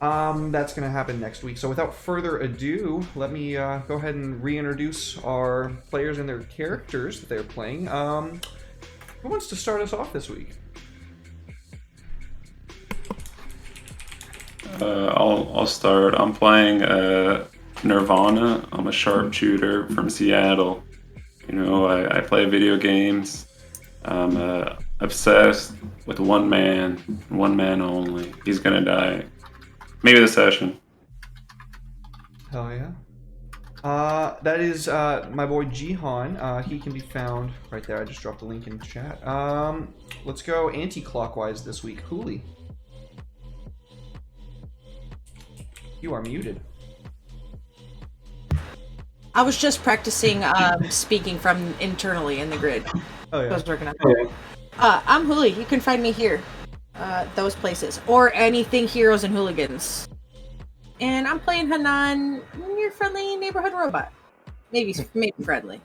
That's going to happen next week. So without further ado, let me go ahead and reintroduce our players and their characters that they're playing. Who wants to start us off this week? I'll start. I'm playing Nirvana. I'm a sharpshooter from Seattle. I play video games. I'm obsessed with one man only. He's gonna die. Maybe the session. Hell yeah. That is my boy Jihan. He can be found right there. I just dropped the link in the chat. Let's go anti-clockwise this week. Hooli. You are muted. I was just practicing speaking from internally in the grid. Oh yeah. I was working on that. I'm Hooli. You can find me here. Those places. Or anything Heroes and Hooligans. And I'm playing Hanan, your friendly neighborhood robot. Maybe friendly.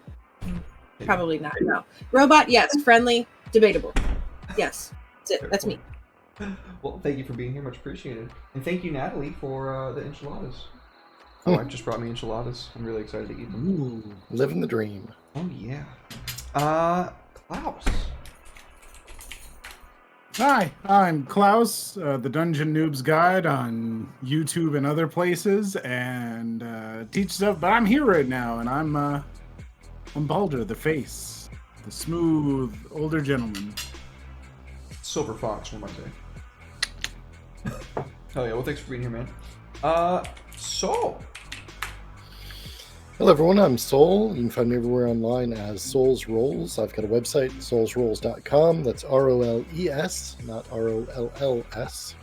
Probably not. No. Robot, yes. Friendly, debatable. Yes. That's it. That's me. Well, thank you for being here. Much appreciated. And thank you, Natalie, for the enchiladas. Oh, wife just brought me enchiladas. I'm really excited to eat them. Ooh, living the dream. Oh, yeah. Klaus. Hi, I'm Klaus, the Dungeon Noob's Guide on YouTube and other places, and teach stuff. But I'm here right now, and I'm Baldur, the face, the smooth older gentleman. Silver Fox, one might say. Hell yeah, well thanks for being here, man. Soul. Hello everyone, I'm Soul. You can find me everywhere online as Souls Rolls. I've got a website, soulsrolls.com. That's R-O-L-E-S, not R-O-L-L-S.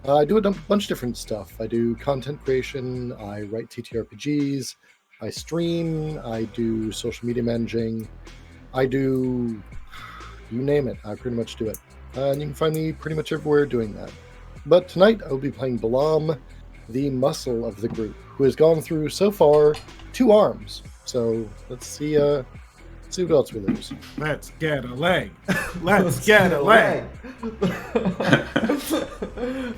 I do a bunch of different stuff. I do content creation, I write TTRPGs, I stream, I do social media managing, I do, you name it, I pretty much do it. And you can find me pretty much everywhere doing that. But tonight I will be playing Balam, the muscle of the group, who has gone through so far 2 arms. So let's see what else we lose. Let's get a leg. Let's get a leg.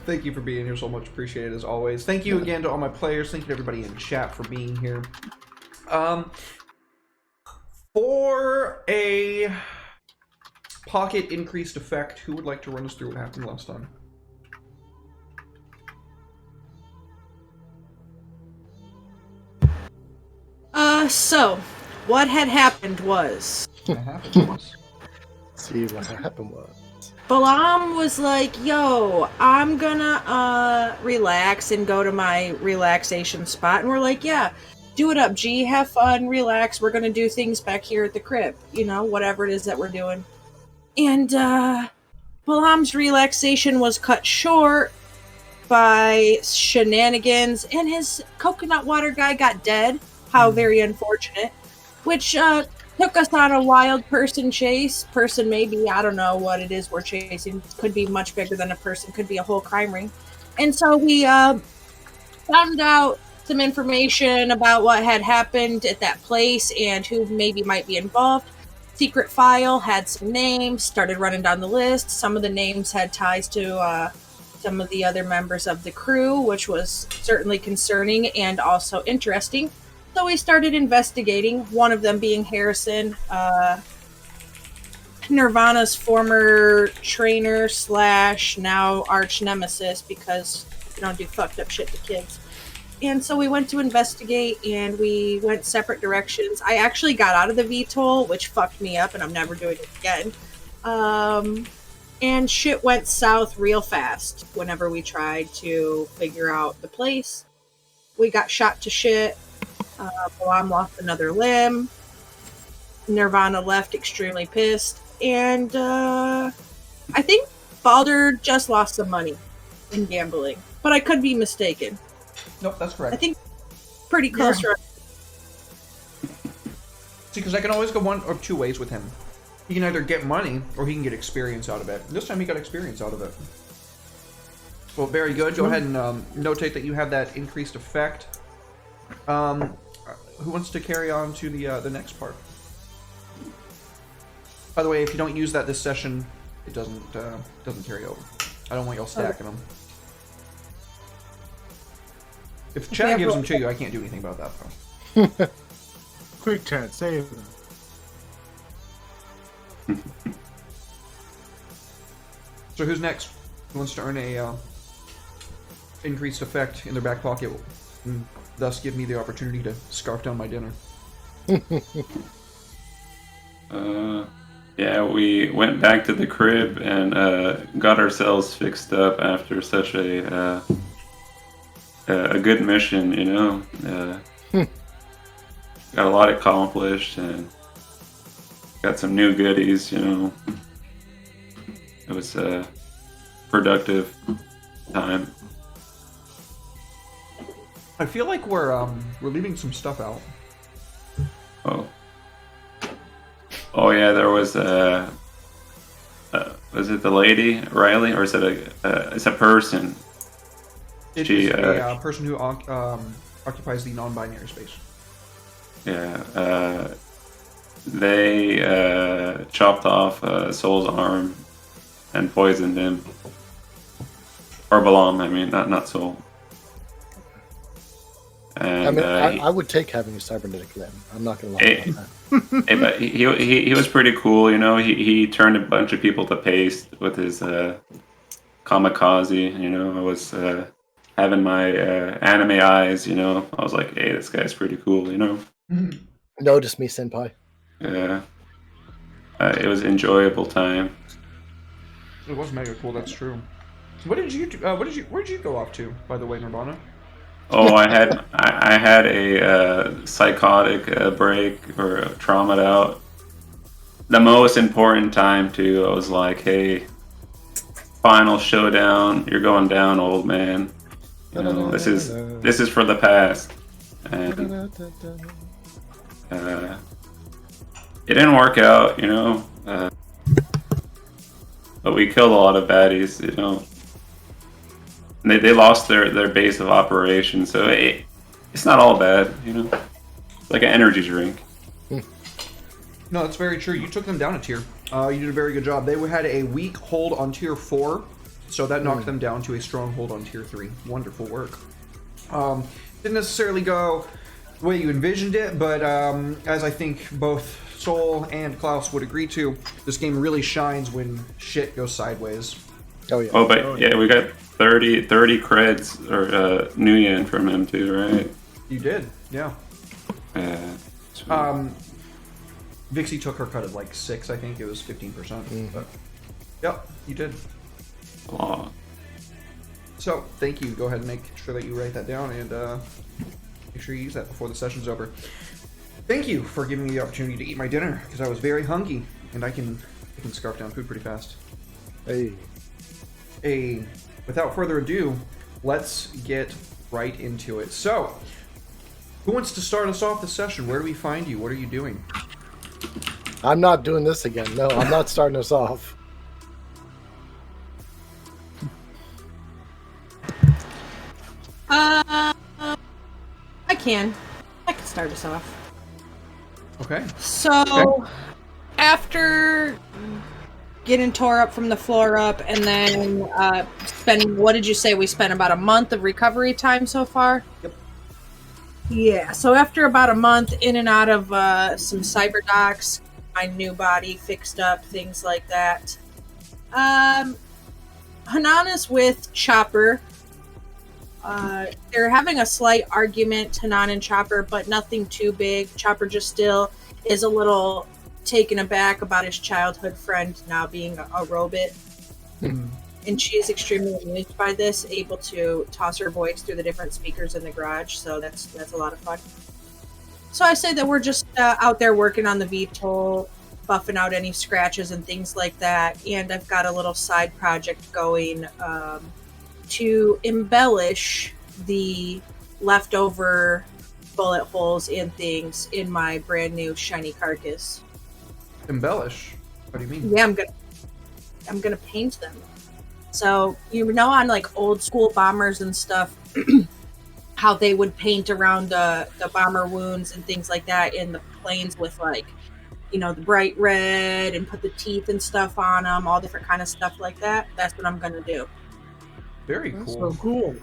Thank you for being here, so much appreciated as always. Thank you again to all my players. Thank you to everybody in chat for being here. For a pocket increased effect, who would like to run us through what happened last time? So, what had happened was... See what happened was. Balam was like, yo, I'm gonna relax and go to my relaxation spot. And we're like, yeah, do it up, G. Have fun, relax. We're gonna do things back here at the crib. You know, whatever it is that we're doing. And Balam's relaxation was cut short by shenanigans, and his coconut water guy got dead. How very unfortunate. Which took us on a wild person chase. Person maybe, I don't know what it is we're chasing. Could be much bigger than a person. Could be a whole crime ring. And so we found out some information about what had happened at that place and who maybe might be involved. Secret file had some names, started running down the list. Some of the names had ties to some of the other members of the crew, which was certainly concerning and also interesting. So we started investigating, one of them being Harrison, Nirvana's former trainer / now arch nemesis, because you don't do fucked up shit to kids. And so we went to investigate, and we went separate directions. I actually got out of the VTOL, which fucked me up, and I'm never doing it again. And shit went south real fast whenever we tried to figure out the place. We got shot to shit. Balam lost another limb. Nirvana left extremely pissed. And I think Baldur just lost some money in gambling. But I could be mistaken. Nope, that's correct. I think pretty close. Yeah. See, because I can always go one or two ways with him. He can either get money or he can get experience out of it. This time he got experience out of it. Well, very good. Go ahead and notate that you have that increased effect. Who wants to carry on to the next part? By the way, if you don't use that this session, it doesn't carry over. I don't want y'all stacking them. If chat gives them to you, I can't do anything about that though. Quick chat, save them. So who's next? Who wants to earn a increased effect in their back pocket, and thus give me the opportunity to scarf down my dinner? Yeah, we went back to the crib and got ourselves fixed up after such a good mission, you know. Got a lot accomplished and got some new goodies, you know. It was a productive time. I feel like we're leaving some stuff out. Oh yeah, there was it the lady Riley, or is it it's a person? It is a person who occupies the non-binary space. Yeah, they chopped off Soul's arm and poisoned him, or Balam. I mean, not Soul. And, I mean, I would take having a cybernetic limb. I'm not gonna lie about that. But he was pretty cool, you know. He turned a bunch of people to paste with his kamikaze. You know, I was having my anime eyes. You know, I was like, hey, this guy's pretty cool. You know. Notice me, senpai. Yeah, it was enjoyable time. It was mega cool. That's true. What did you do? Where'd you go off to, by the way, Nirvana? Oh, I had a psychotic break or traumatized out. The most important time too. I was like, hey, final showdown. You're going down, old man. You know, this is for the past. And it didn't work out, you know. But we killed a lot of baddies, you know. They lost their base of operations, so it's not all bad, you know. It's like an energy drink. No, that's very true. You took them down a tier. You did a very good job. They had a weak hold on tier 4, so that knocked them down to a strong hold on tier 3. Wonderful work. Didn't necessarily go the way you envisioned it, but as I think both Soul and Klaus would agree to, this game really shines when shit goes sideways. Oh yeah. Oh, but yeah, we got 30 creds or Nuyen from him too, right? You did, yeah. Vixie took her cut of like 6, I think it was 15%. But yep, you did. A lot. So thank you. Go ahead and make sure that you write that down and make sure you use that before the session's over. Thank you for giving me the opportunity to eat my dinner because I was very hungry and I can scarf down food pretty fast. Hey. Without further ado, let's get right into it. So, who wants to start us off the session? Where do we find you? What are you doing? I'm not doing this again. No, I'm not starting us off. I can start us off. Okay. So, after getting tore up from the floor up, and then spending, what did you say? We spent about a month of recovery time so far? Yep. Yeah, so after about a month in and out of some cyber docs, my new body fixed up, things like that. Hanana's with Chopper. They're having a slight argument, Hanan and Chopper, but nothing too big. Chopper just still is a little taken aback about his childhood friend now being a robot. And she is extremely amused by this, able to toss her voice through the different speakers in the garage, so that's a lot of fun. So I say that we're just out there working on the VTOL, buffing out any scratches and things like that, and I've got a little side project going to embellish the leftover bullet holes and things in my brand new shiny carcass. Embellish? What do you mean? Yeah, I'm gonna paint them. So you know, on like old school bombers and stuff, how they would paint around the bomber wounds and things like that in the planes with like, you know, the bright red and put the teeth and stuff on them, all different kind of stuff like that. That's what I'm gonna do. Very That's cool. so cool.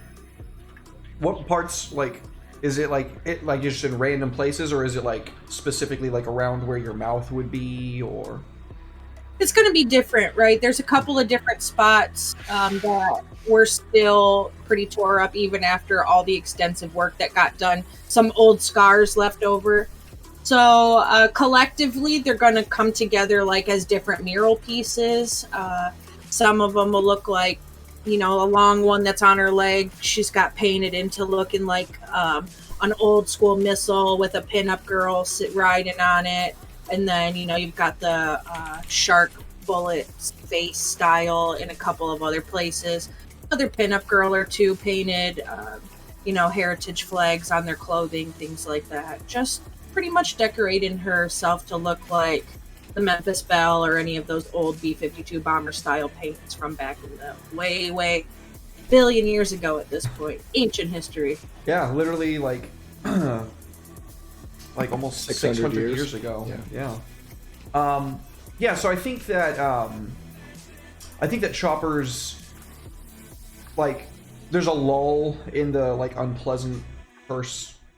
what parts, like, is it like just in random places, or is it like specifically like around where your mouth would be, or? It's going to be different, right? There's a couple of different spots that were still pretty tore up even after all the extensive work that got done. Some old scars left over. So collectively, they're going to come together like as different mural pieces. Some of them will look like, you know, a long one that's on her leg. She's got painted into looking like an old school missile with a pinup girl riding on it. And then, you know, you've got the shark bullet face style in a couple of other places. Another pinup girl or two painted, you know, heritage flags on their clothing, things like that. Just pretty much decorating herself to look like the Memphis Belle or any of those old B-52 bomber style paints from back in the way billion years ago at this point. Ancient history. Yeah, literally like like almost 600 years ago. Yeah. So I think that Chopper's, like, there's a lull in the like unpleasant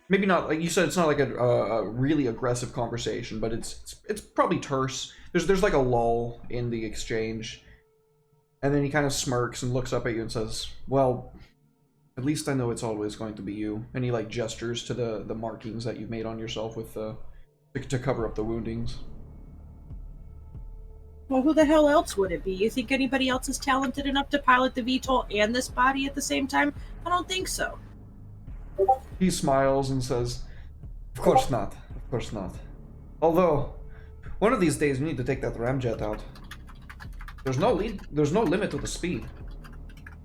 maybe not, like you said, it's not like a really aggressive conversation, but it's probably terse. There's like a lull in the exchange, and then he kind of smirks and looks up at you and says, well, at least I know it's always going to be you. And he like gestures to the markings that you've made on yourself with to cover up the woundings. Well, who the hell else would it be? You think anybody else is talented enough to pilot the VTOL and this body at the same time? I don't think so. He smiles and says, of course not. Of course not. Although, one of these days we need to take that ramjet out. There's no limit to the speed.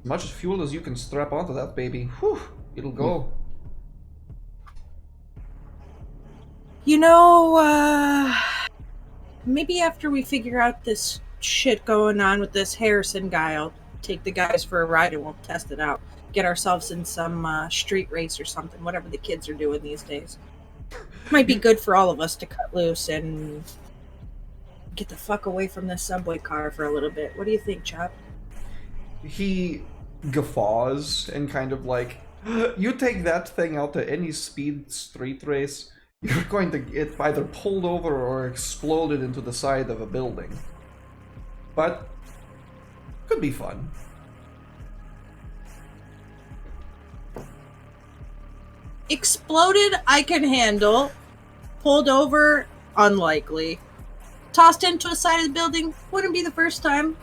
As much fuel as you can strap onto that baby, whew, it'll go. You know, maybe after we figure out this shit going on with this Harrison guy, I'll take the guys for a ride and we'll test it out. Get ourselves in some street race or something, whatever the kids are doing these days. Might be good for all of us to cut loose and get the fuck away from this subway car for a little bit. What do you think, Chop? He guffaws and kind of like, you take that thing out to any speed street race, you're going to get either pulled over or exploded into the side of a building. But could be fun. Exploded, I can handle. Pulled over, unlikely. Tossed into a side of the building, wouldn't be the first time.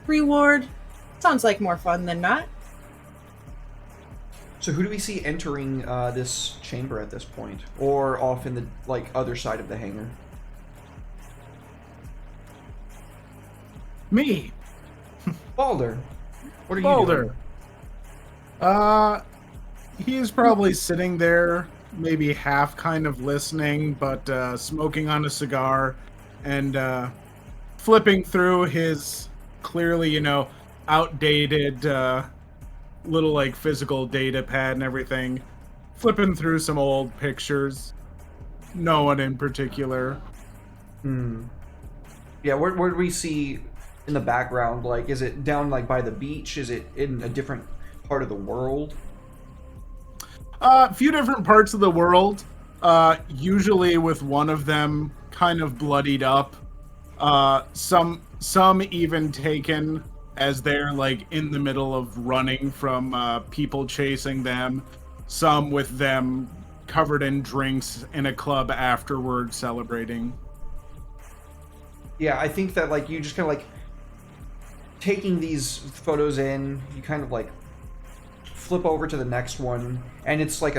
Reward, sounds like more fun than not. So who do we see entering this chamber at this point? Or off in the, like, other side of the hangar? Me. Balder. What are you Balder. doing? He is probably sitting there, maybe half kind of listening, but smoking on a cigar and flipping through his clearly, you know, outdated little like physical data pad and everything. Flipping through some old pictures. No one in particular. Yeah, where do we see in the background? Like, is it down like by the beach? Is it in a different part of the world? A few different parts of the world, usually with one of them kind of bloodied up. Some even taken as they're like in the middle of running from people chasing them. Some with them covered in drinks in a club afterward celebrating. Yeah, I think that like you just kind of like taking these photos in, you kind of like flip over to the next one, and it's like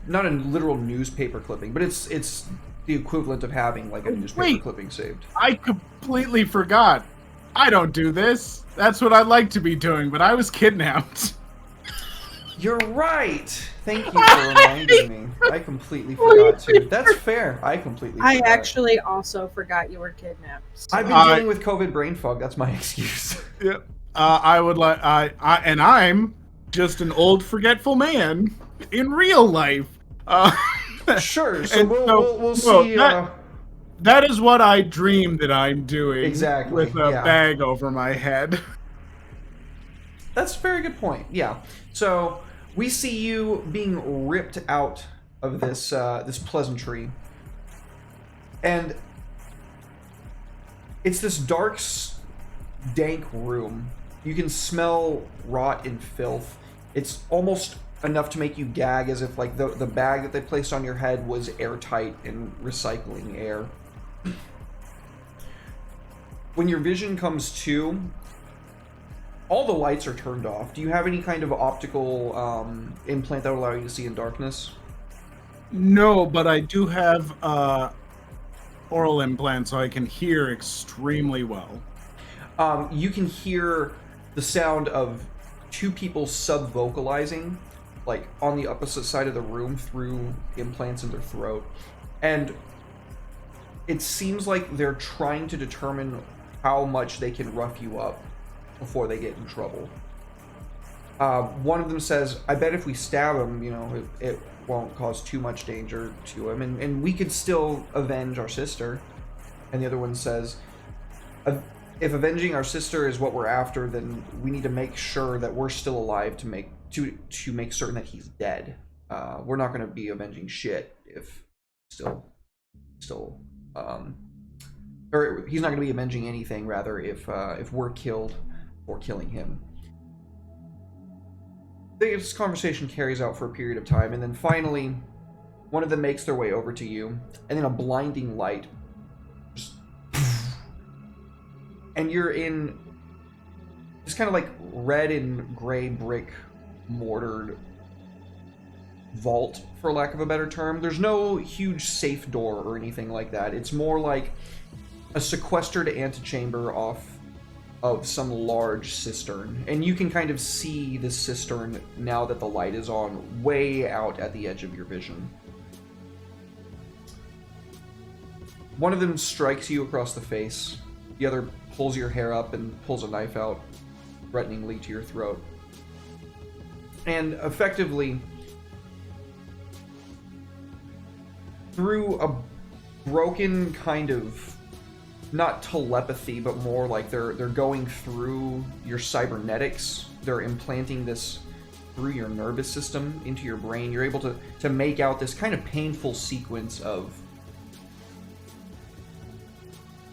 not a literal newspaper clipping, but it's the equivalent of having like a newspaper clipping saved. I completely forgot. I don't do this. That's what I'd like to be doing, but I was kidnapped. You're right. Thank you for reminding me. I completely forgot too. That's fair. I completely forgot. I actually also forgot you were kidnapped. So. I've been dealing with COVID brain fog. That's my excuse. Yep. I'm just an old forgetful man in real life. Sure. So we'll see. That is what I dream that I'm doing. Exactly. With a bag over my head. That's a very good point. Yeah. So we see you being ripped out of this pleasantry, and it's this dark, dank room. You can smell rot and filth. It's almost enough to make you gag, as if like the bag that they placed on your head was airtight and recycling air. When your vision comes to, all the lights are turned off. Do you have any kind of optical implant that would allow you to see in darkness? No, but I do have oral implant, so I can hear extremely well. You can hear the sound of two people sub-vocalizing, like on the opposite side of the room through implants in their throat. And it seems like they're trying to determine how much they can rough you up before they get in trouble. One of them says, I bet if we stab him, it won't cause too much danger to him, and we could still avenge our sister. And the other one says, if avenging our sister is what we're after, then we need to make sure that we're still alive to make certain that he's dead. We're not going to be avenging shit if or he's not going to be avenging anything, rather, if we're killed for killing him. This conversation carries out for a period of time, and then finally, one of them makes their way over to you, and then a blinding light just, and you're in this kind of like red and gray brick mortared vault, for lack of a better term. There's no huge safe door or anything like that. It's more like a sequestered antechamber off of some large cistern, and you can kind of see this cistern now that the light is on, way out at the edge of your vision. One of them strikes you across the face. The other pulls your hair up and pulls a knife out, threateningly, to your throat. And effectively, through a broken kind of, not telepathy, but more like they're going through your cybernetics. They're implanting this through your nervous system into your brain. You're able to make out this kind of painful sequence of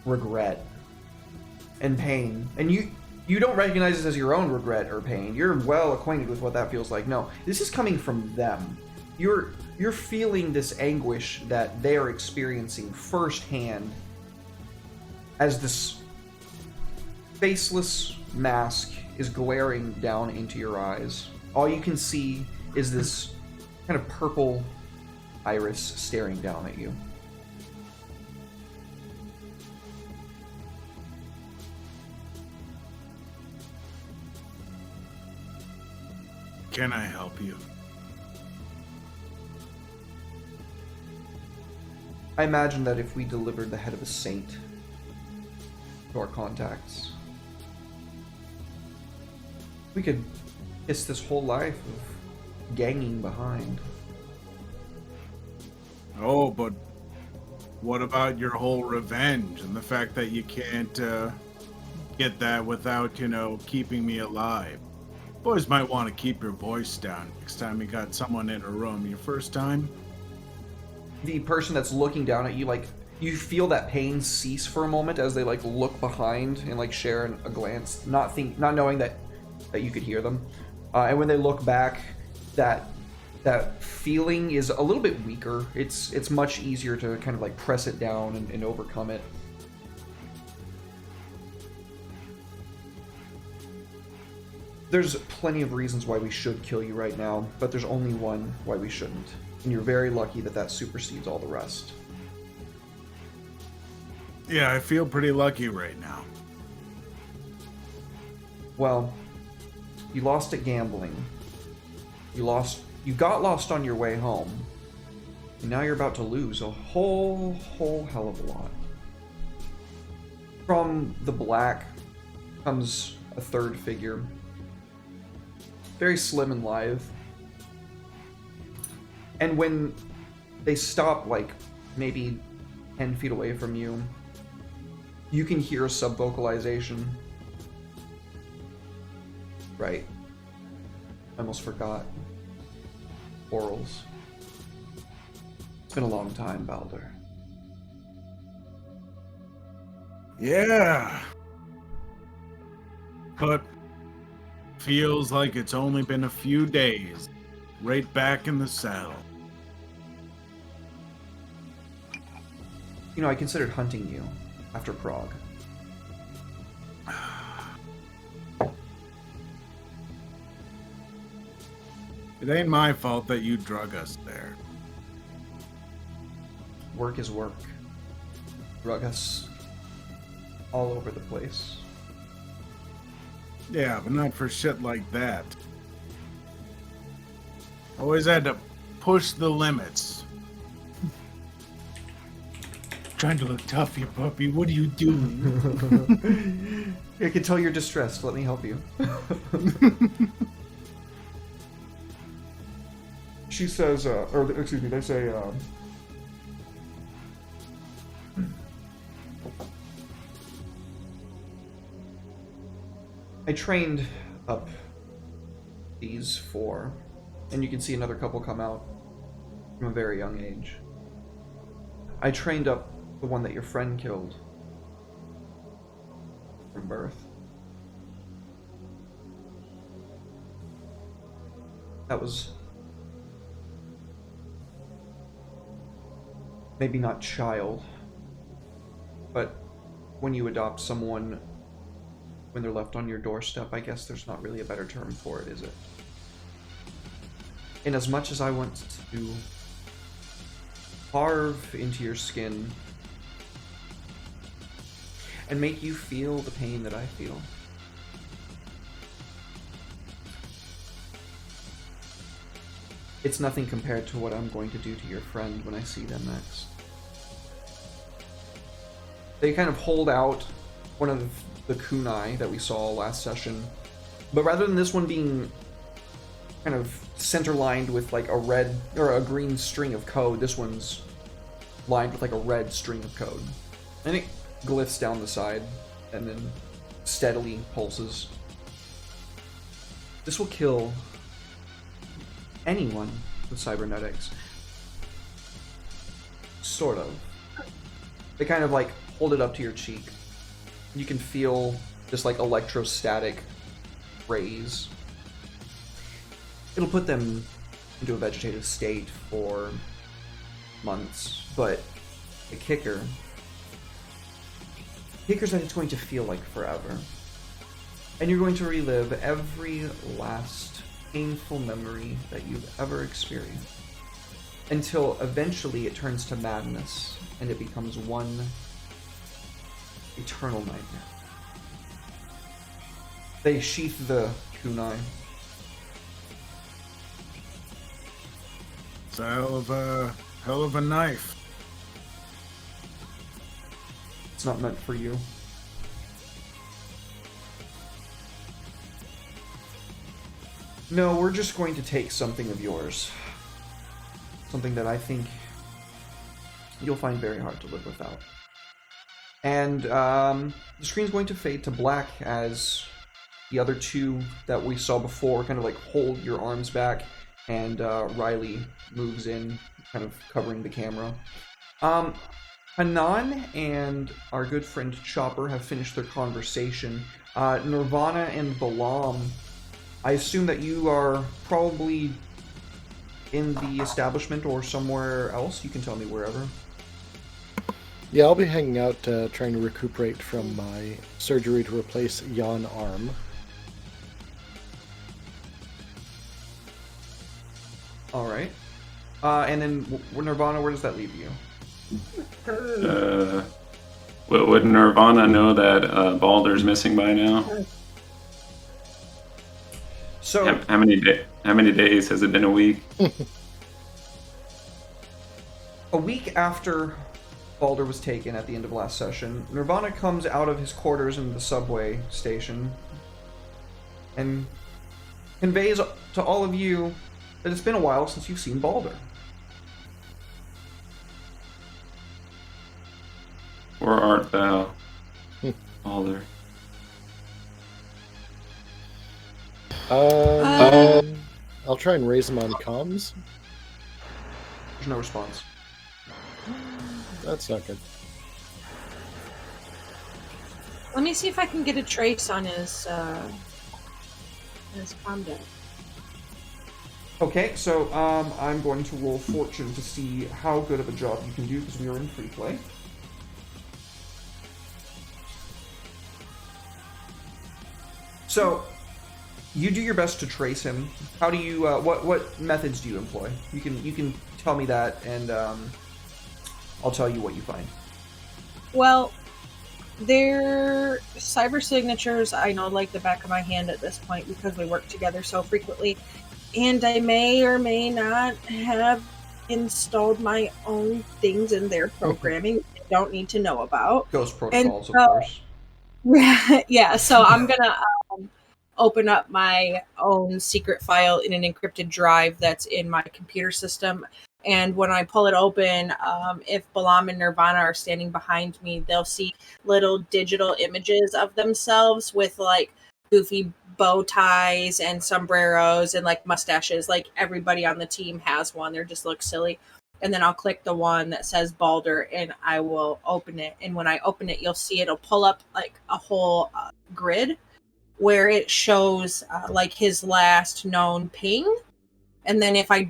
regret and pain. And you don't recognize this as your own regret or pain. You're well acquainted with what that feels like. No, this is coming from them. You're feeling this anguish that they are experiencing firsthand, as this faceless mask is glaring down into your eyes. All you can see is this kind of purple iris staring down at you. Can I help you? I imagine that if we delivered the head of a saint to our contacts, we could kiss this whole life of ganging behind. Oh, but what about your whole revenge and the fact that you can't get that without, keeping me alive? Boys might want to keep your voice down next time you got someone in a room. Your first time? The person that's looking down at you, like, you feel that pain cease for a moment as they like look behind and like share a glance, not knowing that you could hear them. And when they look back, that feeling is a little bit weaker. It's much easier to kind of like press it down and overcome it. There's plenty of reasons why we should kill you right now, but there's only one why we shouldn't. And you're very lucky that supersedes all the rest. Yeah, I feel pretty lucky right now. Well, you lost at gambling. You got lost on your way home. And now you're about to lose a whole hell of a lot. From the black comes a third figure. Very slim and lithe. And when they stop, like, maybe 10 feet away from you, you can hear a sub-vocalization. Right. I almost forgot. Orals. It's been a long time, Balder. Yeah. But feels like it's only been a few days. Right back in the saddle. You know, I considered hunting you after Prague. It ain't my fault that you drug us there. Work is work. Drug us all over the place. Yeah, but not for shit like that. Always had to push the limits. Trying to look tough, you puppy. What are you doing? I can tell you're distressed. Let me help you. She says, or excuse me, they say, I trained up these four, and you can see another couple come out from a very young age. I trained up the one that your friend killed from birth. That was maybe not child, but when you adopt someone when they're left on your doorstep, I guess there's not really a better term for it, is it? And as much as I want to carve into your skin and make you feel the pain that I feel, it's nothing compared to what I'm going to do to your friend when I see them next. They kind of hold out one of the kunai that we saw last session, but rather than this one being kind of center lined with like a red or a green string of code, this one's lined with like a red string of code. And it glyphs down the side and then steadily pulses. This will kill anyone with cybernetics. Sort of. They kind of like hold it up to your cheek. You can feel this like electrostatic rays. It'll put them into a vegetative state for months, but the kicker's that it's going to feel like forever. And you're going to relive every last painful memory that you've ever experienced until eventually it turns to madness and it becomes one eternal nightmare. They sheath the kunai. It's a hell of a knife. It's not meant for you. No, we're just going to take something of yours. Something that I think you'll find very hard to live without. And the screen's going to fade to black as the other two that we saw before kind of like hold your arms back, and Riley moves in, kind of covering the camera. Hanan and our good friend Chopper have finished their conversation. Nirvana and Balam, I assume that you are probably in the establishment or somewhere else. You can tell me wherever. Yeah, I'll be hanging out trying to recuperate from my surgery to replace yon arm. Alright. And then Nirvana, where does that leave you? Would Nirvana know that Balder's missing by now? So How many days has it been? A week? a week after Balder was taken at the end of last session, Nirvana comes out of his quarters in the subway station and conveys to all of you that it's been a while since you've seen Balder. Where art thou, Balder? I'll try and raise him on comms. There's no response. That's not good. Let me see if I can get a trace on his comm deck. Okay, so I'm going to roll fortune to see how good of a job you can do because we are in free play. So, you do your best to trace him. How do you? What methods do you employ? You can tell me that, and I'll tell you what you find. Well, their cyber signatures I know like the back of my hand at this point because we work together so frequently, and I may or may not have installed my own things in their programming I don't need to know about. Ghost protocols, of so- course. Yeah, so I'm gonna open up my own secret file in an encrypted drive that's in my computer system. And when I pull it open, if Balam and Nirvana are standing behind me, they'll see little digital images of themselves with like goofy bow ties and sombreros and like mustaches. Like everybody on the team has one. They just look silly. And then I'll click the one that says Balder and I will open it. And when I open it, you'll see it'll pull up like a whole grid where it shows like his last known ping. And then if I'm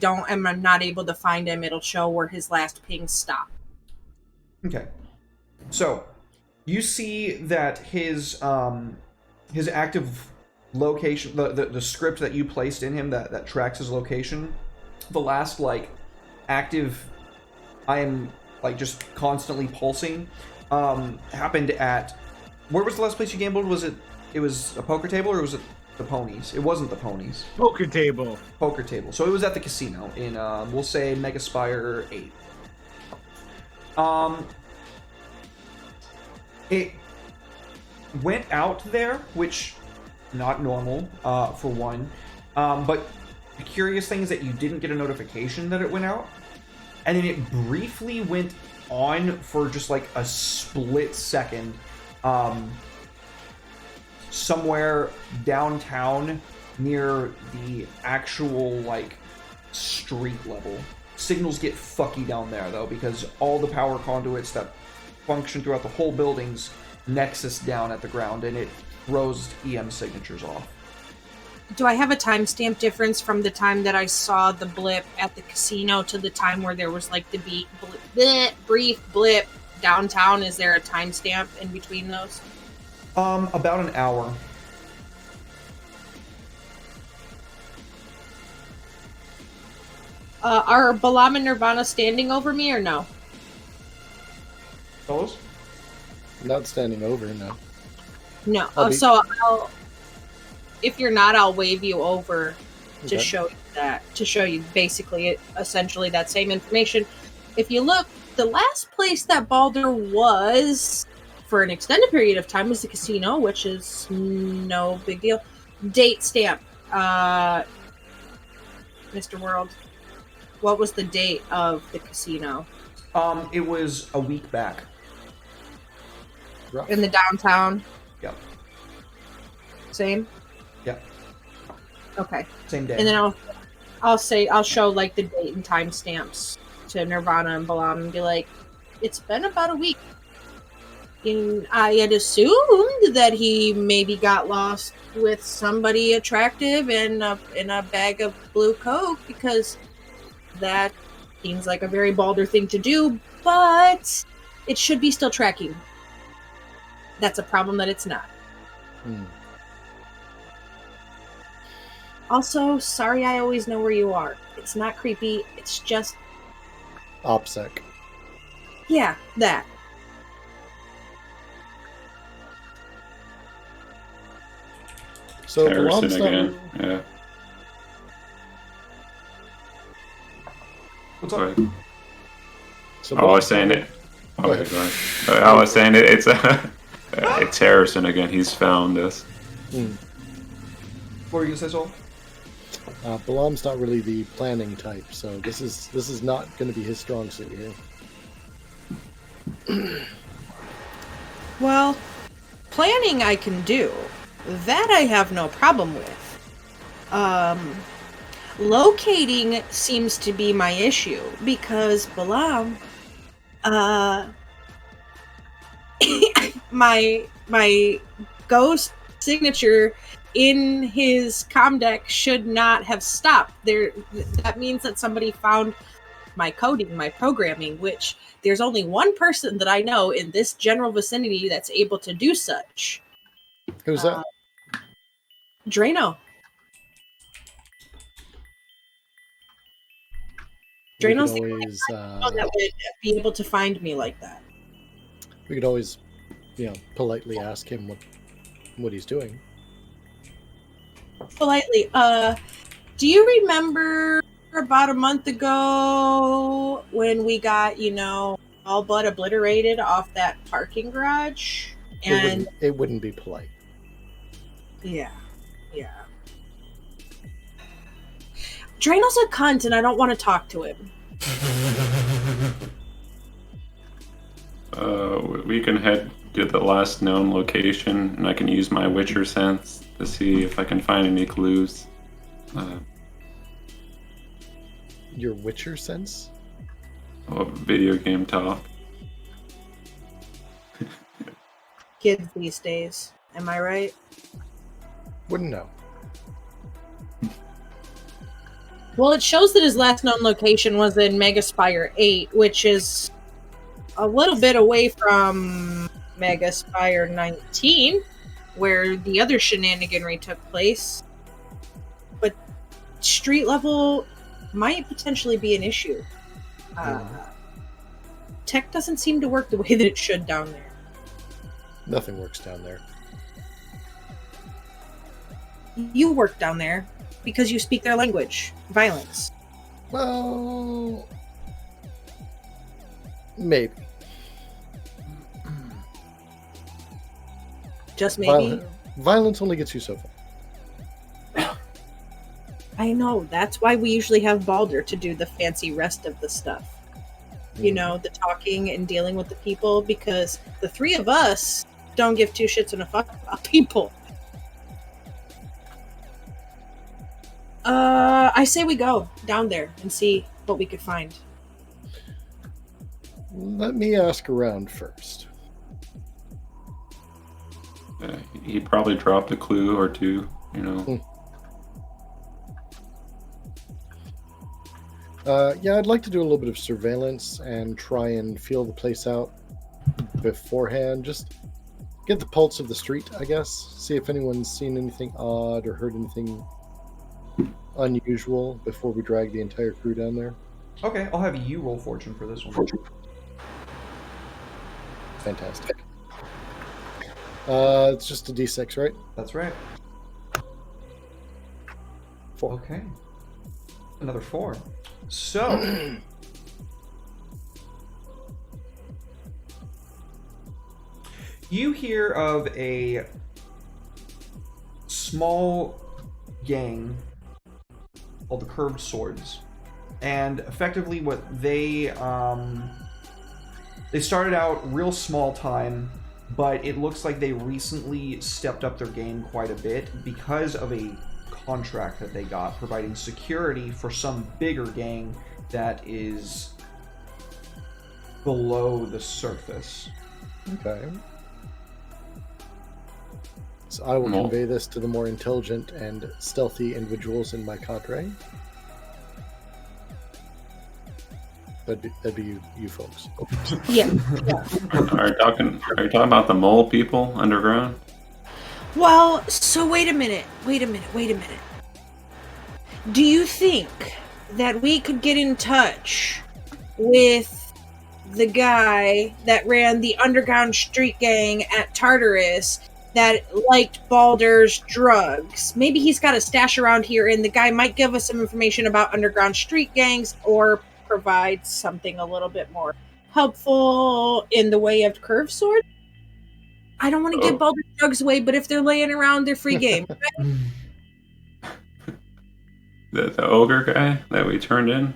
not able to find him, it'll show where his last ping stopped. Okay. So, you see that his active location, the script that you placed in him that tracks his location, the last like active, I am like just constantly pulsing, happened at, where was the last place you gambled? Was it was a poker table or was it the ponies? It wasn't the ponies. Poker table. Poker table. So it was at the casino in we'll say Megaspire 8. It went out there, which not normal for one. But the curious thing is that you didn't get a notification that it went out. And then it briefly went on for just like a split second. Somewhere downtown near the actual like street level. Signals get fucky down there though because all the power conduits that function throughout the whole building's nexus down at the ground and it throws EM signatures off. Do I have a timestamp difference from the time that I saw the blip at the casino to the time where there was like the brief blip downtown? Is there a timestamp in between those? About an hour. Are Balam and Nirvana standing over me or no? Fellows? Not standing over, no. No. I'll be- So if you're not, I'll wave you over to Okay. show you that. To show you basically, essentially that same information. If you look, the last place that Balder was for an extended period of time was the casino, which is no big deal. Date stamp, Mr. World. What was the date of the casino? It was a week back. Rough. In the downtown? Yep. Same? Yep. Okay. Same day. And then I'll show like the date and timestamps to Nirvana and Balam and be like, it's been about a week. And I had assumed that he maybe got lost with somebody attractive in a bag of blue coke because that seems like a very Balder thing to do, but it should be still tracking. That's a problem that it's not. Also, sorry I always know where you are. It's not creepy, it's just, OPSEC. yeah, that. So Harrison Balam's again. not, Yeah. What's up? Right. so Oh, I was Balam's saying not- it. Go Okay, ahead. go ahead. I was saying it. It's Harrison again. He's found us. What were you gonna say, Sol? Balam's not really the planning type, so this is not going to be his strong suit here. Well, planning I can do. That I have no problem with. Locating seems to be my issue because Balam, my ghost signature in his comm deck should not have stopped there. That means that somebody found my coding, my programming, which there's only one person that I know in this general vicinity that's able to do such. Who's that? Drano. We could Drano's always, that would be able to find me like that. we could always, politely ask him what he's doing. Politely, do you remember about a month ago when we got, all but obliterated off that parking garage? And It wouldn't be polite. yeah. Drano's a cunt and I don't want to talk to him. We can head to the last known location, and I can use my Witcher sense to see if I can find any clues. Your Witcher sense? Video game talk. Kids these days. Am I right? Wouldn't know. Well, it shows that his last known location was in Megaspire 8, which is a little bit away from Megaspire 19, where the other shenaniganry took place. But street level might potentially be an issue. Tech doesn't seem to work the way that it should down there. Nothing works down there. You work down there because you speak their language. Violence. Well, maybe. Just maybe. Violence only gets you so far. I know. That's why we usually have Balder to do the fancy rest of the stuff. The talking and dealing with the people, because the three of us don't give two shits and a fuck about people. I say we go down there and see what we could find. Let me ask around first. He probably dropped a clue or two, Yeah, I'd like to do a little bit of surveillance and try and feel the place out beforehand. Just get the pulse of the street, I guess. See if anyone's seen anything odd or heard anything unusual before we drag the entire crew down there. Okay, I'll have you roll fortune for this one. Fantastic. It's just a D6, right? That's right. 4. Okay. Another 4. So, you hear of a small gang called the Curved Swords, and effectively what they started out real small time, but it looks like they recently stepped up their game quite a bit because of a contract that they got providing security for some bigger gang that is below the surface. Okay. So I will convey this to the more intelligent and stealthy individuals in my cadre. That'd be you folks. Yeah. Are you talking about the mole people underground? Well, so wait a minute. Do you think that we could get in touch with the guy that ran the underground street gang at Tartarus that liked Baldur's drugs? Maybe he's got a stash around here, and the guy might give us some information about underground street gangs, or provide something a little bit more helpful in the way of curved sword. I don't want to give Baldur's drugs away, but if they're laying around, they're free game. The ogre guy that we turned in?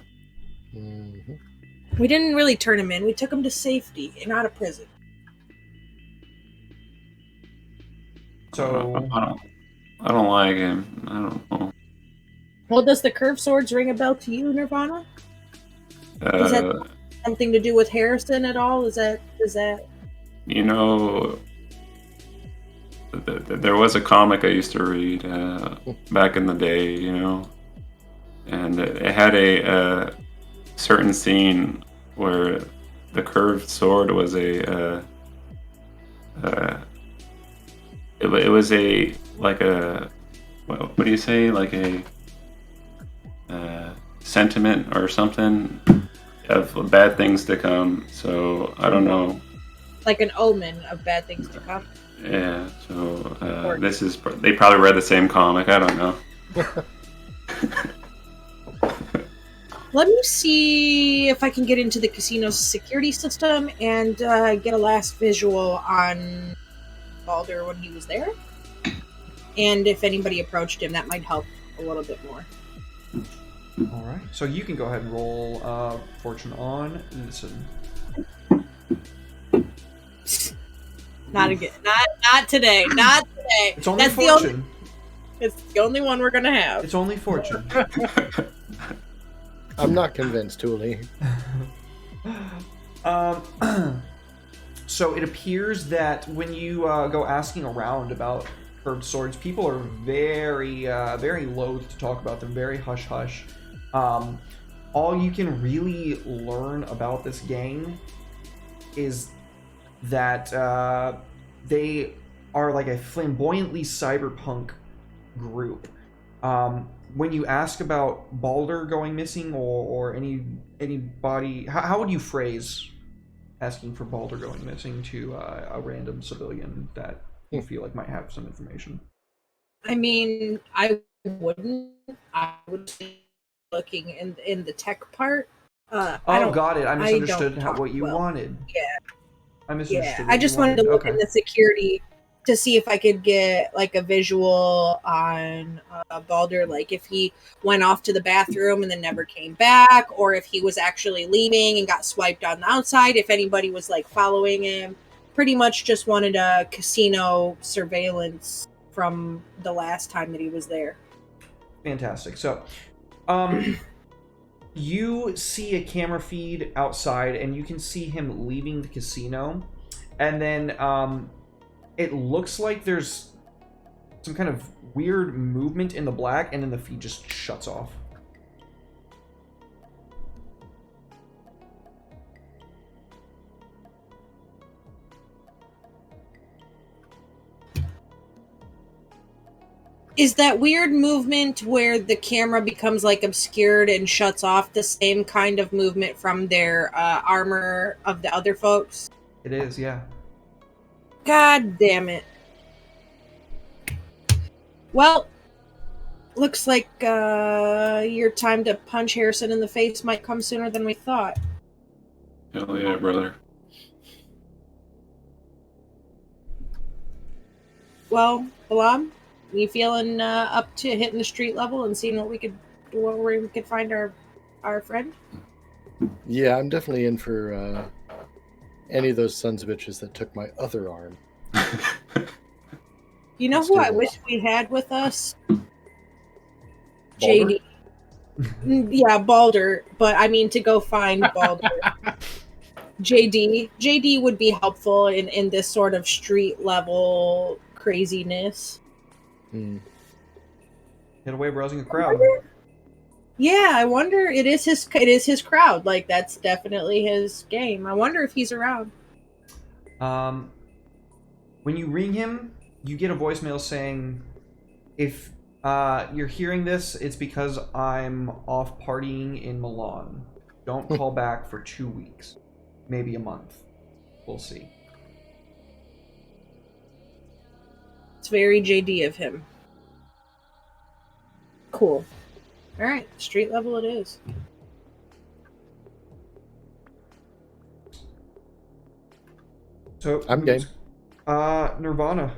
Mm-hmm. We didn't really turn him in. We took him to safety and out of prison. So I don't like him. I don't know. Well, does the curved swords ring a bell to you, Nirvana? Is that something to do with Harrison at all? Is that? You know, there was a comic I used to read back in the day, you know, and it had a certain scene where the curved sword was it was a like a what do you say, like a sentiment or something of bad things to come. So I don't know. Like an omen of bad things to come. Yeah. So they probably read the same comic. I don't know. Let me see if I can get into the casino's security system and get a last visual on Balder when he was there. And if anybody approached him, that might help a little bit more. All right. So you can go ahead and roll fortune on listen. Not again. Not today. Not today. It's only That's fortune. It's the only one we're gonna have. It's only fortune. I'm not convinced, Thule. So it appears that when you go asking around about curved swords, people are very, very loath to talk about them, very hush hush. All you can really learn about this gang is that they are like a flamboyantly cyberpunk group. When you ask about Balder going missing or anybody, how would you phrase asking for Balder going missing to a random civilian that you feel like might have some information? I mean, I wouldn't. I would be looking in the tech part. Got it. I misunderstood talk what you well. wanted. Yeah. I misunderstood. Yeah, what I you just wanted to look Okay. in the security to see if I could get like a visual on Balder, like if he went off to the bathroom and then never came back, or if he was actually leaving and got swiped on the outside, if anybody was like following him. Pretty much just wanted a casino surveillance from the last time that he was there. Fantastic. So, you see a camera feed outside, and you can see him leaving the casino, and then it looks like there's some kind of weird movement in the black, and then the feed just shuts off. Is that weird movement where the camera becomes like obscured and shuts off the same kind of movement from their armor of the other folks? It is, yeah. God damn it. Well, looks like your time to punch Harrison in the face might come sooner than we thought. Hell yeah, brother. Well, Balam, you feeling up to hitting the street level and seeing where we could find our friend? Yeah, I'm definitely in for any of those sons of bitches that took my other arm. You know Let's who do I this. wish we had with us? Balder? JD. Yeah, Balder, but I mean to go find Balder. JD would be helpful in this sort of street level craziness. Get away browsing a crowd. Yeah, I wonder. It is his crowd. Like that's definitely his game. I wonder if he's around. When you ring him, you get a voicemail saying, if you're hearing this, it's because I'm off partying in Milan. Don't call back for 2 weeks. Maybe a month. We'll see. It's very JD of him. Cool. All right, street level it is. I'm game. Nirvana.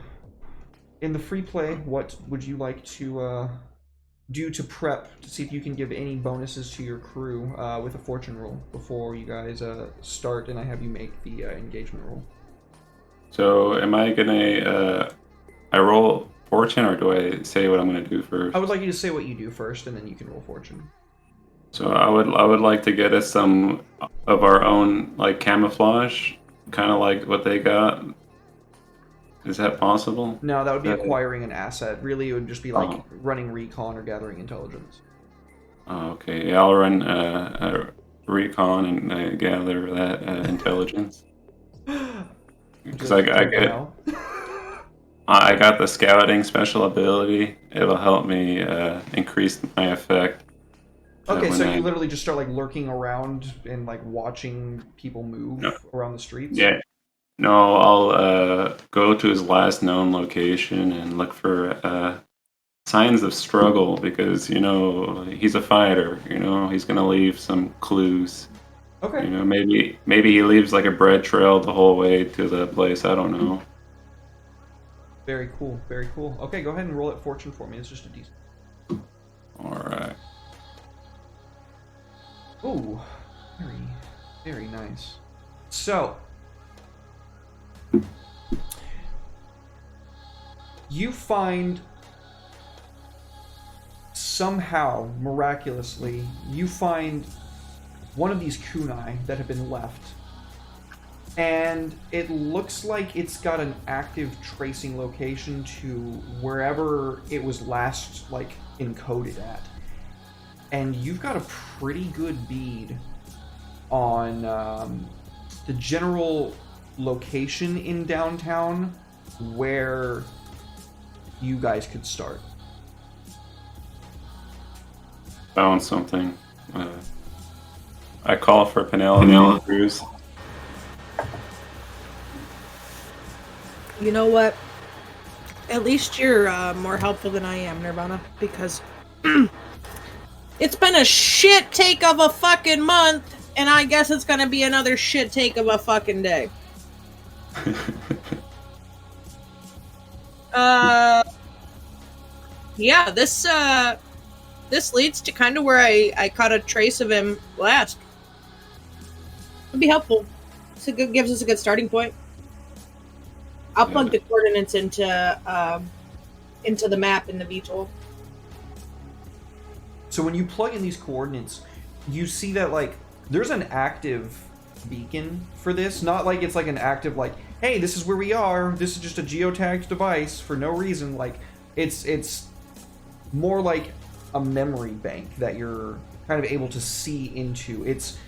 In the free play, what would you like to do to prep to see if you can give any bonuses to your crew with a fortune roll before you guys start, and I have you make the engagement roll? So am I gonna I roll fortune, or do I say what I'm going to do first? I would like you to say what you do first, and then you can roll fortune. So I would like to get us some of our own like camouflage, kind of like what they got. Is that possible? No, that would be That- acquiring an asset. Really, it would just be like Oh. running recon or gathering intelligence. Oh, okay, yeah, I'll run a recon and gather that intelligence. Because I got the scouting special ability. It'll help me increase my effect. Okay, when so I- you literally just start like lurking around and like watching people move No. around the streets. Yeah. No, I'll go to his last known location and look for signs of struggle because, he's a fighter, he's gonna leave some clues. Okay. Maybe he leaves like a bread trail the whole way to the place, I don't know. Very cool. Very cool. Okay, go ahead and roll it fortune for me. It's just a decent. Alright. Ooh, very, very nice. So, you find somehow, miraculously, you find one of these kunai that have been left. And it looks like it's got an active tracing location to wherever it was last, like, encoded at. And you've got a pretty good bead on the general location in downtown where you guys could start. Found something. I call for Penelope Cruz. You know what? At least you're more helpful than I am, Nirvana, because it's been a shit take of a fucking month, and I guess it's gonna be another shit take of a fucking day. Yeah, this leads to kind of where I caught a trace of him last. It'd be helpful. Gives us a good starting point. I'll plug the coordinates into the map in the VTOL. So when you plug in these coordinates, you see that like there's an active beacon for this. Not like it's like an active like, hey, this is where we are. This is just a geotagged device for no reason. Like it's more like a memory bank that you're kind of able to see into. It's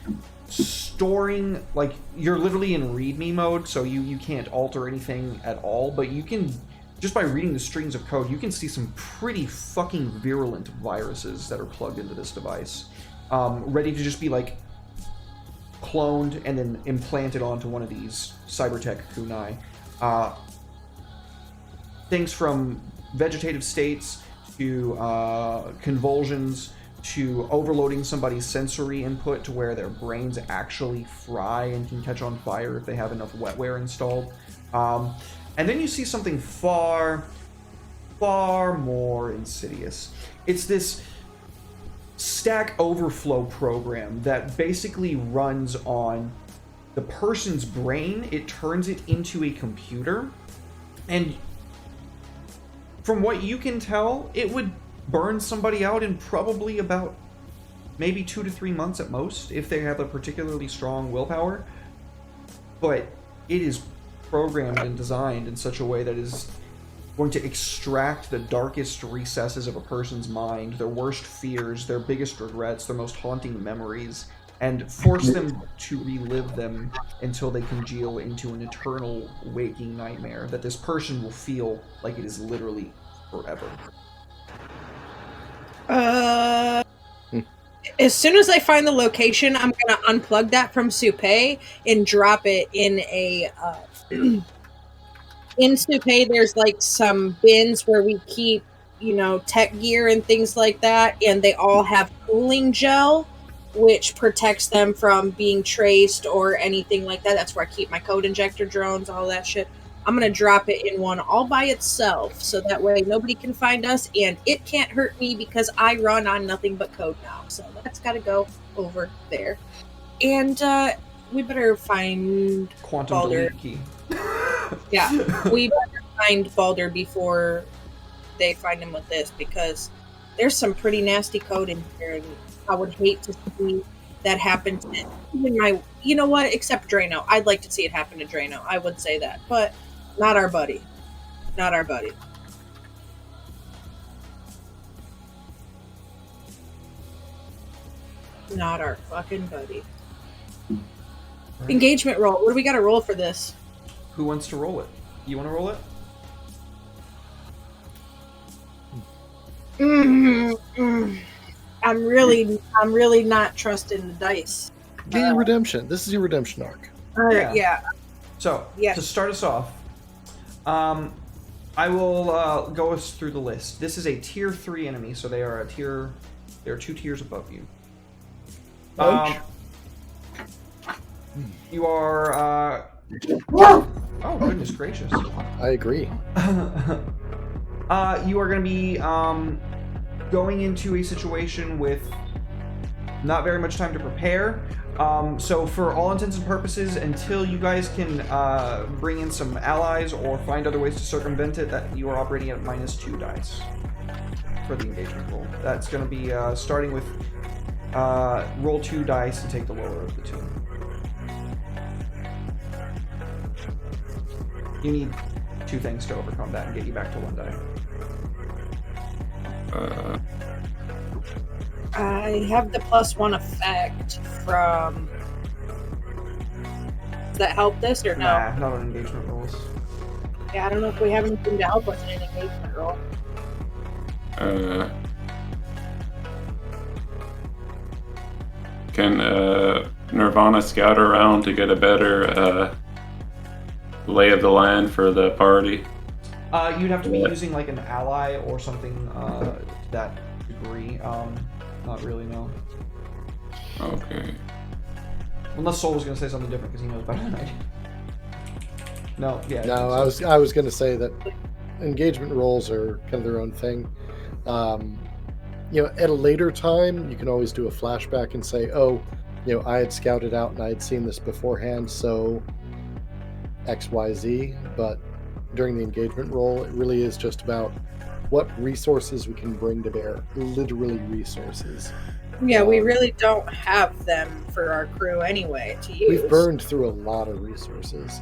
storing, like, you're literally in readme mode, so you can't alter anything at all, but you can, just by reading the strings of code, you can see some pretty fucking virulent viruses that are plugged into this device, ready to just be like cloned and then implanted onto one of these cybertech kunai. Things from vegetative states to convulsions to overloading somebody's sensory input to where their brains actually fry and can catch on fire if they have enough wetware installed. And then you see something far, far more insidious. It's this Stack Overflow program that basically runs on the person's brain. It turns it into a computer, and from what you can tell, it would burn somebody out in probably about maybe 2 to 3 months at most if they have a particularly strong willpower. But it is programmed and designed in such a way that is going to extract the darkest recesses of a person's mind, their worst fears, their biggest regrets, their most haunting memories, and force them to relive them until they congeal into an eternal waking nightmare that this person will feel like it is literally forever. As soon as I find the location, I'm gonna unplug that from Supay and drop it in a in Supay. There's like some bins where we keep, tech gear and things like that, and they all have cooling gel, which protects them from being traced or anything like that. That's where I keep my code injector drones, all that shit. I'm going to drop it in one all by itself, so that way nobody can find us, and it can't hurt me because I run on nothing but code now. So that's got to go over there. And we better find Quantum Baldur. delete key. Yeah, we better find Baldur before they find him with this, because there's some pretty nasty code in here, and I would hate to see that happen to even my. You know what? Except Drano, I'd like to see it happen to Drano. I would say that, but not our buddy. Not our buddy. Not our fucking buddy. Right. Engagement roll. What do we got to roll for this? Who wants to roll it? You want to roll it? I'm really not trusting the dice. Get your redemption. This is your redemption arc. Yeah. So, Yes. to start us off, I will go us through the list. This is a tier 3 enemy, so they are they are 2 tiers above you. Ouch. You are, oh, goodness gracious. I agree. You are going to be going into a situation with not very much time to prepare. So for all intents and purposes, until you guys can bring in some allies or find other ways to circumvent it, that you are operating at -2 dice for the engagement roll. That's going to be starting with roll 2 dice and take the lower of the 2. You need 2 things to overcome that and get you back to 1 die. I have the +1 effect from. Does that help this or no? Nah, not on engagement rolls. Yeah, I don't know if we have anything to help us in an engagement roll. Can Nirvana scout around to get a better lay of the land for the party? You'd have to be using like an ally or something to that degree. Not really, no. Okay. Unless Soul was going to say something different because he knows better than I do. No, yeah. No, I was going to say that engagement roles are kind of their own thing. At a later time, you can always do a flashback and say, "Oh, I had scouted out and I had seen this beforehand, so X, Y, Z." But during the engagement role, it really is just about what resources we can bring to bear. Literally resources. Yeah, we really don't have them for our crew anyway to use. We've burned through a lot of resources.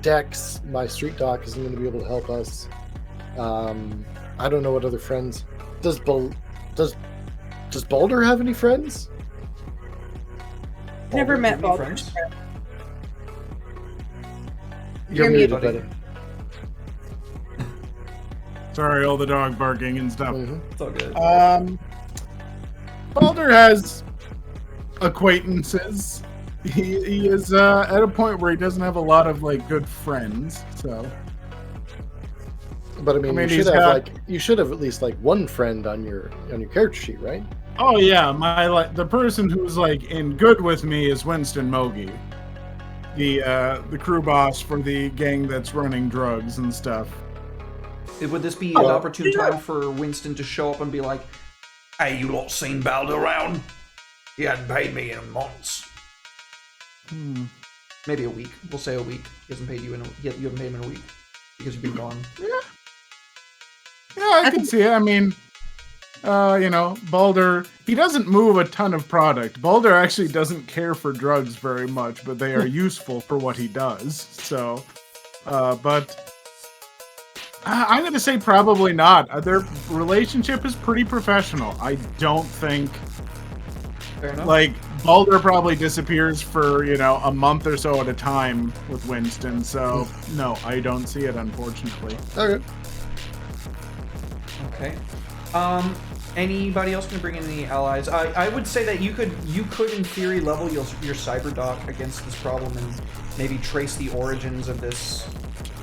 Dex, my street doc, isn't going to be able to help us. I don't know what other friends. Does Boulder have any friends? Never met Boulder, Boulder's friends? friend. You're You're muted, muted. buddy. Sorry, all the dog barking and stuff. Mhm. It's all good. Baldur has acquaintances. He is at a point where he doesn't have a lot of good friends. So But I mean, he's got- you should have at least one friend on your character sheet, right? oh yeah, the person who's in good with me is Winston Mogi, the crew boss for the gang that's running drugs and stuff. Would this be an opportune time for Winston to show up and be like, "Hey, you lot seen Balder around? He hadn't paid me in months." Maybe a week. We'll say a week. He hasn't paid you you haven't paid him in a week because you've been gone. Yeah, I can see it. I mean, Baldur, he doesn't move a ton of product. Baldur actually doesn't care for drugs very much, but they are useful for what he does. So, but I'm going to say probably not. Their relationship is pretty professional. I don't think, Fair enough. Baldur probably disappears for, a month or so at a time with Winston. So, no, I don't see it, unfortunately. Okay. Okay. Anybody else gonna bring in any allies? I would say that you could in theory level your cyber doc against this problem and maybe trace the origins of these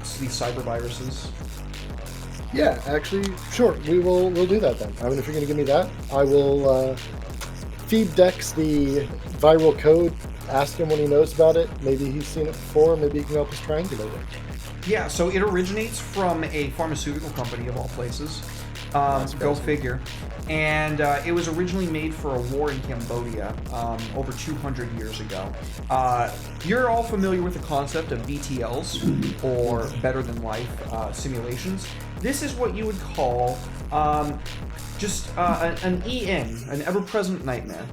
cyber viruses. Yeah, actually, sure. We'll do that then. I mean, if you're going to give me that, I will feed Dex the viral code, ask him when he knows about it. Maybe he's seen it before. Maybe he can help us triangulate it. Yeah, so it originates from a pharmaceutical company of all places. Go figure. And it was originally made for a war in Cambodia over 200 years ago. You're all familiar with the concept of VTLs, or better than life simulations. this is what you would call just an EN, an ever-present nightmare.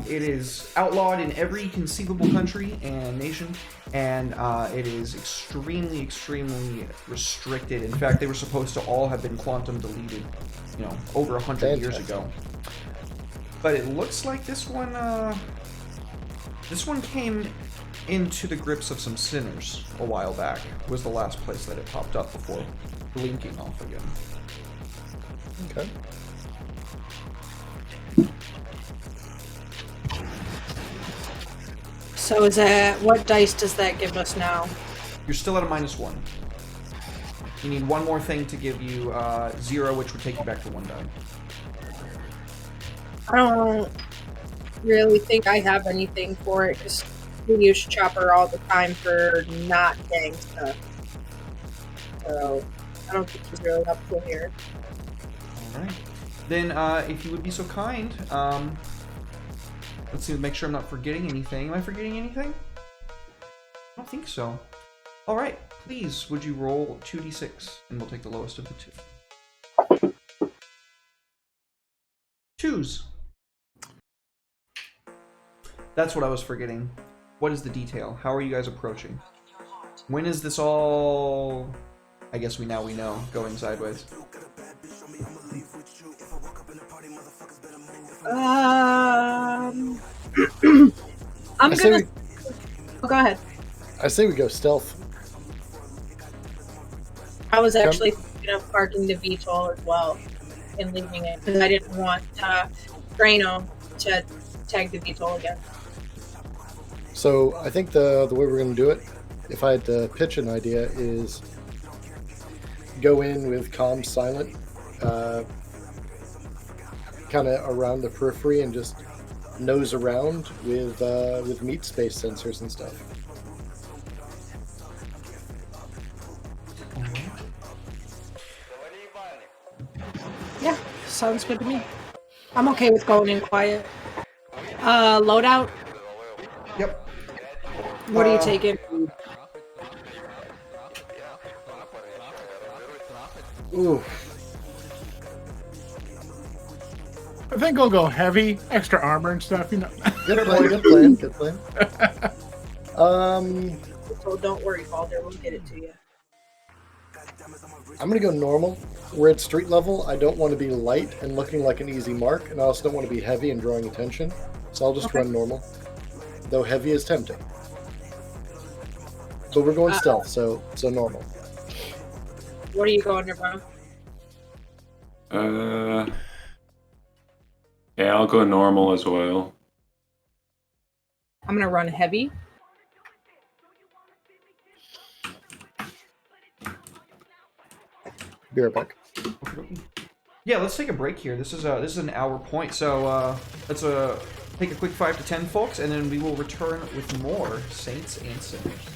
It is outlawed in every conceivable country and nation, and it is extremely, extremely restricted. In fact, they were supposed to all have been quantum deleted, over 100 years ago. But it looks like this one came into the grips of some sinners a while back. Was the last place that it popped up before blinking off again. Okay. So is that, what dice does that give us now? You're still at a -1. You need one more thing to give you 0, which would take you back to 1 die. I don't really think I have anything for it, because we use Chopper all the time for not getting stuff. So I don't think he's really helpful here. Alright. Then, if you would be so kind, let's see, make sure I'm not forgetting anything. Am I forgetting anything? I don't think so. Alright, please, would you roll 2d6, and we'll take the lowest of the 2. 2s. That's what I was forgetting. What is the detail? How are you guys approaching? When is this all... I guess we know, going sideways. I'm I say gonna... Oh, go ahead. I say we go stealth. I was actually thinking of parking the VTOL as well and leaving it, because I didn't want Drano to tag the VTOL again. So I think the way we're going to do it, if I had to pitch an idea, is go in with comms silent, kind of around the periphery, and just nose around with meat space sensors and stuff. Yeah, sounds good to me. I'm okay with going in quiet. Loadout? Yep. What are you taking? Ooh. I think I'll go heavy, extra armor and stuff, Good plan, good plan, good plan. So don't worry, Balder, we'll get it to you. I'm gonna go normal. We're at street level. I don't want to be light and looking like an easy mark, and I also don't want to be heavy and drawing attention. So I'll just run normal. Though heavy is tempting. But we're going stealth, so normal. What are you going, Nirvana? Yeah, I'll go normal as well. I'm gonna run heavy. Be right back. Yeah, let's take a break here. This is an hour point, so let's take a quick 5 to 10, folks, and then we will return with more Saints and Sinners.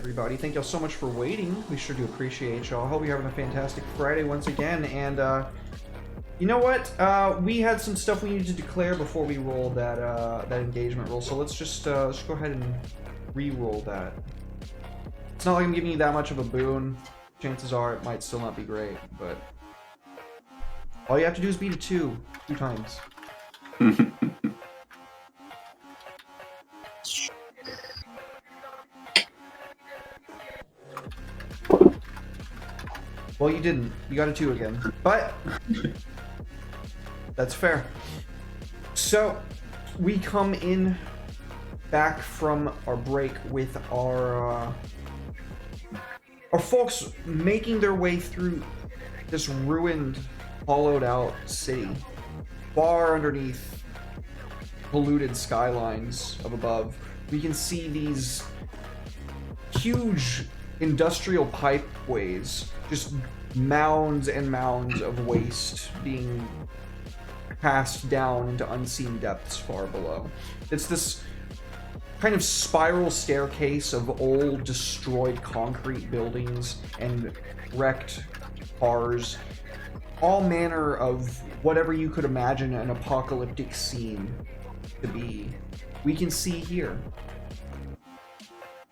everybody. Thank y'all so much for waiting. We sure do appreciate y'all. Hope you're having a fantastic Friday once again. And you know what? We had some stuff we needed to declare before we rolled that that engagement roll. So let's just go ahead and re-roll that. It's not like I'm giving you that much of a boon. Chances are it might still not be great, but all you have to do is beat a 2 times. Well, you didn't. You got a 2 again. But that's fair. So we come in back from our break with our folks making their way through this ruined, hollowed out city, far underneath polluted skylines of above. We can see these huge industrial pipeways, just mounds and mounds of waste being passed down into unseen depths far below. It's this kind of spiral staircase of old, destroyed concrete buildings and wrecked cars. All manner of whatever you could imagine an apocalyptic scene to be, we can see here.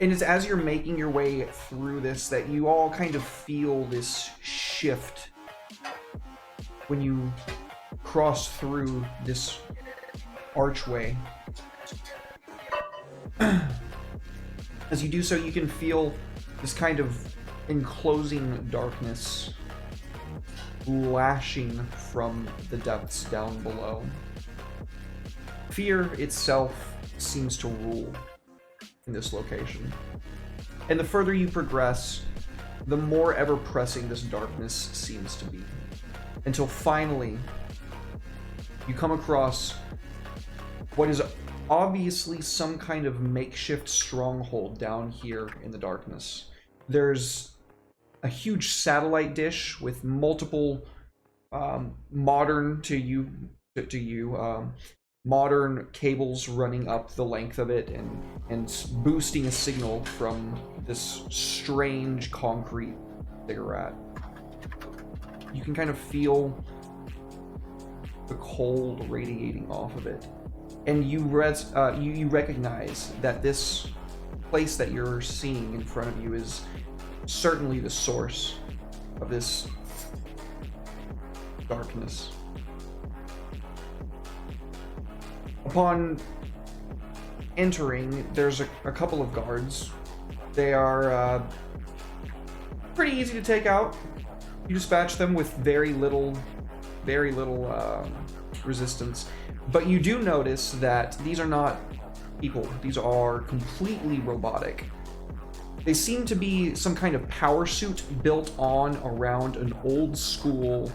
And it's as you're making your way through this that you all kind of feel this shift when you cross through this archway. As you do so, you can feel this kind of enclosing darkness lashing from the depths down below. Fear itself seems to rule in this location. And the further you progress, the more ever-pressing this darkness seems to be. Until finally, you come across what is obviously some kind of makeshift stronghold down here in the darkness. There's a huge satellite dish with multiple modern modern cables running up the length of it and boosting a signal from this strange concrete ziggurat. You can kind of feel the cold radiating off of it, and you recognize that this place that you're seeing in front of you is certainly the source of this darkness. Upon entering, there's a couple of guards. They are pretty easy to take out. You dispatch them with very little resistance. But you do notice that these are not people. These are completely robotic. They seem to be some kind of power suit built on around an old school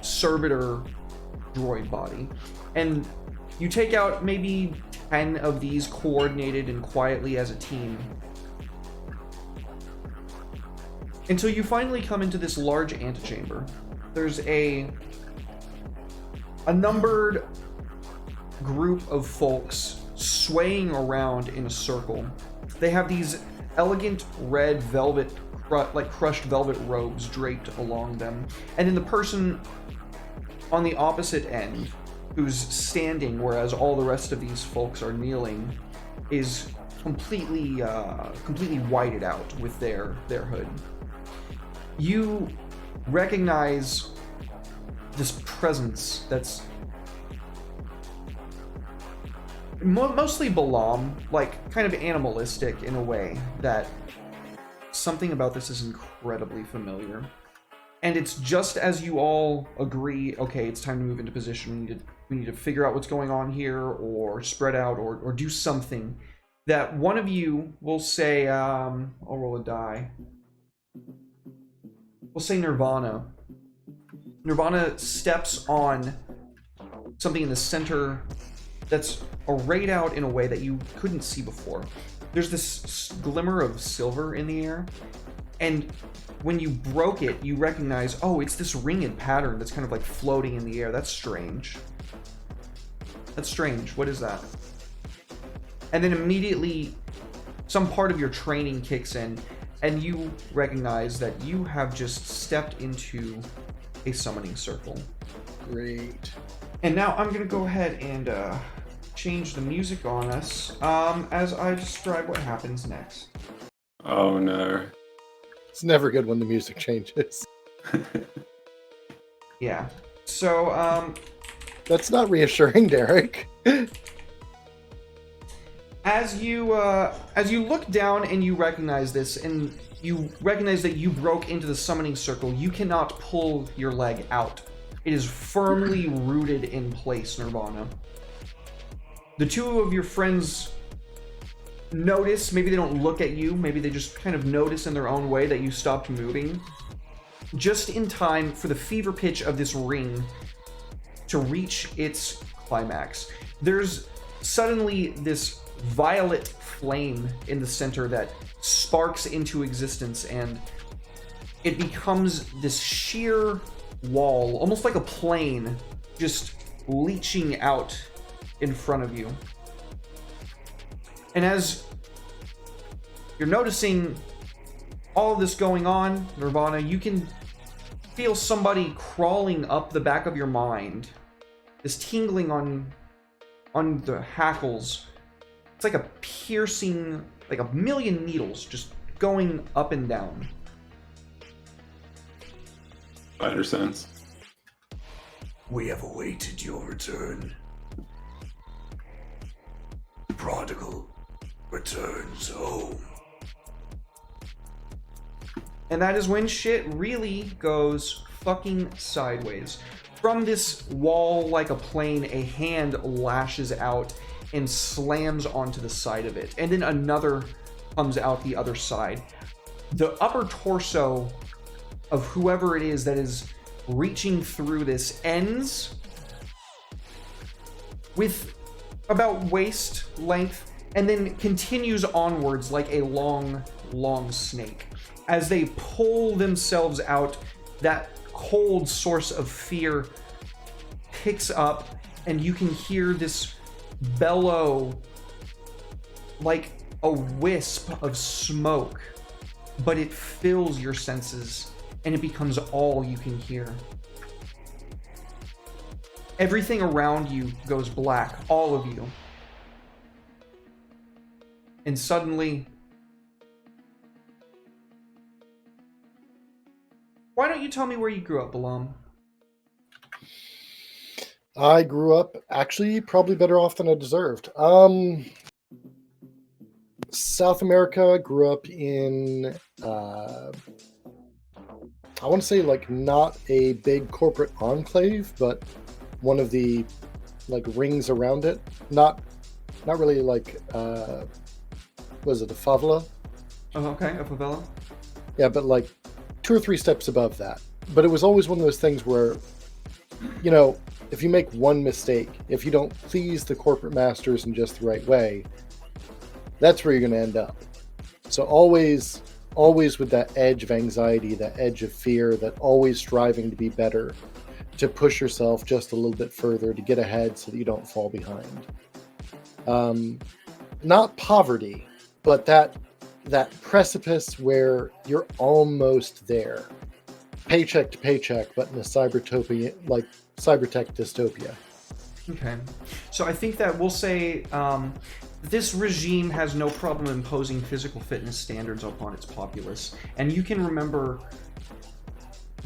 servitor droid body. And you take out maybe 10 of these coordinated and quietly as a team, until you finally come into this large antechamber. There's a numbered group of folks swaying around in a circle. They have these elegant red velvet, like crushed velvet robes draped along them. And then the person on the opposite end, who's standing, whereas all the rest of these folks are kneeling, is completely whited out with their hood. You recognize this presence that's mostly Balam, like kind of animalistic in a way that something about this is incredibly familiar. And it's just as you all agree, okay, it's time to move into position, we need to figure out what's going on here, or spread out, or do something, that one of you will say, I'll roll a die. We'll say Nirvana. Nirvana steps on something in the center that's arrayed out in a way that you couldn't see before. There's this glimmer of silver in the air, and when you broke it, you recognize, oh, it's this ringed pattern that's kind of like floating in the air. That's strange. That's strange. What is that? And then immediately some part of your training kicks in, and you recognize that you have just stepped into a summoning circle. Great. And now I'm going to go ahead and change the music on us as I describe what happens next. Oh no. It's never good when the music changes. Yeah. So, That's not reassuring, Derek. as you look down and you recognize this, and you recognize that you broke into the summoning circle, you cannot pull your leg out. It is firmly rooted in place, Nirvana. The two of your friends notice, maybe they don't look at you, maybe they just kind of notice in their own way that you stopped moving, just in time for the fever pitch of this ring to reach its climax. There's suddenly this violet flame in the center that sparks into existence, and it becomes this sheer wall, almost like a plane, just leeching out in front of you. And as you're noticing all of this going on, Nirvana, you can feel somebody crawling up the back of your mind. This tingling on the hackles. It's like a piercing, like a million needles just going up and down. Spider sense. We have awaited your return. The prodigal returns home. And that is when shit really goes fucking sideways. From this wall like a plane, a hand lashes out and slams onto the side of it. And then another comes out the other side. The upper torso of whoever it is that is reaching through this ends with about waist length and then continues onwards like a long, long snake. As they pull themselves out, that cold source of fear picks up, and you can hear this bellow like a wisp of smoke, but it fills your senses and it becomes all you can hear. Everything around you goes black, all of you. And suddenly, why don't you tell me where you grew up, Balam? I grew up actually probably better off than I deserved. South America, grew up in I want to say like not a big corporate enclave, but one of the like rings around it. Not really like was it a favela? Oh, okay, a favela. Yeah, but like 2 or 3 steps above that. But it was always one of those things where, you know, if you make one mistake, if you don't please the corporate masters in just the right way, that's where you're going to end up. So always with that edge of anxiety, that edge of fear, that always striving to be better, to push yourself just a little bit further, to get ahead so that you don't fall behind. Not poverty, but that precipice where you're almost there. Paycheck to paycheck, but in a cybertopia, like cybertech dystopia. Okay. So I think that we'll say this regime has no problem imposing physical fitness standards upon its populace. And you can remember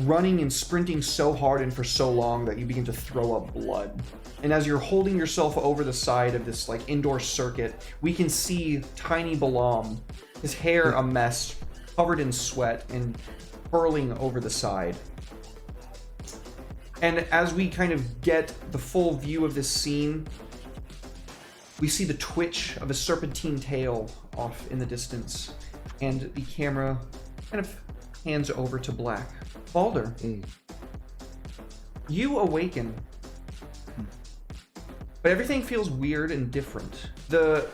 running and sprinting so hard and for so long that you begin to throw up blood. And as you're holding yourself over the side of this like indoor circuit, we can see tiny Balam, his hair a mess, covered in sweat and curling over the side. And as we kind of get the full view of this scene, we see the twitch of a serpentine tail off in the distance, and the camera kind of hands over to Black. Balder, you awaken, but everything feels weird and different. The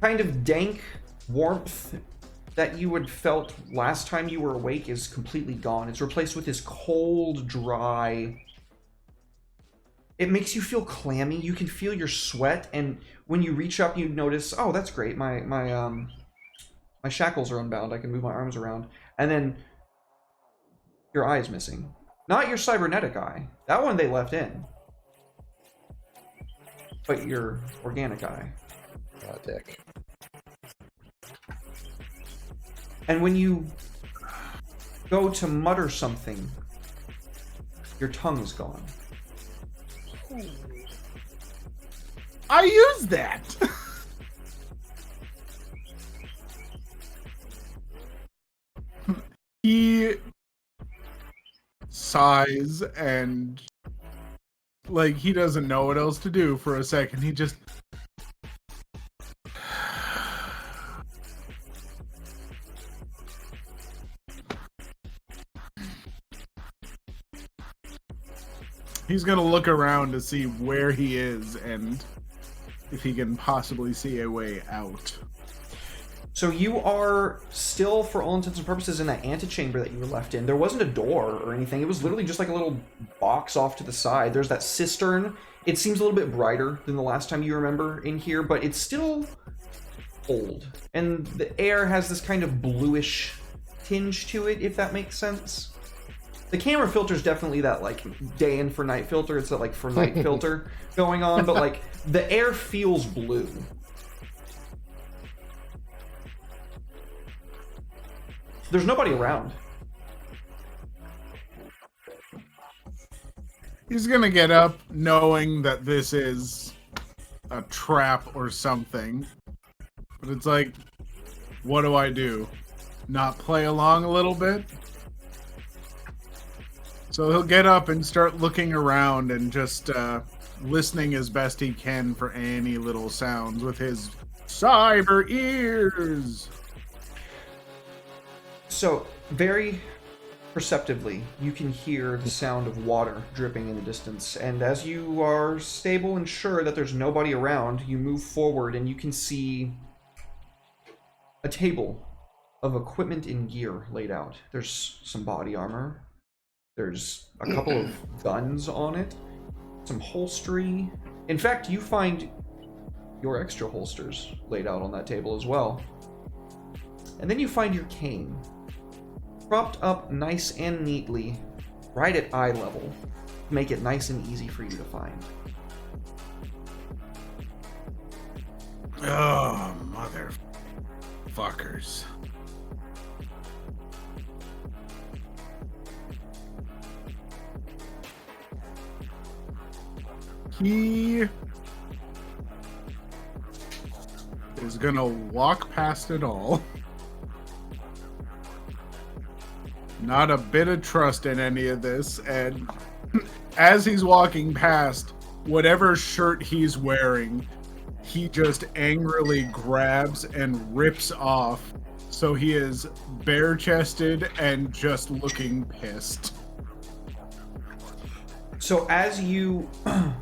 kind of dank warmth that you had felt last time you were awake is completely gone. It's replaced with this cold, dry, it makes you feel clammy. You can feel your sweat, and when you reach up, you notice, oh, that's great. My shackles are unbound. I can move my arms around, and then your eye is missing. Not your cybernetic eye. That one they left in. But your organic eye. Oh, dick. And when you go to mutter something, your tongue is gone. I use that. He sighs and like he doesn't know what else to do for a second. He just he's gonna look around to see where he is and if he can possibly see a way out. So you are still, for all intents and purposes, in that antechamber that you were left in. There wasn't a door or anything. It was literally just like a little box off to the side. There's that cistern. It seems a little bit brighter than the last time you remember in here, but it's still old. And the air has this kind of bluish tinge to it, if that makes sense. The camera filter is definitely that, like, day and for night filter. It's that, like, for night filter going on, but, like, the air feels blue. There's nobody around. He's gonna get up knowing that this is a trap or something. But it's like, what do I do? Not play along a little bit? So he'll get up and start looking around and just listening as best he can for any little sounds with his cyber ears. So, very perceptively, you can hear the sound of water dripping in the distance, and as you are stable and sure that there's nobody around, you move forward and you can see a table of equipment and gear laid out. There's some body armor, there's a couple of guns on it, some holstery. In fact, you find your extra holsters laid out on that table as well. And then you find your cane, propped up nice and neatly, right at eye level, to make it nice and easy for you to find. Oh, motherfuckers. He is gonna walk past it all. Not a bit of trust in any of this, and as he's walking past, whatever shirt he's wearing, he just angrily grabs and rips off, so he is bare-chested and just looking pissed. So as you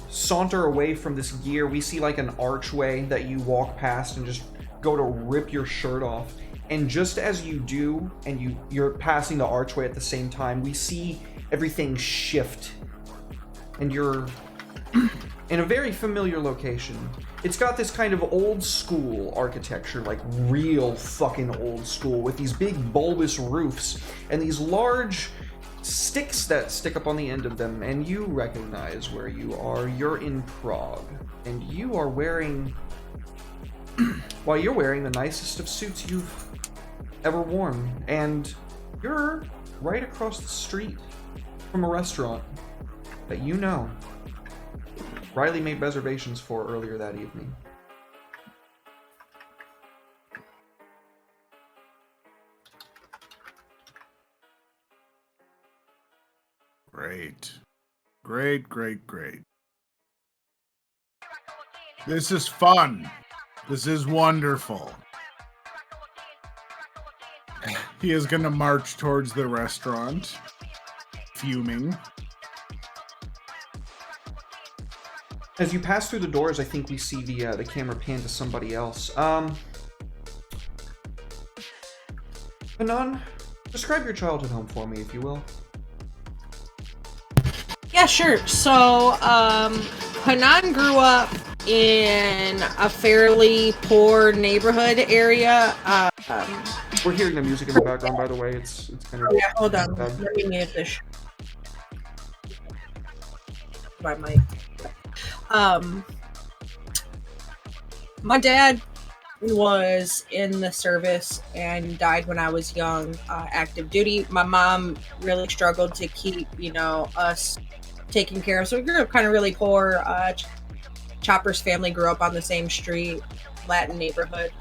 saunter away from this gear, we see like an archway that you walk past and just go to rip your shirt off. And just as you do, and you're passing the archway at the same time, we see everything shift. And you're in a very familiar location. It's got this kind of old school architecture, like real fucking old school, with these big bulbous roofs and these large sticks that stick up on the end of them. And you recognize where you are. You're in Prague. And you are wearing... Well, you're wearing the nicest of suits you've ever worn, and you're right across the street from a restaurant that you know Riley made reservations for earlier that evening. Great. Great. This is fun. This is wonderful. He is going to march towards the restaurant, fuming. As you pass through the doors, I think we see the camera pan to somebody else. Anon, describe your childhood home for me, if you will. Yeah, sure. So, Hanan grew up in a fairly poor neighborhood area. We're hearing the music in the background, by the way. It's kind of Oh yeah, hold on. bad. Let me mute this. My mic. Um, my dad was in the service and died when I was young, active duty. My mom really struggled to keep, us taken care of. So we grew up kind of really poor. Chopper's family grew up on the same street, Latin neighborhood.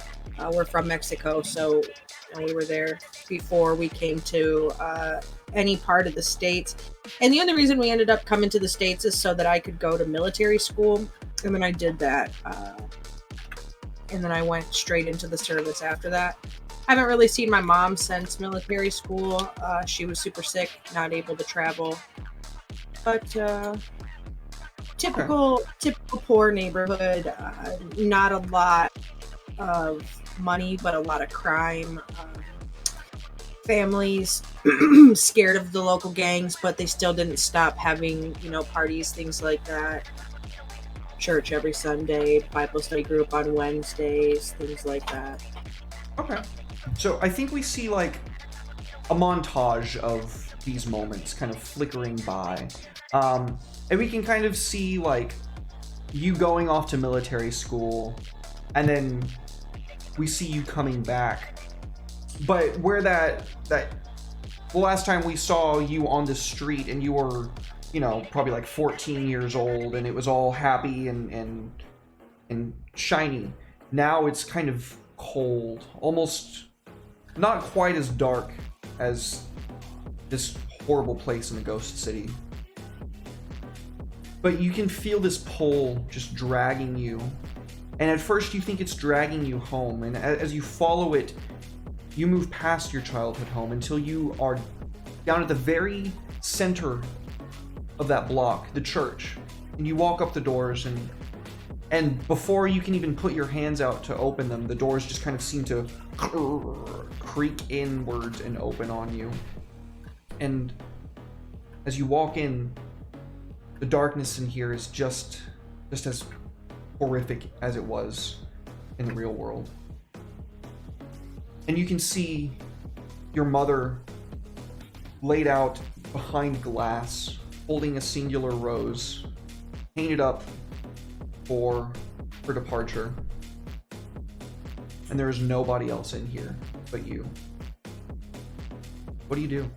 We're from Mexico, so we were there before we came to any part of the States. And the only reason we ended up coming to the States is so that I could go to military school. And then I did that. And then I went straight into the service after that. I haven't really seen my mom since military school. She was super sick, not able to travel. But typical poor neighborhood. Not a lot of money, but a lot of crime. Families scared of the local gangs, but they still didn't stop having, parties, things like that. Church every Sunday, Bible study group on Wednesdays, things like that. Okay. So I think we see like a montage of these moments kind of flickering by. And we can kind of see like you going off to military school, and then we see you coming back. But where the last time we saw you on the street and you were, probably like 14 years old and it was all happy and shiny. Now it's kind of cold, almost not quite as dark as this horrible place in the Ghost City. But you can feel this pull just dragging you. And at first you think it's dragging you home. And as you follow it, you move past your childhood home until you are down at the very center of that block, the church. And you walk up the doors, and before you can even put your hands out to open them, the doors just kind of seem to creak inwards and open on you. And as you walk in, the darkness in here is just as horrific as it was in the real world. And you can see your mother laid out behind glass, holding a singular rose, painted up for her departure. And there is nobody else in here but you. What do you do?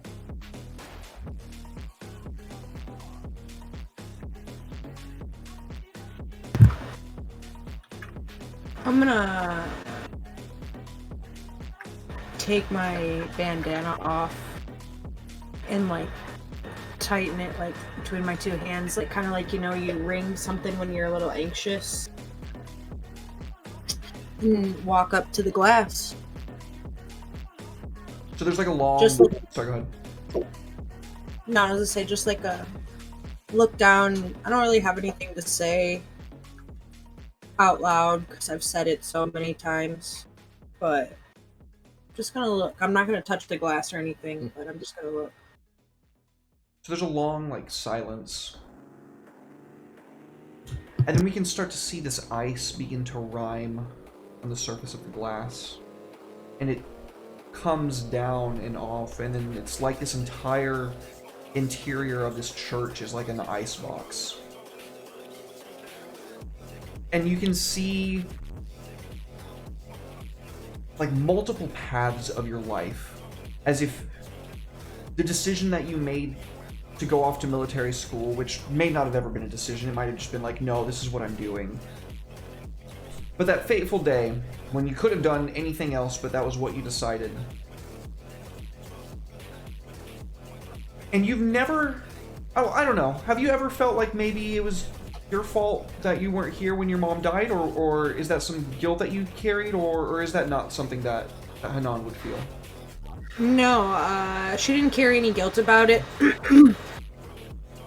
I'm gonna take my bandana off and like tighten it like between my two hands, like kind of like, you ring something when you're a little anxious, and walk up to the glass. So there's like a long... Sorry, go ahead. No, I was gonna say, just like a look down. I don't really have anything to say out loud because I've said it so many times, but I'm just gonna look. I'm not gonna touch the glass or anything, but I'm just gonna look. So there's a long, silence. And then we can start to see this ice begin to rime on the surface of the glass. And it comes down and off, and then it's like this entire interior of this church is like an ice box. And you can see multiple paths of your life, as if the decision that you made to go off to military school, which may not have ever been a decision, it might have just been like, no, this is what I'm doing. But that fateful day, when you could have done anything else, but that was what you decided. And you've never, I don't know, have you ever felt like maybe it was your fault that you weren't here when your mom died, or is that some guilt that you carried, or is that not something that Hanan would feel? No, she didn't carry any guilt about it.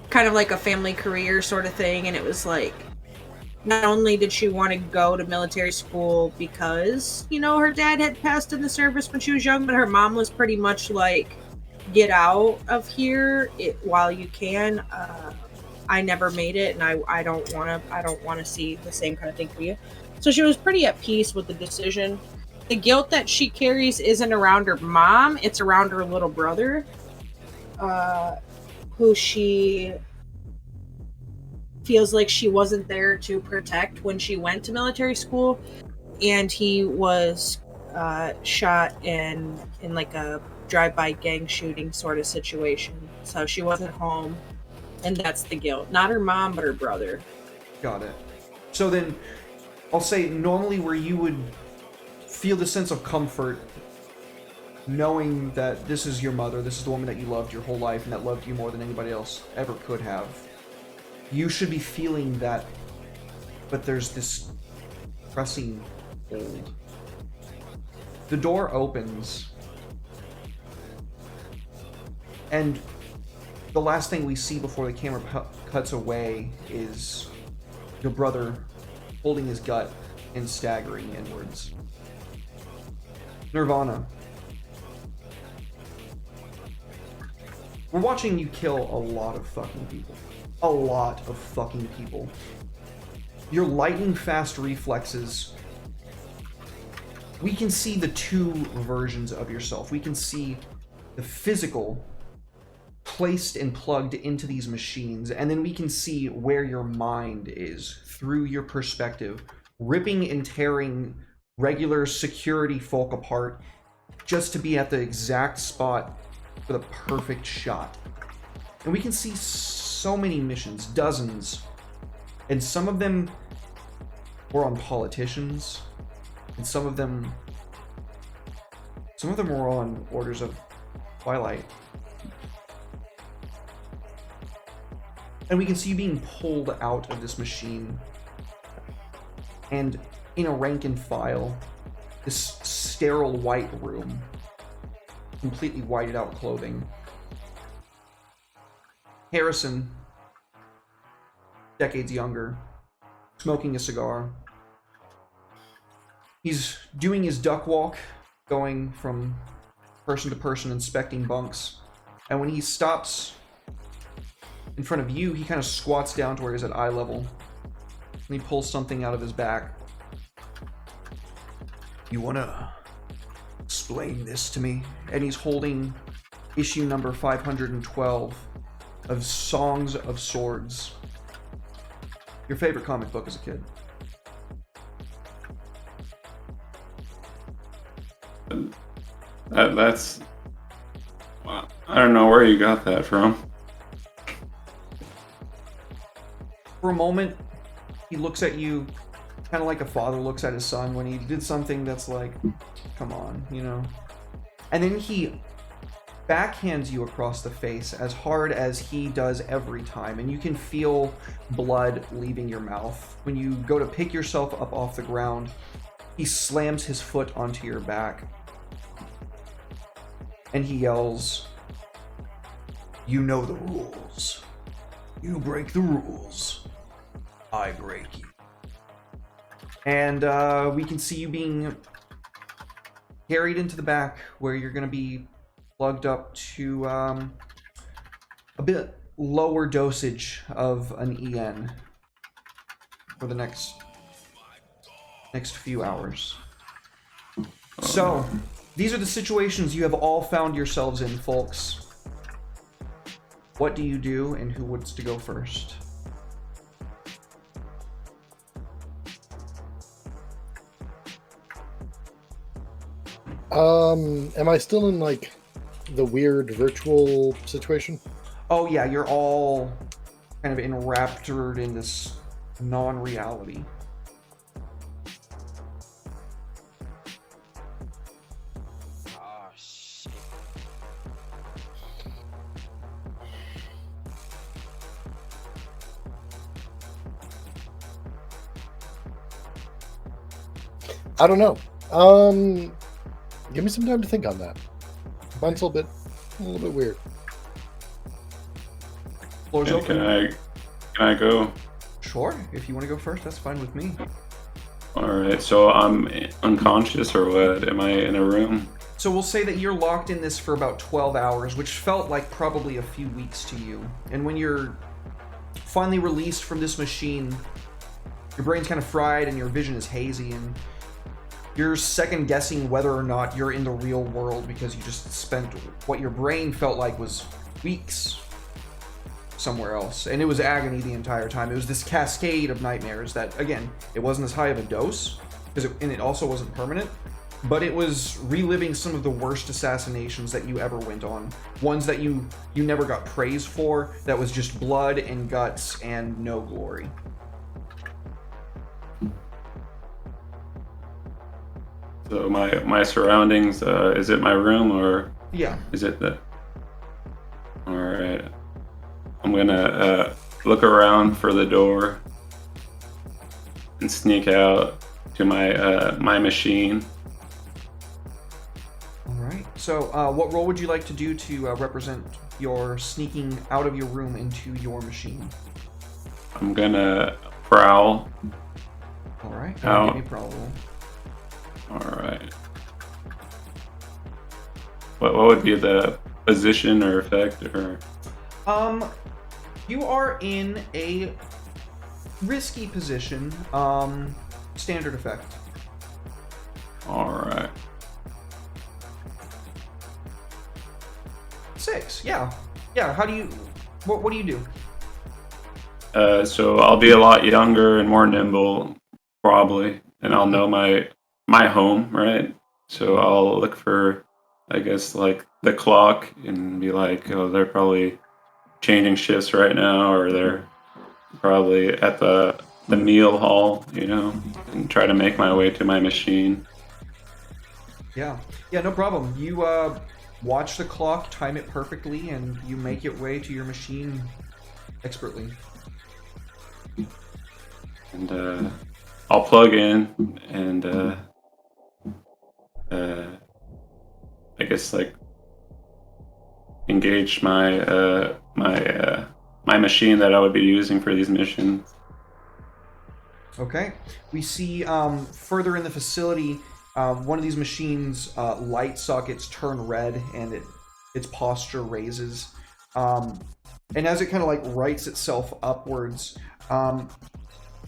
Kind of like a family career sort of thing, and it was like, not only did she want to go to military school because, her dad had passed in the service when she was young, but her mom was pretty much like, get out of here while you can. I never made it, and I don't want to see the same kind of thing for you. So she was pretty at peace with the decision. The guilt that she carries isn't around her mom; it's around her little brother, who she feels like she wasn't there to protect when she went to military school, and he was shot in like a drive-by gang shooting sort of situation. So she wasn't home, and that's the guilt. Not her mom, but her brother. Got it. So then, I'll say normally where you would feel the sense of comfort knowing that this is your mother, this is the woman that you loved your whole life and that loved you more than anybody else ever could have. You should be feeling that, but there's this pressing hold. The door opens, and the last thing we see before the camera cuts away is your brother holding his gut and staggering inwards. Nirvana. We're watching you kill a lot of fucking people. A lot of fucking people. Your lightning fast reflexes. We can see the two versions of yourself. We can see the physical placed and plugged into these machines, and then we can see where your mind is through your perspective, ripping and tearing regular security folk apart just to be at the exact spot for the perfect shot. And we can see so many missions, dozens, and some of them were on politicians, and some of them were on Orders of Twilight. And we can see you being pulled out of this machine, and in a rank and file, this sterile white room, completely whited out clothing. Harrison, decades younger, smoking a cigar. He's doing his duck walk, going from person to person, inspecting bunks. And when he stops in front of you, he kind of squats down to where he's at eye level. And he pulls something out of his back. You wanna explain this to me? And he's holding issue number 512 of Songs of Swords. Your favorite comic book as a kid. That's... I don't know where you got that from. For a moment, he looks at you kind of like a father looks at his son when he did something that's like, come on, you know? And then he backhands you across the face as hard as he does every time, and you can feel blood leaving your mouth. When you go to pick yourself up off the ground, he slams his foot onto your back, and he yells, You know the rules. You break the rules, I break you. And we can see you being carried into the back where you're going to be plugged up to a bit lower dosage of an EN for the next few hours. So, these are the situations you have all found yourselves in, folks. What do you do, and who wants to go first? Am I still in like the weird virtual situation? Oh yeah, you're all kind of enraptured in this non-reality. Oh, shit. I don't know. Give me some time to think on that. Mine's a little bit weird. Floor's Yeah, open. can I go? Sure, if you want to go first, that's fine with me. Alright, so I'm unconscious or what? Am I in a room? So we'll say that you're locked in this for about 12 hours, which felt like probably a few weeks to you. And when you're finally released from this machine, your brain's kind of fried and your vision is hazy, and you're second guessing whether or not you're in the real world because you just spent what your brain felt like was weeks somewhere else, and it was agony the entire time. It was this cascade of nightmares that, again, it wasn't as high of a dose, and it also wasn't permanent, but it was reliving some of the worst assassinations that you ever went on. Ones that you never got praise for, that was just blood and guts and no glory. So my surroundings, is it my room or Yeah. is it the... Alright. I'm gonna look around for the door and sneak out to my machine. Alright, so what role would you like to do to represent your sneaking out of your room into your machine? I'm gonna prowl. Alright, Oh. give me a prowl roll. Alright. What would be the position or effect or... You are in a risky position. Standard effect. Alright. 6, yeah. Yeah, how do you... What do you do? So I'll be a lot younger and more nimble, probably, and I'll know my home, right? So I'll look for, I guess, like the clock and be like, oh, they're probably changing shifts right now, or they're probably at the meal hall, you know, and try to make my way to my machine. Yeah, no problem. You watch the clock, time it perfectly, and you make your way to your machine expertly. And I'll plug in and I guess like engage my my machine that I would be using for these missions. Okay. We see further in the facility, one of these machines' light sockets turn red, and its posture raises. And as it kind of like rights itself upwards, I'm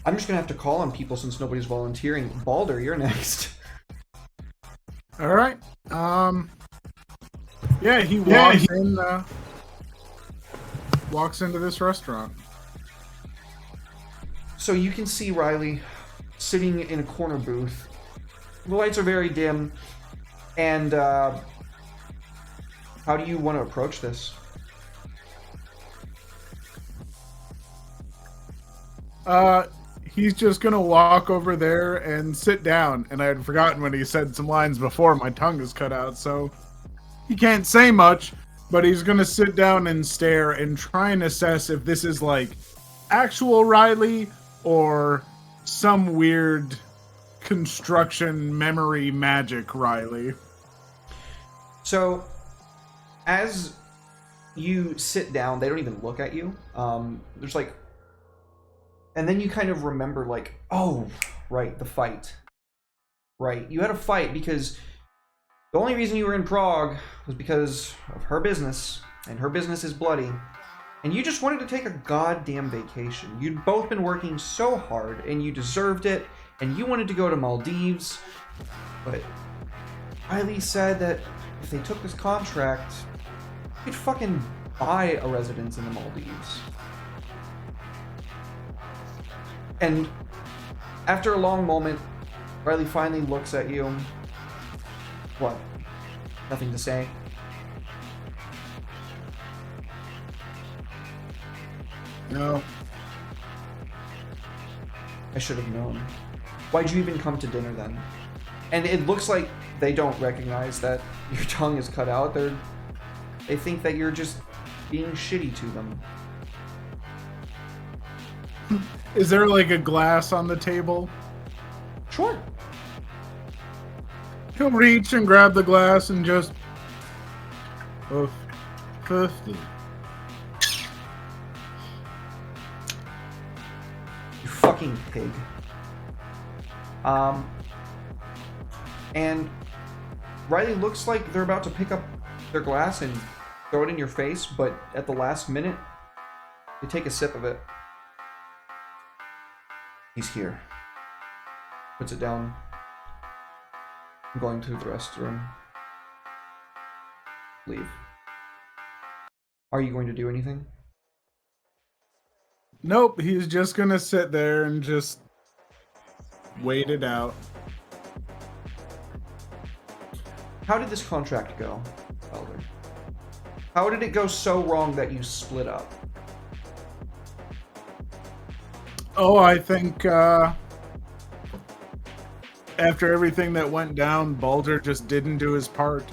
just gonna have to call on people since nobody's volunteering. Balder, you're next. All right. Yeah, he walks in. Walks into this restaurant. So you can see Riley sitting in a corner booth. The lights are very dim, and how do you want to approach this? He's just gonna walk over there and sit down. And I had forgotten when he said some lines before. My tongue is cut out, so he can't say much. But he's gonna sit down and stare and try and assess if this is like actual Riley or some weird construction memory magic Riley. So, as you sit down, they don't even look at you. There's like... And then you kind of remember, like, oh, right, the fight. Right, you had a fight because the only reason you were in Prague was because of her business, and her business is bloody. And you just wanted to take a goddamn vacation. You'd both been working so hard, and you deserved it, and you wanted to go to Maldives. But Riley said that if they took this contract, you could fucking buy a residence in the Maldives. And after a long moment, Riley finally looks at you. What? Nothing to say? No. I should have known. Why'd you even come to dinner then? And it looks like they don't recognize that your tongue is cut out. They think that you're just being shitty to them. Is there like a glass on the table? Sure. He'll reach and grab the glass and just... Oh, 50. You fucking pig. And Riley looks like they're about to pick up their glass and throw it in your face, but at the last minute, they take a sip of it. He's here. Puts it down. I'm going through the rest of the room. Leave. Are you going to do anything? Nope, he's just gonna sit there and just wait it out. How did this contract go, Elder? How did it go so wrong that you split up? Oh, I think after everything that went down, Balder just didn't do his part.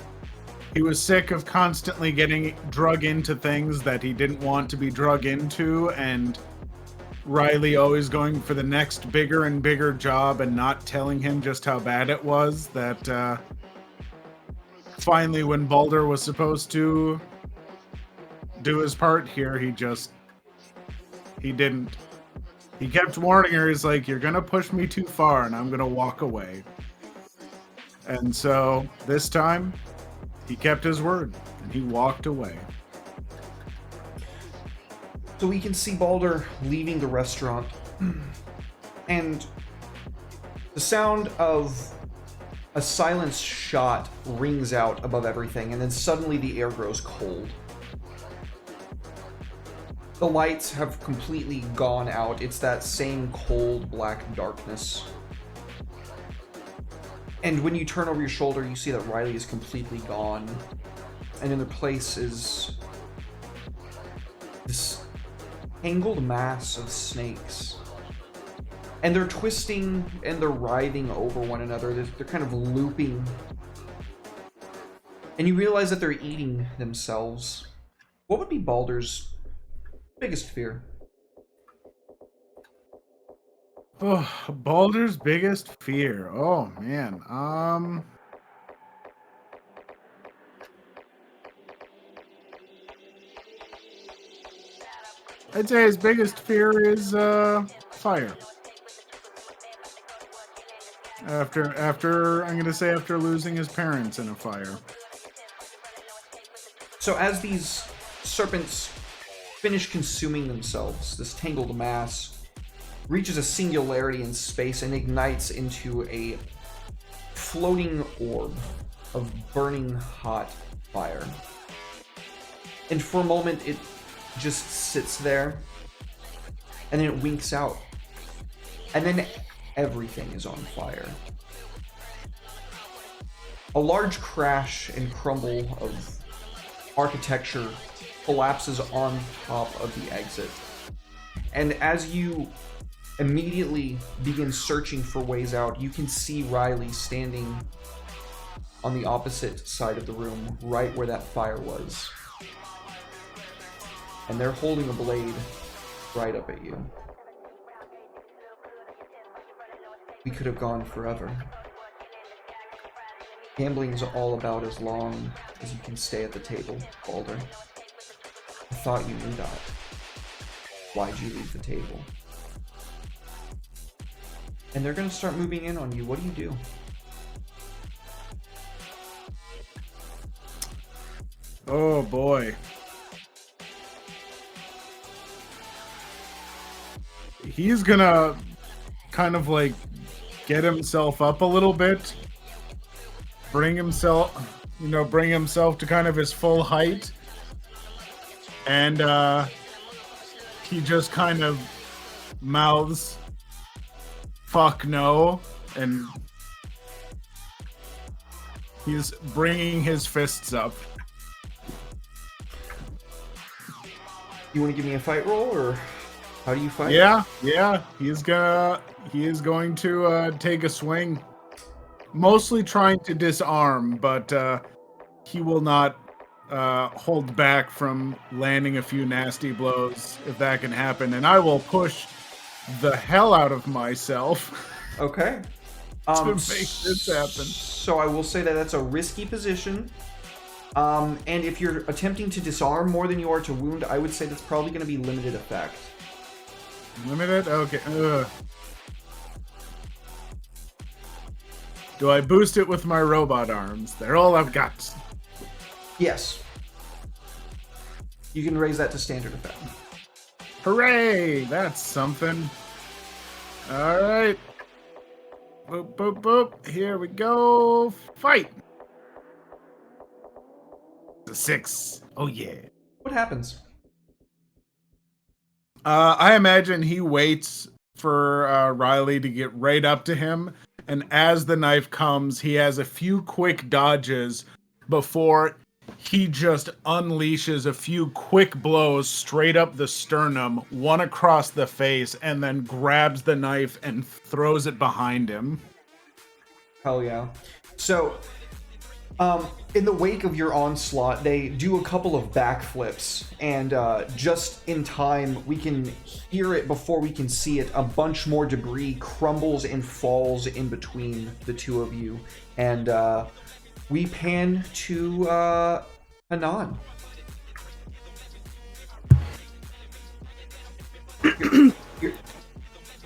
He was sick of constantly getting drug into things that he didn't want to be drug into, and Riley always going for the next bigger and bigger job and not telling him just how bad it was. That finally, when Balder was supposed to do his part here, he didn't. He kept warning her. He's like, "You're gonna push me too far, and I'm gonna walk away." And so this time, he kept his word, and he walked away. So we can see Balder leaving the restaurant, and the sound of a silenced shot rings out above everything, and then suddenly the air grows cold. The lights have completely gone out. It's that same cold black darkness. And when you turn over your shoulder, you see that Riley is completely gone. And in their place is this tangled mass of snakes. And they're twisting and they're writhing over one another. They're kind of looping. And you realize that they're eating themselves. What would be Balder's biggest fear? Oh, Balder's biggest fear. Oh man. I'd say his biggest fear is fire. After I'm gonna say after losing his parents in a fire. So as these serpents finish consuming themselves, this tangled mass reaches a singularity in space and ignites into a floating orb of burning hot fire. And for a moment, it just sits there, and then it winks out. And then everything is on fire. A large crash and crumble of architecture collapses on top of the exit. And as you immediately begin searching for ways out, you can see Riley standing on the opposite side of the room, right where that fire was. And they're holding a blade right up at you. We could have gone forever. Gambling's all about as long as you can stay at the table, Balder. I thought you knew that. Why'd you leave the table? And they're gonna start moving in on you. What do you do? Oh boy. He's gonna kind of like get himself up a little bit, bring himself to kind of his full height, and he just kind of mouths "fuck no," and he's bringing his fists up. You want to give me a fight roll, or how do you fight? Yeah, he is going to take a swing, mostly trying to disarm, but he will not hold back from landing a few nasty blows if that can happen, and I will push the hell out of myself. Okay. To make this happen. So I will say that that's a risky position. And if you're attempting to disarm more than you are to wound, I would say that's probably going to be limited effect. Limited? Okay. Ugh. Do I boost it with my robot arms? They're all I've got. Yes. You can raise that to standard effect. Hooray! That's something. All right. Boop, boop, boop. Here we go. Fight. A 6. Oh, yeah. What happens? I imagine he waits for Riley to get right up to him. And as the knife comes, he has a few quick dodges before he just unleashes a few quick blows straight up the sternum, one across the face, and then grabs the knife and throws it behind him. Hell yeah. So, in the wake of your onslaught, they do a couple of backflips, and just in time, we can hear it before we can see it. A bunch more debris crumbles and falls in between the two of you, and we pan to Hanan.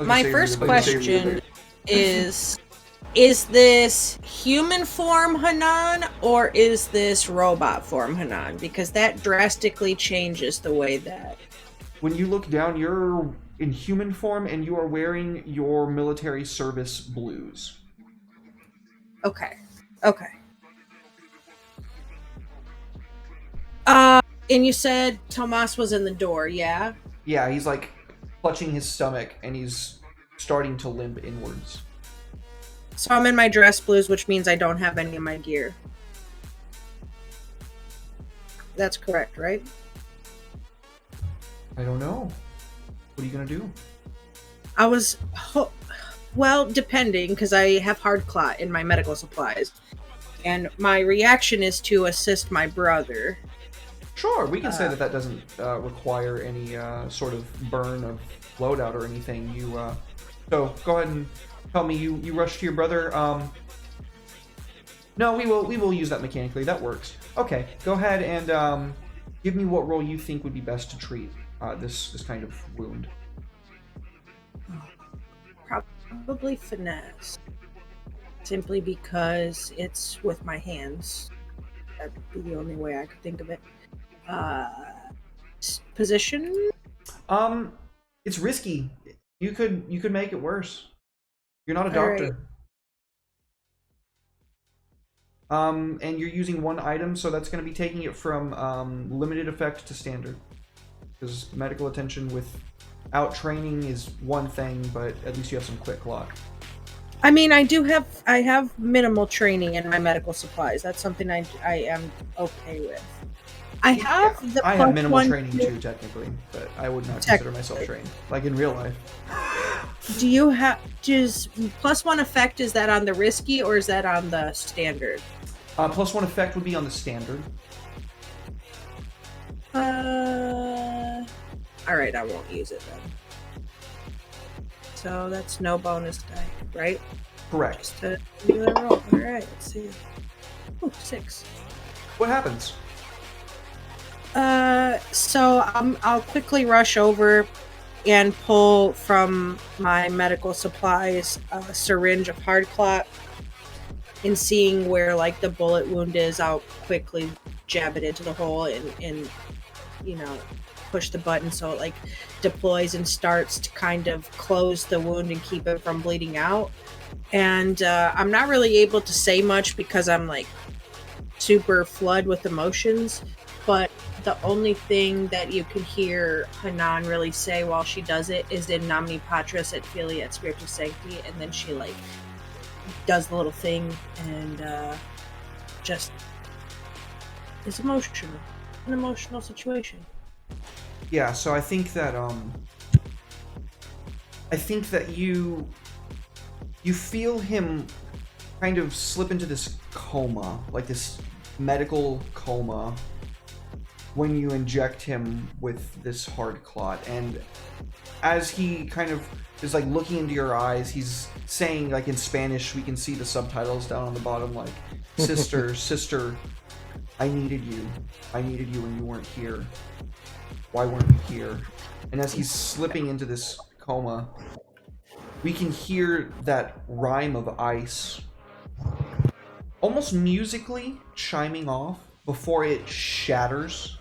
My first question is this human form Hanan or is this robot form Hanan? Because that drastically changes the way that... When you look down, you're in human form and you are wearing your military service blues. Okay. And you said Tomas was in the door, yeah? Yeah, he's like clutching his stomach and he's starting to limp inwards. So I'm in my dress blues, which means I don't have any of my gear. That's correct, right? I don't know. What are you gonna do? I was... well, depending, because I have hard clot in my medical supplies. And my reaction is to assist my brother. Sure, we can say that doesn't require any sort of burn of loadout or anything. So go ahead and tell me you rushed to your brother. No, we will use that mechanically. That works. Okay, go ahead and give me what role you think would be best to treat this kind of wound. Probably finesse. Simply because it's with my hands. That'd be the only way I could think of it. Position? It's risky. You could make it worse. You're not a doctor. Right. And you're using one item, so that's going to be taking it from limited effect to standard. Because medical attention without training is one thing, but at least you have some quick luck. I mean, I have minimal training in my medical supplies. That's something I am okay with. I have minimal training too, technically, but I would not consider myself trained, like in real life. Do you have just +1 effect? Is that on the risky or is that on the standard? +1 effect would be on the standard. All right, I won't use it then. So that's no bonus die, right? Correct. Just a regular roll. All right, let's see. Ooh, 6. What happens? So I'll quickly rush over and pull from my medical supplies a syringe of hard clot, and seeing where like the bullet wound is, I'll quickly jab it into the hole and push the button so it like deploys and starts to kind of close the wound and keep it from bleeding out. And I'm not really able to say much because I'm like super flooded with emotions, but the only thing that you can hear Hanan really say while she does it is in Namni Patris et Filii et Spiritus Sancti, and then she like does the little thing and just is emotional. An emotional situation. Yeah, so I think that you feel him kind of slip into this coma, like this medical coma, when you inject him with this hard clot. And as he kind of is like looking into your eyes, he's saying, like in Spanish, we can see the subtitles down on the bottom, like, sister, I needed you when you weren't here. Why weren't you here? And as he's slipping into this coma, we can hear that rhyme of ice almost musically chiming off before it shatters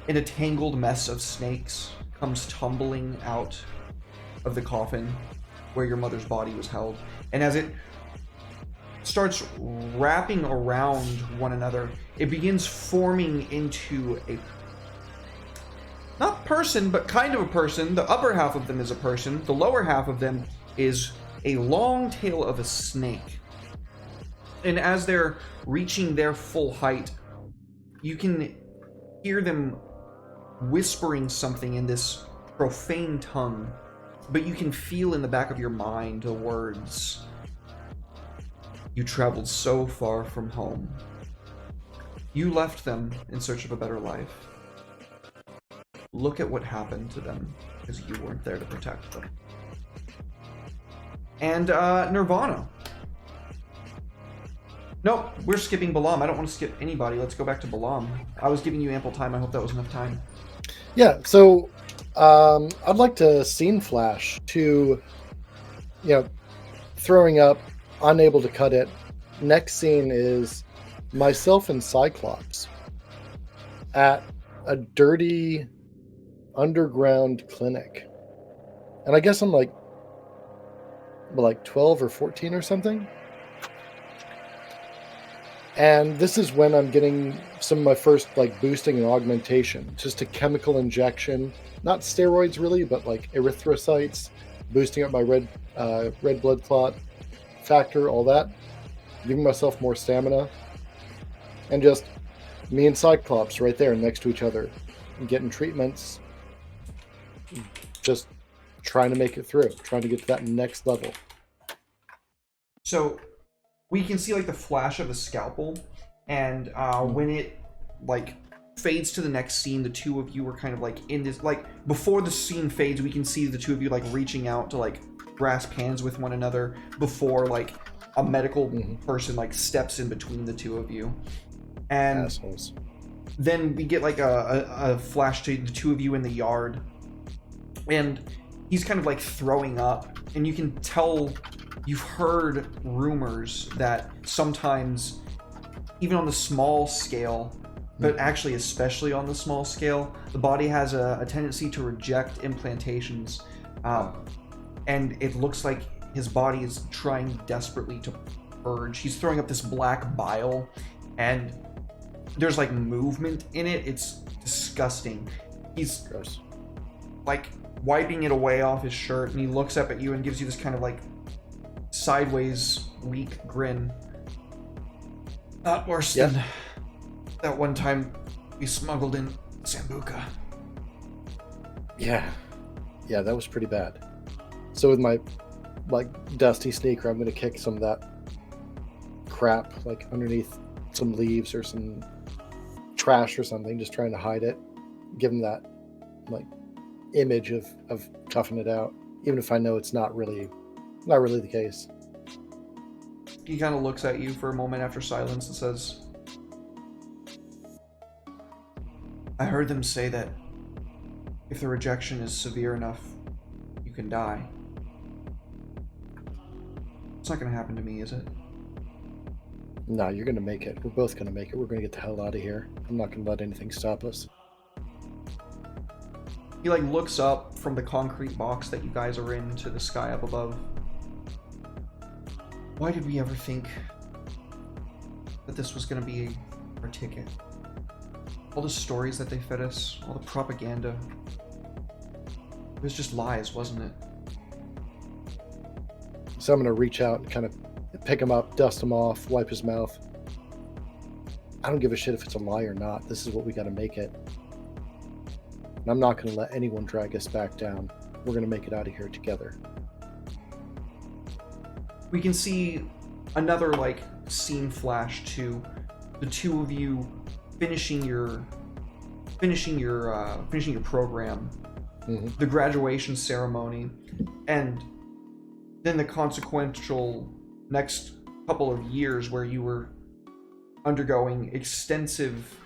and a tangled mess of snakes comes tumbling out of the coffin. where your mother's body was held. And as it starts wrapping around one another, it begins forming into a, not person, but kind of a person. The upper half of them is a person. The lower half of them is a long tail of a snake. And as they're reaching their full height, you can hear them whispering something in this profane tongue, but you can feel in the back of your mind the words, "You traveled so far from home. You left them in search of a better life. Look at what happened to them because you weren't there to protect them." And Nirvana. Nope, we're skipping Balam. I don't want to skip anybody. Let's go back to Balam. I was giving you ample time. I hope that was enough time. Yeah, so I'd like to scene flash to, throwing up, unable to cut it. Next scene is myself and Cyclops at a dirty underground clinic. And I guess I'm like 12 or 14 or something. And this is when I'm getting some of my first boosting and augmentation. Just a chemical injection, not steroids really, but erythrocytes, boosting up my red blood clot factor, all that, giving myself more stamina, and just me and Cyclops right there next to each other, and getting treatments, just trying to make it through, trying to get to that next level. So we can see the flash of a scalpel, and when it fades to the next scene, the two of you are kind of in this, before the scene fades, we can see the two of you reaching out to grasp hands with one another before a medical person steps in between the two of you. And assholes. Then we get a flash to the two of you in the yard, and he's kind of throwing up, and you can tell you've heard rumors that sometimes, even on the small scale, but actually especially on the small scale, the body has a tendency to reject implantations, and it looks like his body is trying desperately to purge. He's throwing up this black bile, and there's movement in it. It's disgusting. He's gross, wiping it away off his shirt, and he looks up at you and gives you this kind of sideways weak grin. Not worse than that one time we smuggled in Sambuca. Yeah, that was pretty bad. So with my dusty sneaker, I'm gonna kick some of that crap underneath some leaves or some trash or something, just trying to hide it, give him that image of toughing it out, even if I know it's not really the case. He kind of looks at you for a moment after silence and says, "I heard them say that if the rejection is severe enough, you can die. It's not going to happen to me, is it?" No, you're gonna make it. We're both gonna make it. We're gonna get the hell out of here. I'm not gonna let anything stop us. He looks up from the concrete box that you guys are in to the sky up above. Why did we ever think that this was going to be our ticket? All the stories that they fed us, all the propaganda. It was just lies, wasn't it? So I'm gonna reach out and kind of pick him up, dust him off, wipe his mouth. I don't give a shit if it's a lie or not. This is what we gotta make it. And I'm not going to let anyone drag us back down. We're going to make it out of here together. We can see another scene flash to the two of you finishing your program, the graduation ceremony, and then the consequential next couple of years where you were undergoing extensive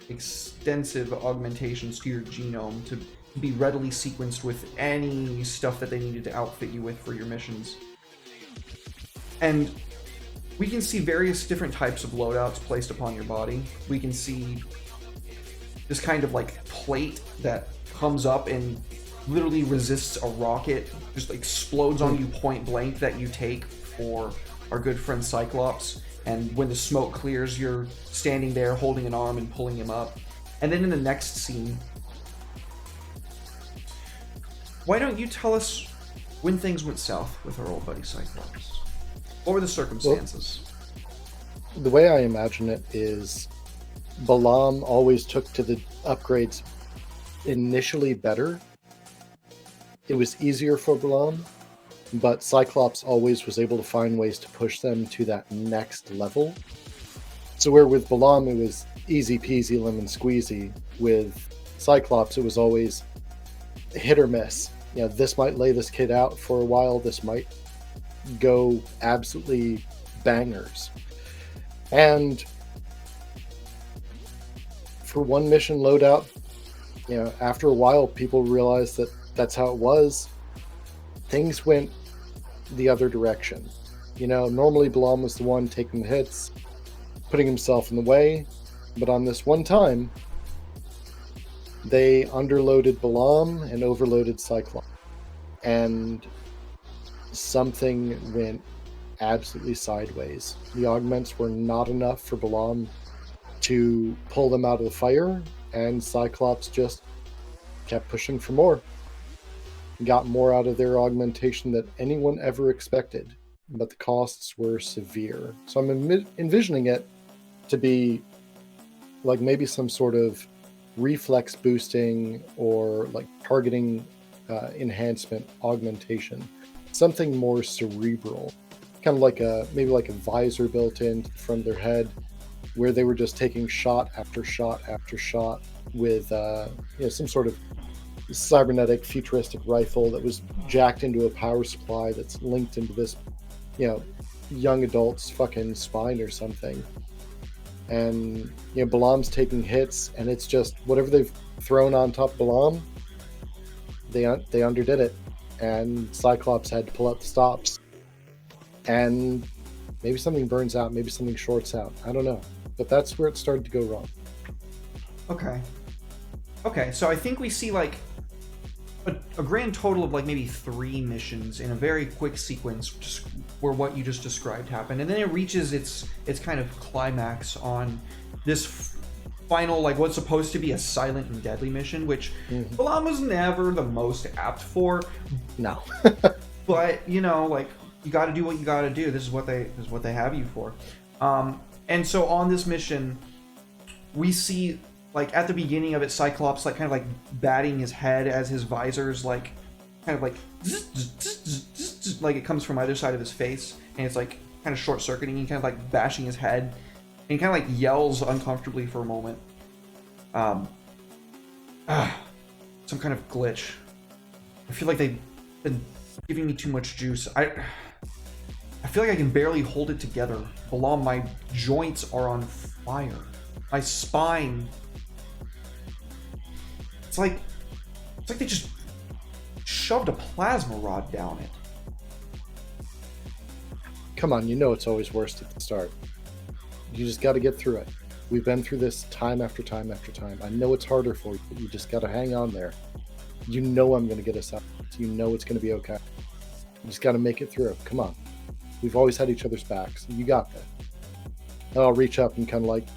augmentations to your genome to be readily sequenced with any stuff that they needed to outfit you with for your missions. And we can see various different types of loadouts placed upon your body. We can see this kind of plate that comes up and literally resists a rocket, just explodes on you point blank that you take for our good friend Cyclops. And when the smoke clears, you're standing there holding an arm and pulling him up. And then in the next scene, why don't you tell us when things went south with our old buddy Cyclops? What were the circumstances? Well, the way I imagine it is Balaam always took to the upgrades initially better. It was easier for Balaam, but Cyclops always was able to find ways to push them to that next level. So where with Balaam it was easy peasy lemon squeezy, with Cyclops it was always hit or miss. You know, this might lay this kid out for a while, this might go absolutely bangers. And for one mission loadout, you know, after a while people realized that that's how it was. Things went the other direction. You know, normally Balaam was the one taking the hits, putting himself in the way, but on this one time, they underloaded Balaam and overloaded Cyclops. And something went absolutely sideways. The augments were not enough for Balaam to pull them out of the fire, and Cyclops just kept pushing for more. Got more out of their augmentation than anyone ever expected, but the costs were severe. So I'm envisioning it to be like maybe some sort of reflex boosting or like targeting enhancement augmentation, something more cerebral, kind of like maybe like a visor built into the front of their head, where they were just taking shot after shot after shot with some sort of cybernetic futuristic rifle that was jacked into a power supply that's linked into this, young adult's fucking spine or something. And Balaam's taking hits, and it's just whatever they've thrown on top of Balaam, they underdid it, and Cyclops had to pull out the stops. And maybe something burns out, maybe something shorts out. I don't know, but that's where it started to go wrong. Okay, so I think we see like a grand total of like maybe 3 missions in a very quick sequence, just where what you just described happened, and then it reaches its kind of climax on this final, like what's supposed to be a silent and deadly mission, which Balaam was never the most apt for. No. But like you got to do what you got to do. This is what they have you for. And so on this mission, we see, like at the beginning of it, Cyclops like kind of like batting his head as his visors like kind of like like it comes from either side of his face, and it's like kind of short circuiting. He kind of like bashing his head, and he kind of like yells uncomfortably for a moment. Some kind of glitch. I feel like they've been giving me too much juice. I feel like I can barely hold it together. Balaam, my joints are on fire. My spine. It's like they just shoved a plasma rod down it. Come on, it's always worst at the start. You just got to get through it. We've been through this time after time after time. I know it's harder for you, but you just got to hang on there. I'm going to get us out. It's going to be okay. You just got to make it through. Come on. We've always had each other's backs. You got that. And I'll reach up and kind of like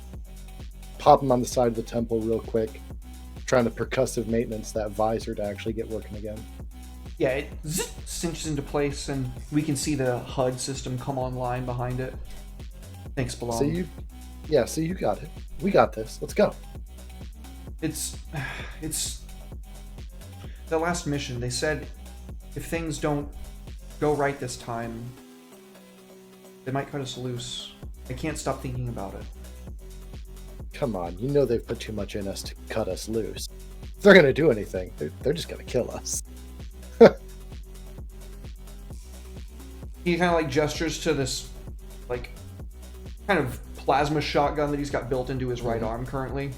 pop him on the side of the temple real quick, trying to percussive maintenance that visor to actually get working again. Yeah, it cinches into place, and we can see the HUD system come online behind it. Thanks, Balaam. So you got it. We got this. Let's go. It's the last mission. They said if things don't go right this time, they might cut us loose. I can't stop thinking about it. Come on, they've put too much in us to cut us loose. If they're going to do anything, they're just going to kill us. He kind of like gestures to this like kind of plasma shotgun that he's got built into his right arm currently.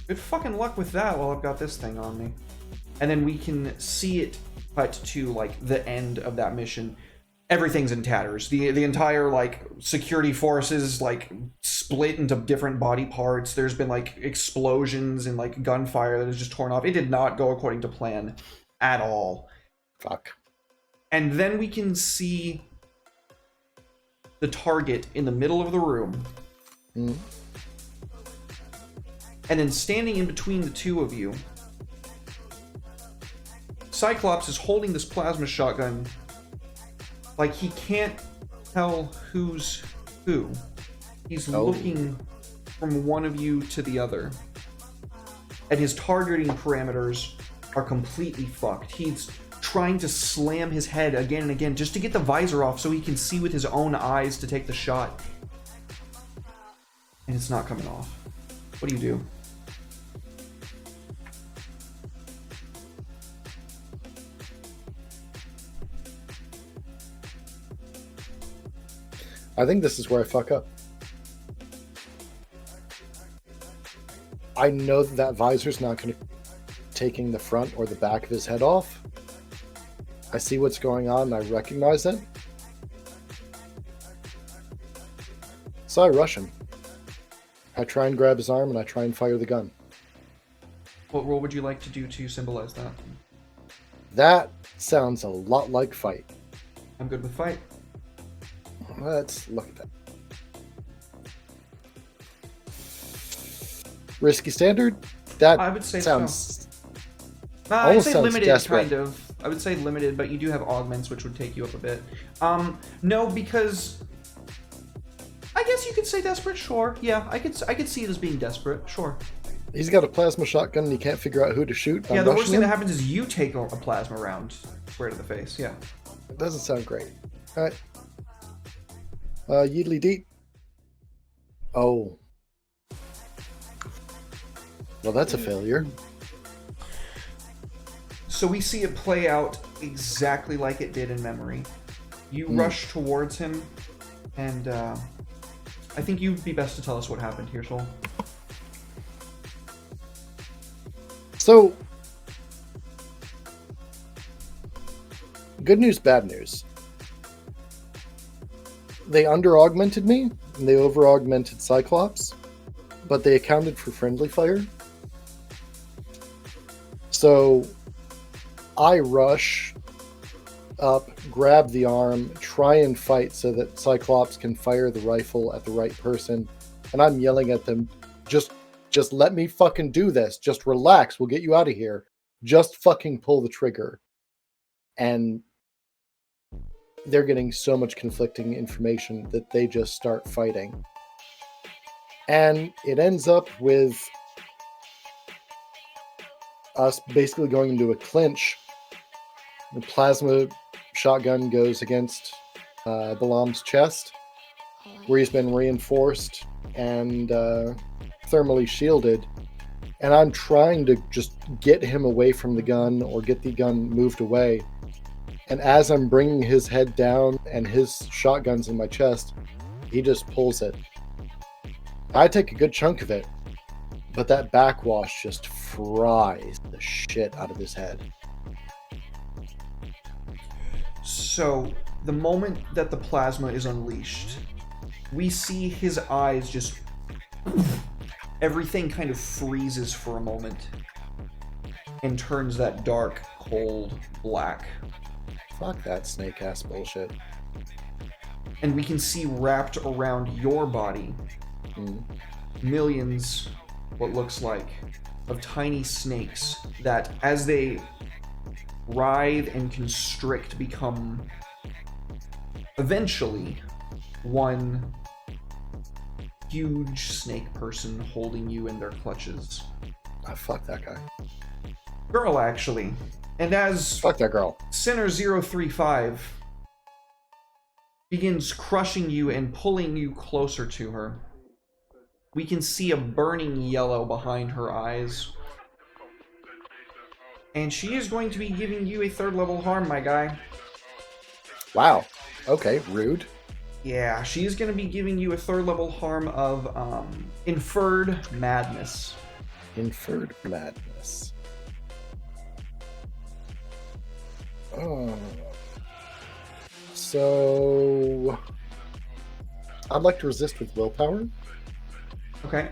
Good fucking luck with that while I've got this thing on me. And then we can see it cut to like the end of that mission. Everything's in tatters. The entire like security forces like split into different body parts. There's been like explosions and like gunfire that has just torn off. It did not go according to plan at all. Fuck. And then we can see the target in the middle of the room. Mm. And then standing in between the two of you, Cyclops is holding this plasma shotgun like he can't tell who's who. He's looking from one of you to the other. And his targeting parameters are completely fucked. He's trying to slam his head again and again just to get the visor off so he can see with his own eyes to take the shot. And it's not coming off. What do you do? I think this is where I fuck up. I know that visor's not going to taking the front or the back of his head off. I see what's going on and I recognize it. So I rush him. I try and grab his arm and I try and fire the gun. What role would you like to do to symbolize that? That sounds a lot like fight. I'm good with fight. Let's look at that. Risky standard? That I would say sounds I'd almost say sounds limited, desperate. kind of. I would say limited, but you do have augments, which would take you up a bit. No, because I guess you could say desperate. Sure, yeah, I could see it as being desperate. Sure. He's got a plasma shotgun and he can't figure out who to shoot. Yeah, I'm the worst rushing thing that him. happens is you take a plasma round square to the face. Yeah. It doesn't sound great. All right. Yeedly deep. Oh. Well, that's a failure. So we see it play out exactly like it did in memory. You rush towards him, and I think you'd be best to tell us what happened here, Soul. So, good news, bad news. They under-augmented me, and they over-augmented Cyclops, but they accounted for friendly fire. So, I rush up, grab the arm, try and fight so that Cyclops can fire the rifle at the right person, and I'm yelling at them, just let me fucking do this. Just relax. We'll get you out of here. Just fucking pull the trigger. And they're getting so much conflicting information that they just start fighting. And it ends up with us basically going into a clinch. The plasma shotgun goes against Balam's chest, where he's been reinforced and thermally shielded, and I'm trying to just get him away from the gun or get the gun moved away. And as I'm bringing his head down and his shotgun's in my chest, he just pulls it. I take a good chunk of it, but that backwash just fries the shit out of his head. So, the moment that the plasma is unleashed, we see his eyes just... Everything kind of freezes for a moment and turns that dark, cold black. Fuck that snake-ass bullshit. And we can see wrapped around your body millions, what looks like, of tiny snakes that, as they writhe and constrict, become eventually one huge snake person holding you in their clutches. Ah, fuck that guy. Girl, actually. And as Fuck that girl. Sinner 035 begins crushing you and pulling you closer to her, we can see a burning yellow behind her eyes. And she is going to be giving you a 3rd level harm, my guy. Wow. Okay, rude. Yeah, she's going to be giving you a 3rd level harm of Inferred Madness. Inferred madness. Oh. So, I'd like to resist with willpower. Okay.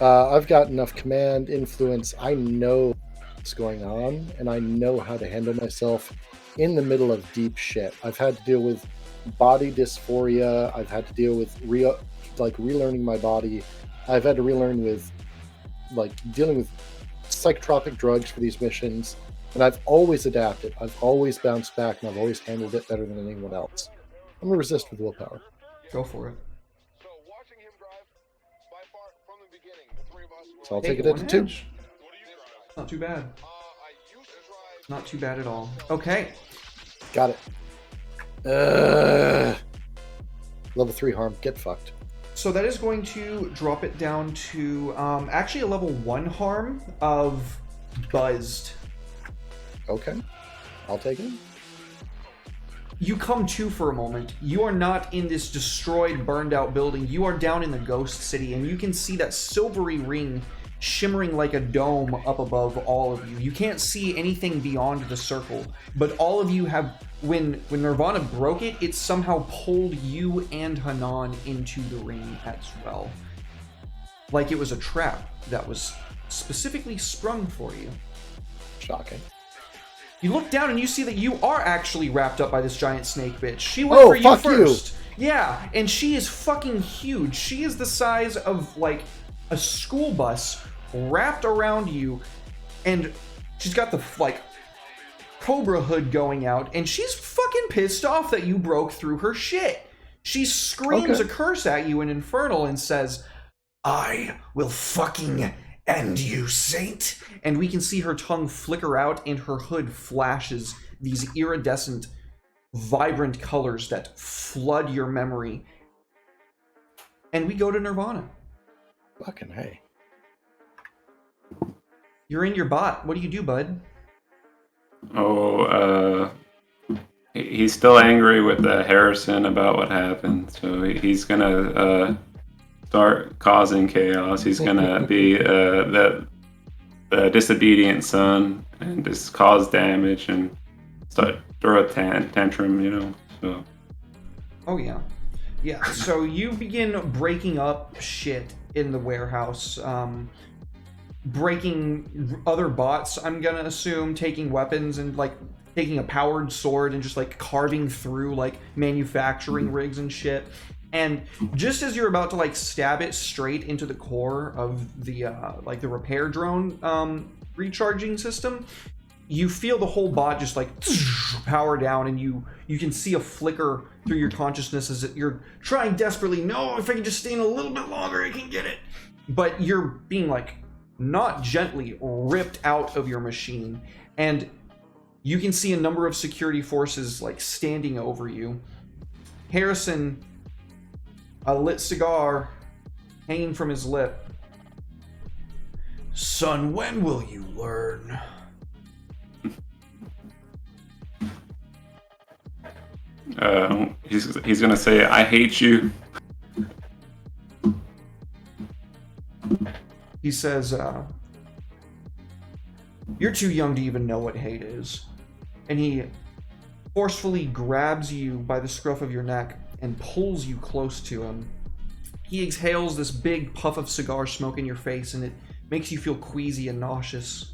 I've got enough command influence. I know what's going on, and I know how to handle myself in the middle of deep shit. I've had to deal with body dysphoria. I've had to deal with relearning my body. I've had to relearn with dealing with psychotropic drugs for these missions, and I've always adapted. I've always bounced back, and I've always handled it better than anyone else. I'm gonna resist with willpower. Go for it. So watching him drive, by far from the beginning, the three of us were So I'll Take take it at one 2. edge. Not too bad. I used to drive Not too bad at all. Okay. Got it. Level 3 harm. Get fucked. So that is going to drop it down to actually a level 1 harm of buzzed. Okay. I'll take it. You come to for a moment. You are not in this destroyed, burned out building. You are down in the ghost city, and you can see that silvery ring shimmering like a dome up above all of you. You can't see anything beyond the circle, but all of you have, when Nirvana broke it, it somehow pulled you and Hanan into the ring as well. Like it was a trap that was specifically sprung for you. Shocking. You look down and you see that you are actually wrapped up by this giant snake bitch. She went for you fuck first. Yeah, and she is fucking huge. She is the size of like a school bus wrapped around you, and she's got the like cobra hood going out, and she's fucking pissed off that you broke through her shit. She screams a curse at you in Infernal and says, "I will fucking end you, Saint." And we can see her tongue flicker out, and her hood flashes these iridescent, vibrant colors that flood your memory. And we go to Nirvana. Fucking hey. You're in your bot. What do you do, bud? He's still angry with Harrison about what happened, so he's gonna start causing chaos. He's gonna be the disobedient son and just cause damage and start throw a tantrum, you know. So. Oh yeah, yeah. So you begin breaking up shit in the warehouse, breaking other bots. I'm gonna assume taking weapons and like taking a powered sword and just like carving through like manufacturing rigs and shit. And just as you're about to like stab it straight into the core of the like the repair drone recharging system, you feel the whole bot just like power down, and you can see a flicker through your consciousness as you're trying desperately, no, if I can just stay in a little bit longer, I can get it. But you're being like not gently ripped out of your machine, and you can see a number of security forces like standing over you. Harrison, a lit cigar hanging from his lip. Son, when will you learn? He's gonna say, "I hate you." He says, "You're too young to even know what hate is." And he forcefully grabs you by the scruff of your neck and pulls you close to him. He exhales this big puff of cigar smoke in your face, and it makes you feel queasy and nauseous.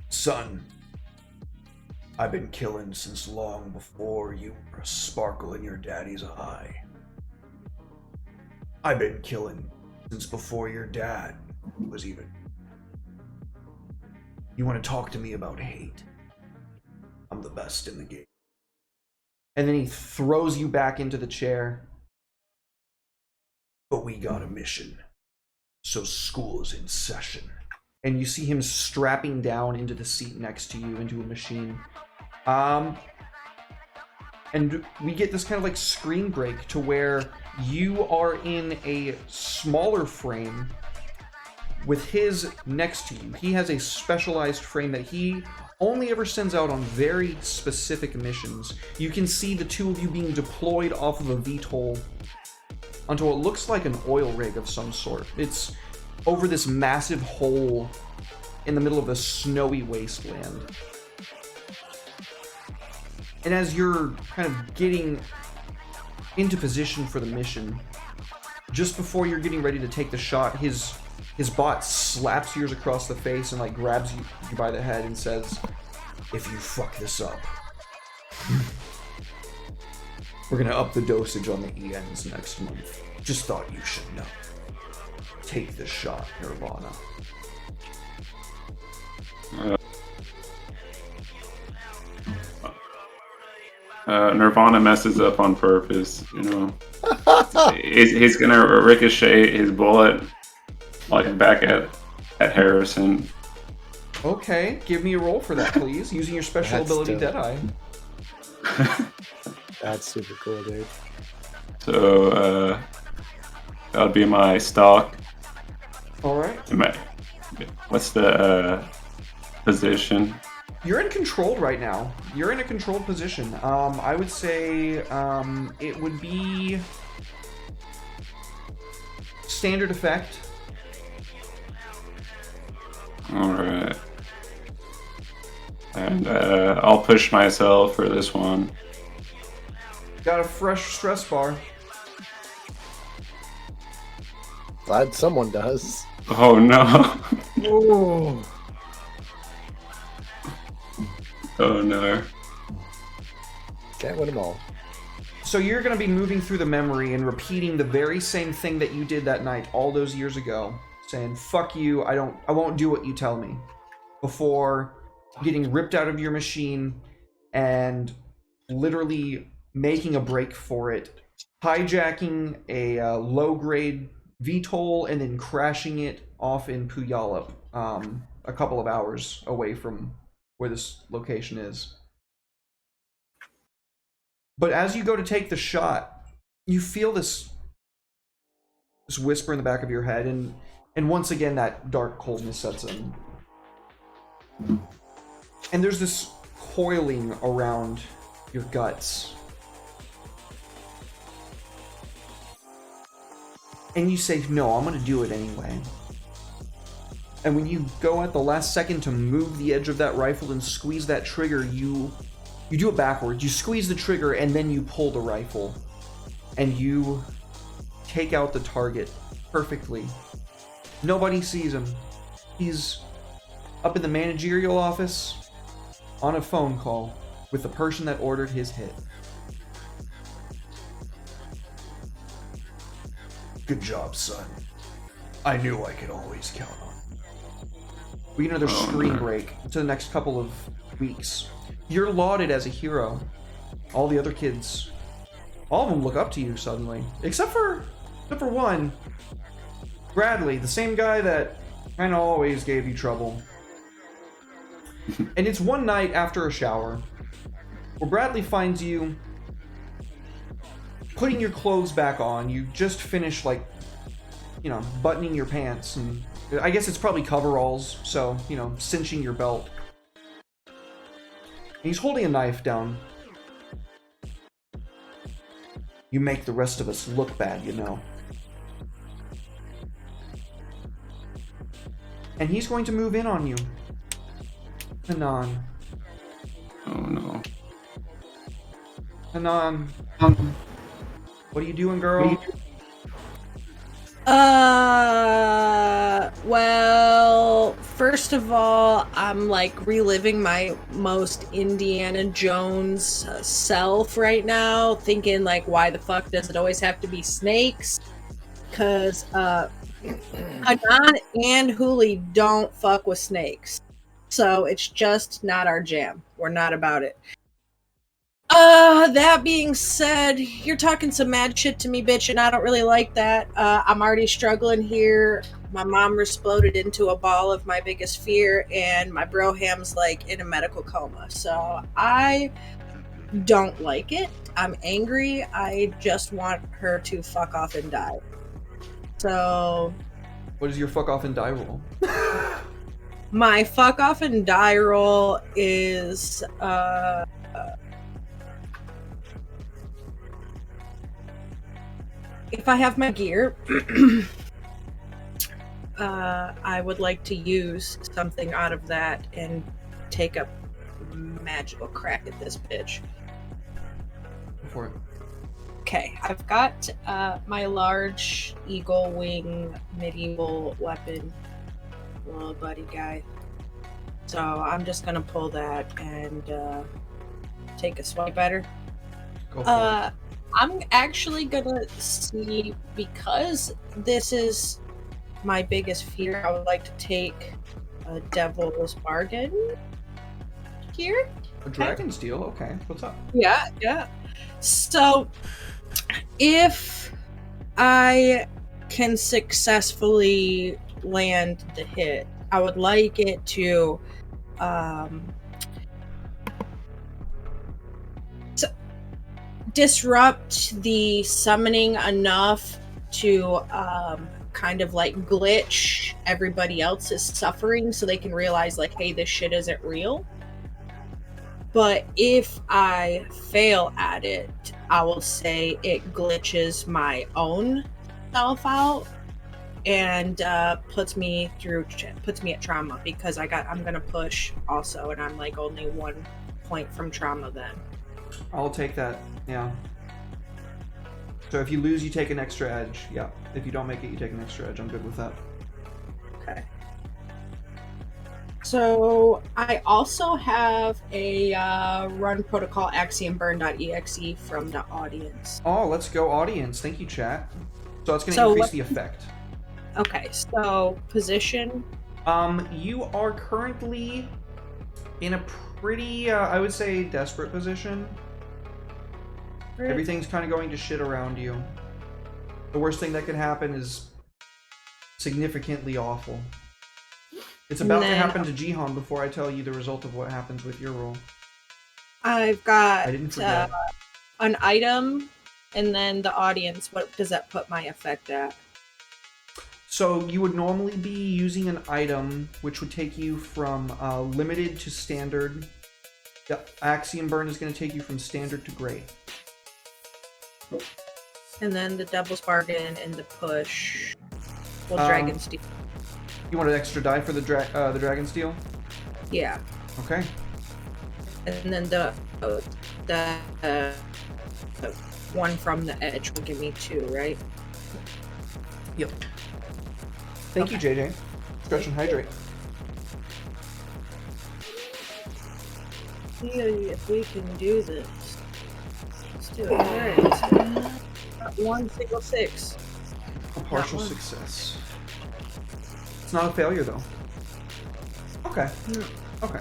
Son, I've been killing since long before you were a sparkle in your daddy's eye. I've been killing since before your dad was even. You want to talk to me about hate? I'm the best in the game. And then he throws you back into the chair. But we got a mission, so school is in session. And you see him strapping down into the seat next to you, into a machine. And we get this kind of like screen break to where you are in a smaller frame with his next to you. He has a specialized frame that he only ever sends out on very specific missions. You can see the two of you being deployed off of a VTOL onto what looks like an oil rig of some sort. It's over this massive hole in the middle of a snowy wasteland. And as you're kind of getting into position for the mission. Just before you're getting ready to take the shot, his bot slaps yours across the face and like grabs you by the head and says, "If you fuck this up, we're gonna up the dosage on the ENs next month. Just thought you should know. Take the shot, Nirvana." Nirvana messes up on purpose, you know. he's gonna ricochet his bullet like back at Harrison. Okay, give me a roll for that, please, using your special That's ability, dope. Deadeye. That's super cool, dude. So that would be my stock. All right. What's the position? You're in control right now. You're in a controlled position. I would say it would be standard effect. Alright. And I'll push myself for this one. Got a fresh stress bar. Glad someone does. Oh no. Oh, Oh no. Can't win them all. So you're going to be moving through the memory and repeating the very same thing that you did that night all those years ago, saying "fuck you, I won't do what you tell me," before getting ripped out of your machine and literally making a break for it, hijacking a low-grade VTOL and then crashing it off in Puyallup, a couple of hours away from where this location is. But as you go to take the shot, you feel this whisper in the back of your head, and once again that dark coldness sets in. And there's this coiling around your guts. And you say, "No, I'm gonna do it anyway." And when you go at the last second to move the edge of that rifle and squeeze that trigger, you do it backwards. You squeeze the trigger and then you pull the rifle. And you take out the target perfectly. Nobody sees him. He's up in the managerial office on a phone call with the person that ordered his hit. Good job, son. I knew I could always count on you. We get another Oh, screen no. break to the next couple of weeks. You're lauded as a hero. All the other kids, all of them look up to you suddenly, except for one, Bradley, the same guy that kind of always gave you trouble. And it's one night after a shower where Bradley finds you putting your clothes back on. You just finished, like, buttoning your pants, and I guess it's probably coveralls, so, cinching your belt. And he's holding a knife down. "You make the rest of us look bad, you know." And he's going to move in on you. Hanan. Oh no. Hanan. What are you doing, girl? Well, first of all, I'm like reliving my most Indiana Jones self right now, thinking like, why the fuck does it always have to be snakes? Because Anon and Hooli don't fuck with snakes. So it's just not our jam. We're not about it. That being said, you're talking some mad shit to me, bitch, and I don't really like that. I'm already struggling here. My mom exploded into a ball of my biggest fear, and my broham's like in a medical coma. So I don't like it. I'm angry. I just want her to fuck off and die. So What is your fuck off and die roll? my fuck off and die roll is if I have my gear, I would like to use something out of that and take a magical crack at this bitch. Go for it. Okay, I've got my large eagle wing medieval weapon, little buddy guy. So I'm just gonna pull that and take a swipe at her. Go for it. I'm actually gonna see, because this is my biggest fear, I would like to take a devil's bargain here. A dragon's deal. Okay, what's up? Yeah. So, if I can successfully land the hit, I would like it to disrupt the summoning enough to kind of like glitch everybody else's suffering so they can realize, like, hey, this shit isn't real. But if I fail at it, I will say it glitches my own self out and puts me at trauma, because I'm gonna push also, and I'm like only 1 point from trauma then. I'll take that. Yeah. So if you lose, you take an extra edge. Yeah. If you don't make it, you take an extra edge. I'm good with that. Okay. So I also have a run protocol axiomburn.exe from the audience. Oh, let's go audience. Thank you, chat. So it's going to So increase the effect. Okay, so position. You are currently in a pretty, I would say, desperate position. Everything's kind of going to shit around you. The worst thing that could happen is significantly awful. It's about to happen to Jihan before I tell you the result of what happens with your roll. I've got I didn't forget. an item, and then the audience. What does that put my effect at? So you would normally be using an item which would take you from limited to standard. The Axiom Burn is going to take you from standard to great. And then the Devil's Bargain and the push. Well, Dragon Steel. You want an extra die for the Dragon Steel? Yeah. Okay. And then the one from the edge will give me 2, right? Yep. Thank you, JJ. Stretch and hydrate. See if we can do this. Let's do it. Where is it? Not 1 single 6. A partial success. It's not a failure, though. Okay. Okay.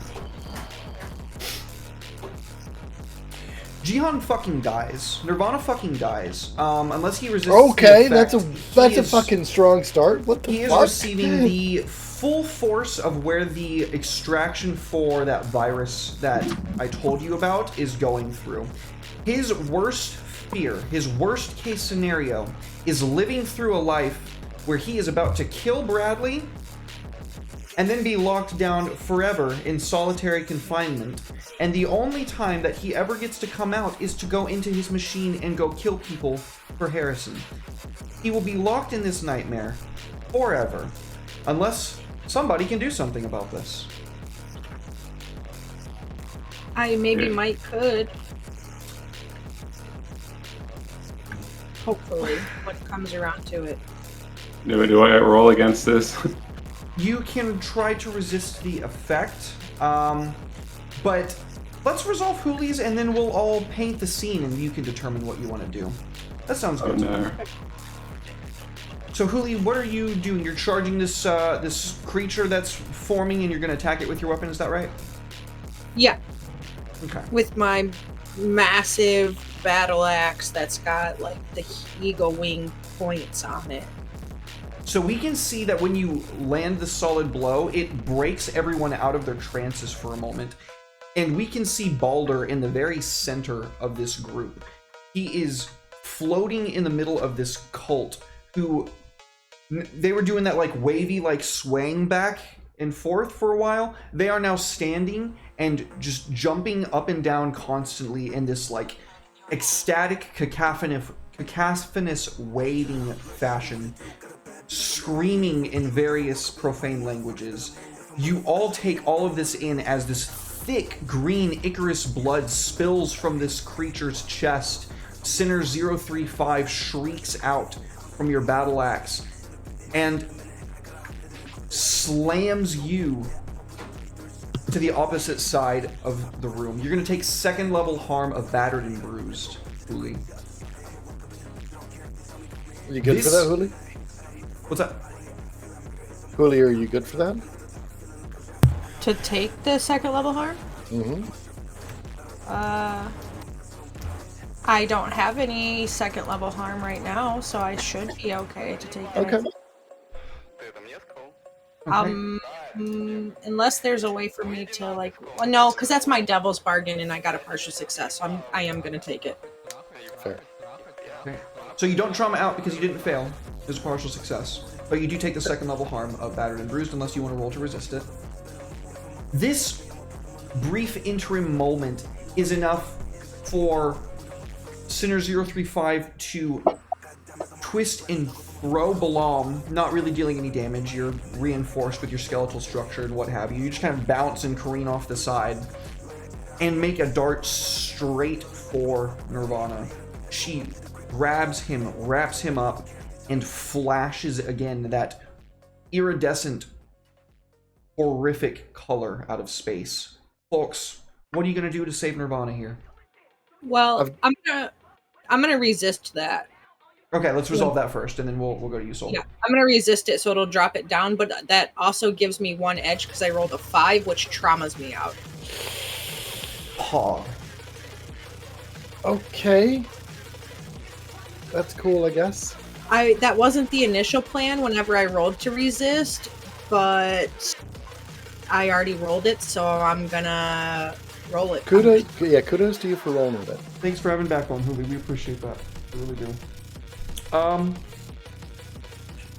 Jihan fucking dies. Nirvana fucking dies. Unless he resists. Okay, the effect, that's a fucking strong start. What the fuck? He is receiving the full force of where the extraction for that virus that I told you about is going through. His worst fear, his worst case scenario, is living through a life where he is about to kill Bradley and then be locked down forever in solitary confinement. And the only time that he ever gets to come out is to go into his machine and go kill people for Harrison. He will be locked in this nightmare forever, unless somebody can do something about this. I maybe might could. Hopefully, when it comes around to it. Do I roll against this? You can try to resist the effect, but let's resolve Hoolies and then we'll all paint the scene and you can determine what you want to do. That sounds good to me. So Hooli, what are you doing? You're charging this this creature that's forming and you're going to attack it with your weapon, is that right? Yeah. Okay. With my massive battle axe that's got like the eagle wing points on it. So we can see that when you land the solid blow, it breaks everyone out of their trances for a moment. And we can see Balder in the very center of this group. He is floating in the middle of this cult who... They were doing that like wavy, like swaying back and forth for a while. They are now standing and just jumping up and down constantly in this like ecstatic, cacophonous waving fashion, screaming in various profane languages. You all take all of this in as this thick green Icarus blood spills from this creature's chest, Sinner 035 shrieks out from your battle axe and slams you to the opposite side of the room. You're going to take second level harm of battered and bruised, Huli. Are you good for that, Huli? What's that? Huli, are you good for that? To take the second level harm? Mm-hmm. I don't have any second level harm right now, so I should be okay to take that. Okay. Unless there's a way for me to like, well, no, because that's my devil's bargain, and I got a partial success, so I am gonna take it. Fair. Okay. So you don't trauma out because you didn't fail. There's a partial success. But you do take the second level harm of battered and bruised unless you want to roll to resist it. This brief interim moment is enough for Sinner 035 to twist and throw Balam, not really dealing any damage. You're reinforced with your skeletal structure and what have you. You just kind of bounce and careen off the side and make a dart straight for Nirvana. She grabs him, wraps him up, and flashes again that iridescent, horrific color out of space. Folks, what are you going to do to save Nirvana here? Well, I'm gonna resist that. Okay, let's resolve that first, and then we'll go to you, Soul. Yeah, I'm gonna resist it, so it'll drop it down. But that also gives me 1 edge because I rolled a 5, which traumas me out. Paw. Okay. That's cool, I guess. That wasn't the initial plan whenever I rolled to resist, but I already rolled it, so I'm gonna roll it. Kudos to you for rolling with it. Thanks for having backbone, Huli. We appreciate that. We really do.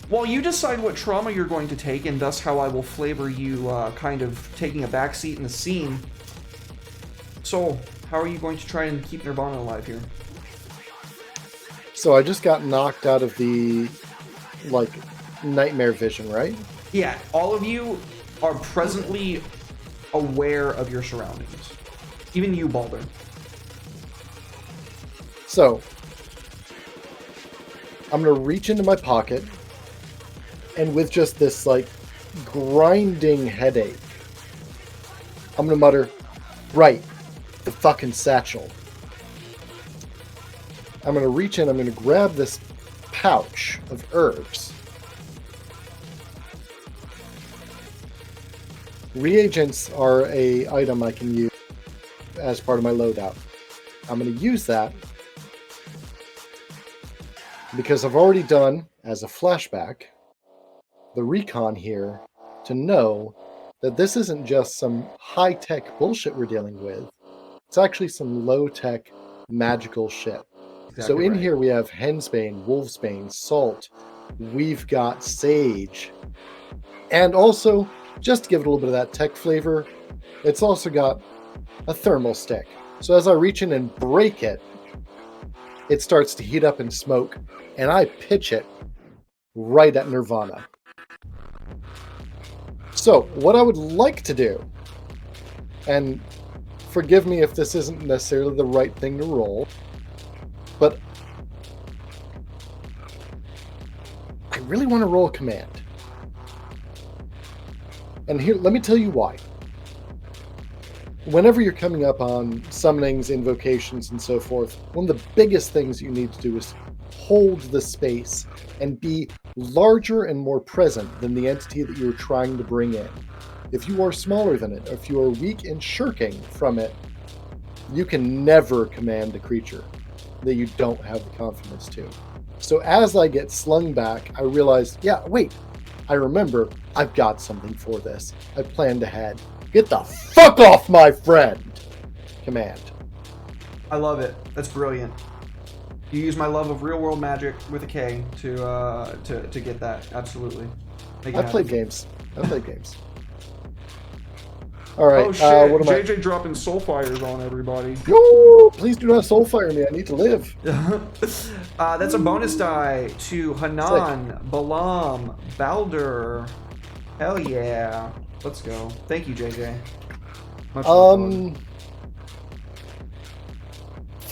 While you decide what trauma you're going to take, and thus how I will flavor you kind of taking a backseat in the scene, Soul, how are you going to try and keep Nirvana alive here? So I just got knocked out of the, like, nightmare vision, right? Yeah, all of you are presently aware of your surroundings. Even you, Balder. So, I'm going to reach into my pocket, and with just this, like, grinding headache, I'm going to mutter, right, the fucking satchel. I'm going to reach in, I'm going to grab this pouch of herbs. Reagents are a item I can use as part of my loadout. I'm going to use that because I've already done, as a flashback, the recon here to know that this isn't just some high-tech bullshit we're dealing with. It's actually some low-tech magical shit. Exactly so in right. here we have Hensbane, Wolfsbane, Salt, we've got Sage, and also, just to give it a little bit of that tech flavor, it's also got a thermal stick. So as I reach in and break it, it starts to heat up and smoke, and I pitch it right at Nirvana. So, what I would like to do, and forgive me if this isn't necessarily the right thing to roll, but I really want to roll a command. And here, let me tell you why. Whenever you're coming up on summonings, invocations, and so forth, one of the biggest things you need to do is hold the space and be larger and more present than the entity that you're trying to bring in. If you are smaller than it, or if you are weak and shirking from it, you can never command a creature that you don't have the confidence to. So as I get slung back, I realize, yeah, wait, I remember I've got something for this. I planned ahead. Get the fuck off my friend! Command. I love it. That's brilliant. You use my love of real world magic with a K to get that. Absolutely. Make it I played happen. games. All right. Oh shit! What am JJ dropping soulfires on everybody. Yo, please do not soulfire me. I need to live. That's a bonus die to Hanan, Balam, Baldur. Hell yeah! Let's go. Thank you, JJ. Much love.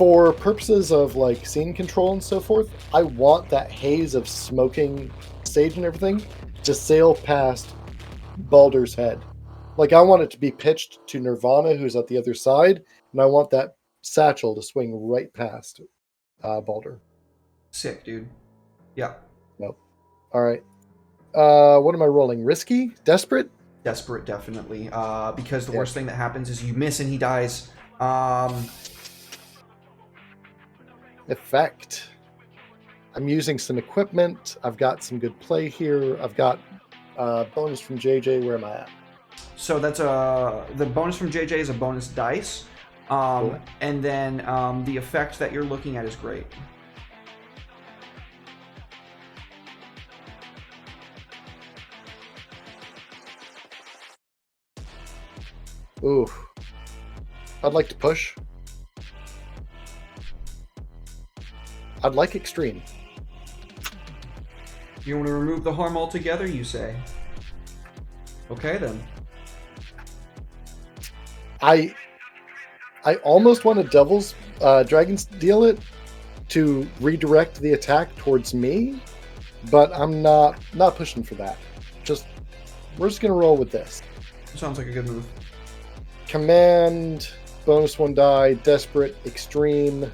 For purposes of like scene control and so forth, I want that haze of smoking stage and everything to sail past Baldur's head. Like I want it to be pitched to Nirvana, who's at the other side, and I want that satchel to swing right past Baldur. Sick, dude. Yeah. Nope. All right. What am I rolling? Risky? Desperate? Desperate, definitely. Because the Yeah. worst thing that happens is you miss and he dies. Effect. I'm using some equipment. I've got some good play here. I've got bonus from JJ. Where am I at? So that's the bonus from JJ is a bonus dice. Cool. And then the effect that you're looking at is great. Ooh. I'd like to push. I'd like extreme. You want to remove the harm altogether, you say? Okay, then. I almost want to Devil's Dragon's Deal it to redirect the attack towards me, but I'm not pushing for that. We're just gonna roll with this. Sounds like a good move. Command, bonus 1 die, desperate, extreme.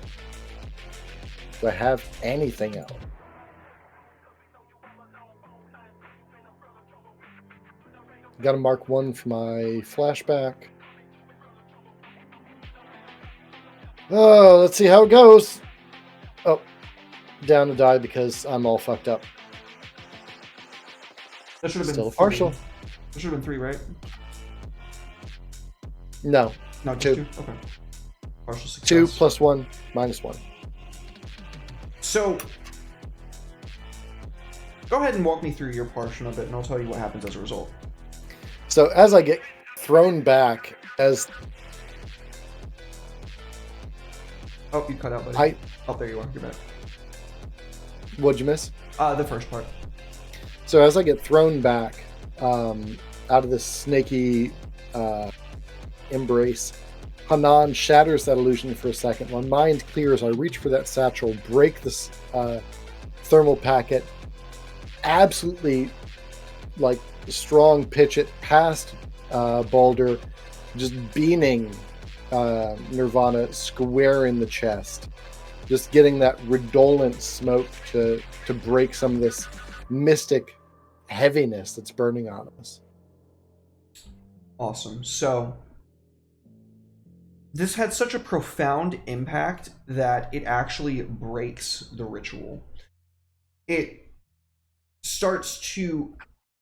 Do I have anything else? Got to mark 1 for my flashback. Oh, let's see how it goes. Oh, down to die because I'm all fucked up. That should have been Still a 3. partial. That should have been 3, right? No, No, just 2. Okay. Partial success. 2 plus 1 minus 1. So, go ahead and walk me through your portion of it, and I'll tell you what happens as a result. So as I get thrown back, as Oh, you cut out, buddy. Oh, there you are. You're back. What'd you miss? The first part. So as I get thrown back out of this snaky embrace, Hanan shatters that illusion for a second. My mind clears. I reach for that satchel, break this thermal packet, absolutely like strong pitch it past Baldur, just beaming Nirvana square in the chest, just getting that redolent smoke to break some of this mystic heaviness that's burning on us. Awesome. So, this had such a profound impact that it actually breaks the ritual. It starts to,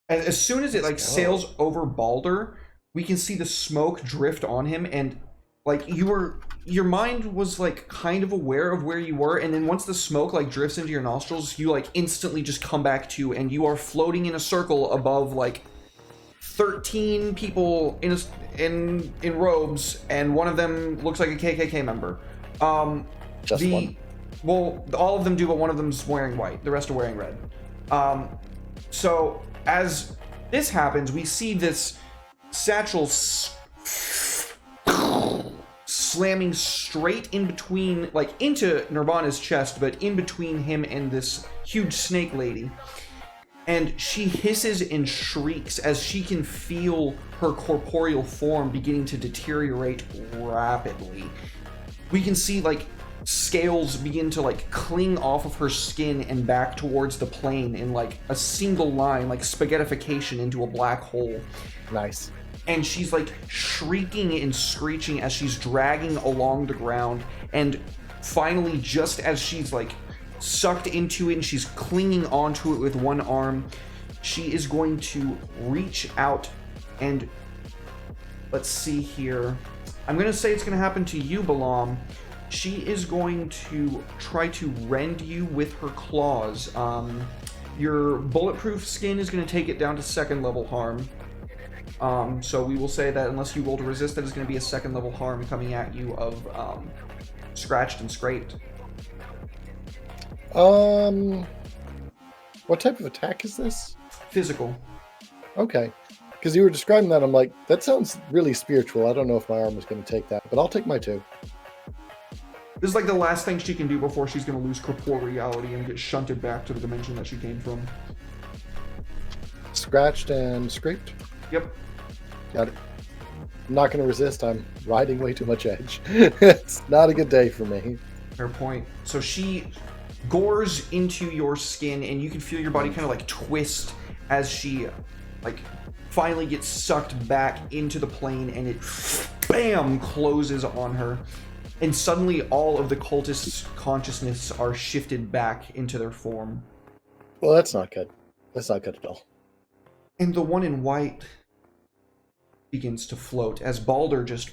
as soon as it like sails over Baldur, we can see the smoke drift on him, and like your mind was like kind of aware of where you were, and then once the smoke like drifts into your nostrils, you like instantly just come back to, and you are floating in a circle above like 13 people in robes, and one of them looks like a KKK member. Just one. Well, all of them do, but one of them's wearing white. The rest are wearing red. So as this happens, we see this satchel slamming straight in between, like into Nirvana's chest, but in between him and this huge snake lady. And she hisses and shrieks as she can feel her corporeal form beginning to deteriorate rapidly. We can see like scales begin to like cling off of her skin and back towards the plane in like a single line, like spaghettification into a black hole. Nice. And she's like shrieking and screeching as she's dragging along the ground. And finally, just as she's like sucked into it and she's clinging onto it with one arm, she is going to reach out and, let's see here, I'm going to say it's going to happen to you, Balam. She is going to try to rend you with her claws. Your bulletproof skin is going to take it down to 2nd level harm. So we will say that unless you roll to resist, that is going to be a 2nd level harm coming at you of scratched and scraped. What type of attack is this? Physical. Okay. Because you were describing that, I'm like, that sounds really spiritual. I don't know if my arm is going to take that, but I'll take my 2. This is like the last thing she can do before she's going to lose corporeality and get shunted back to the dimension that she came from. Scratched and scraped. Yep. Got it. I'm not going to resist. I'm riding way too much edge. It's not a good day for me. Fair point. So she gores into your skin, and you can feel your body kind of like twist as she like finally gets sucked back into the plane, and it bam closes on her. And suddenly all of the cultists' consciousness are shifted back into their form. Well, that's not good. That's not good at all. And the one in white begins to float as Balder just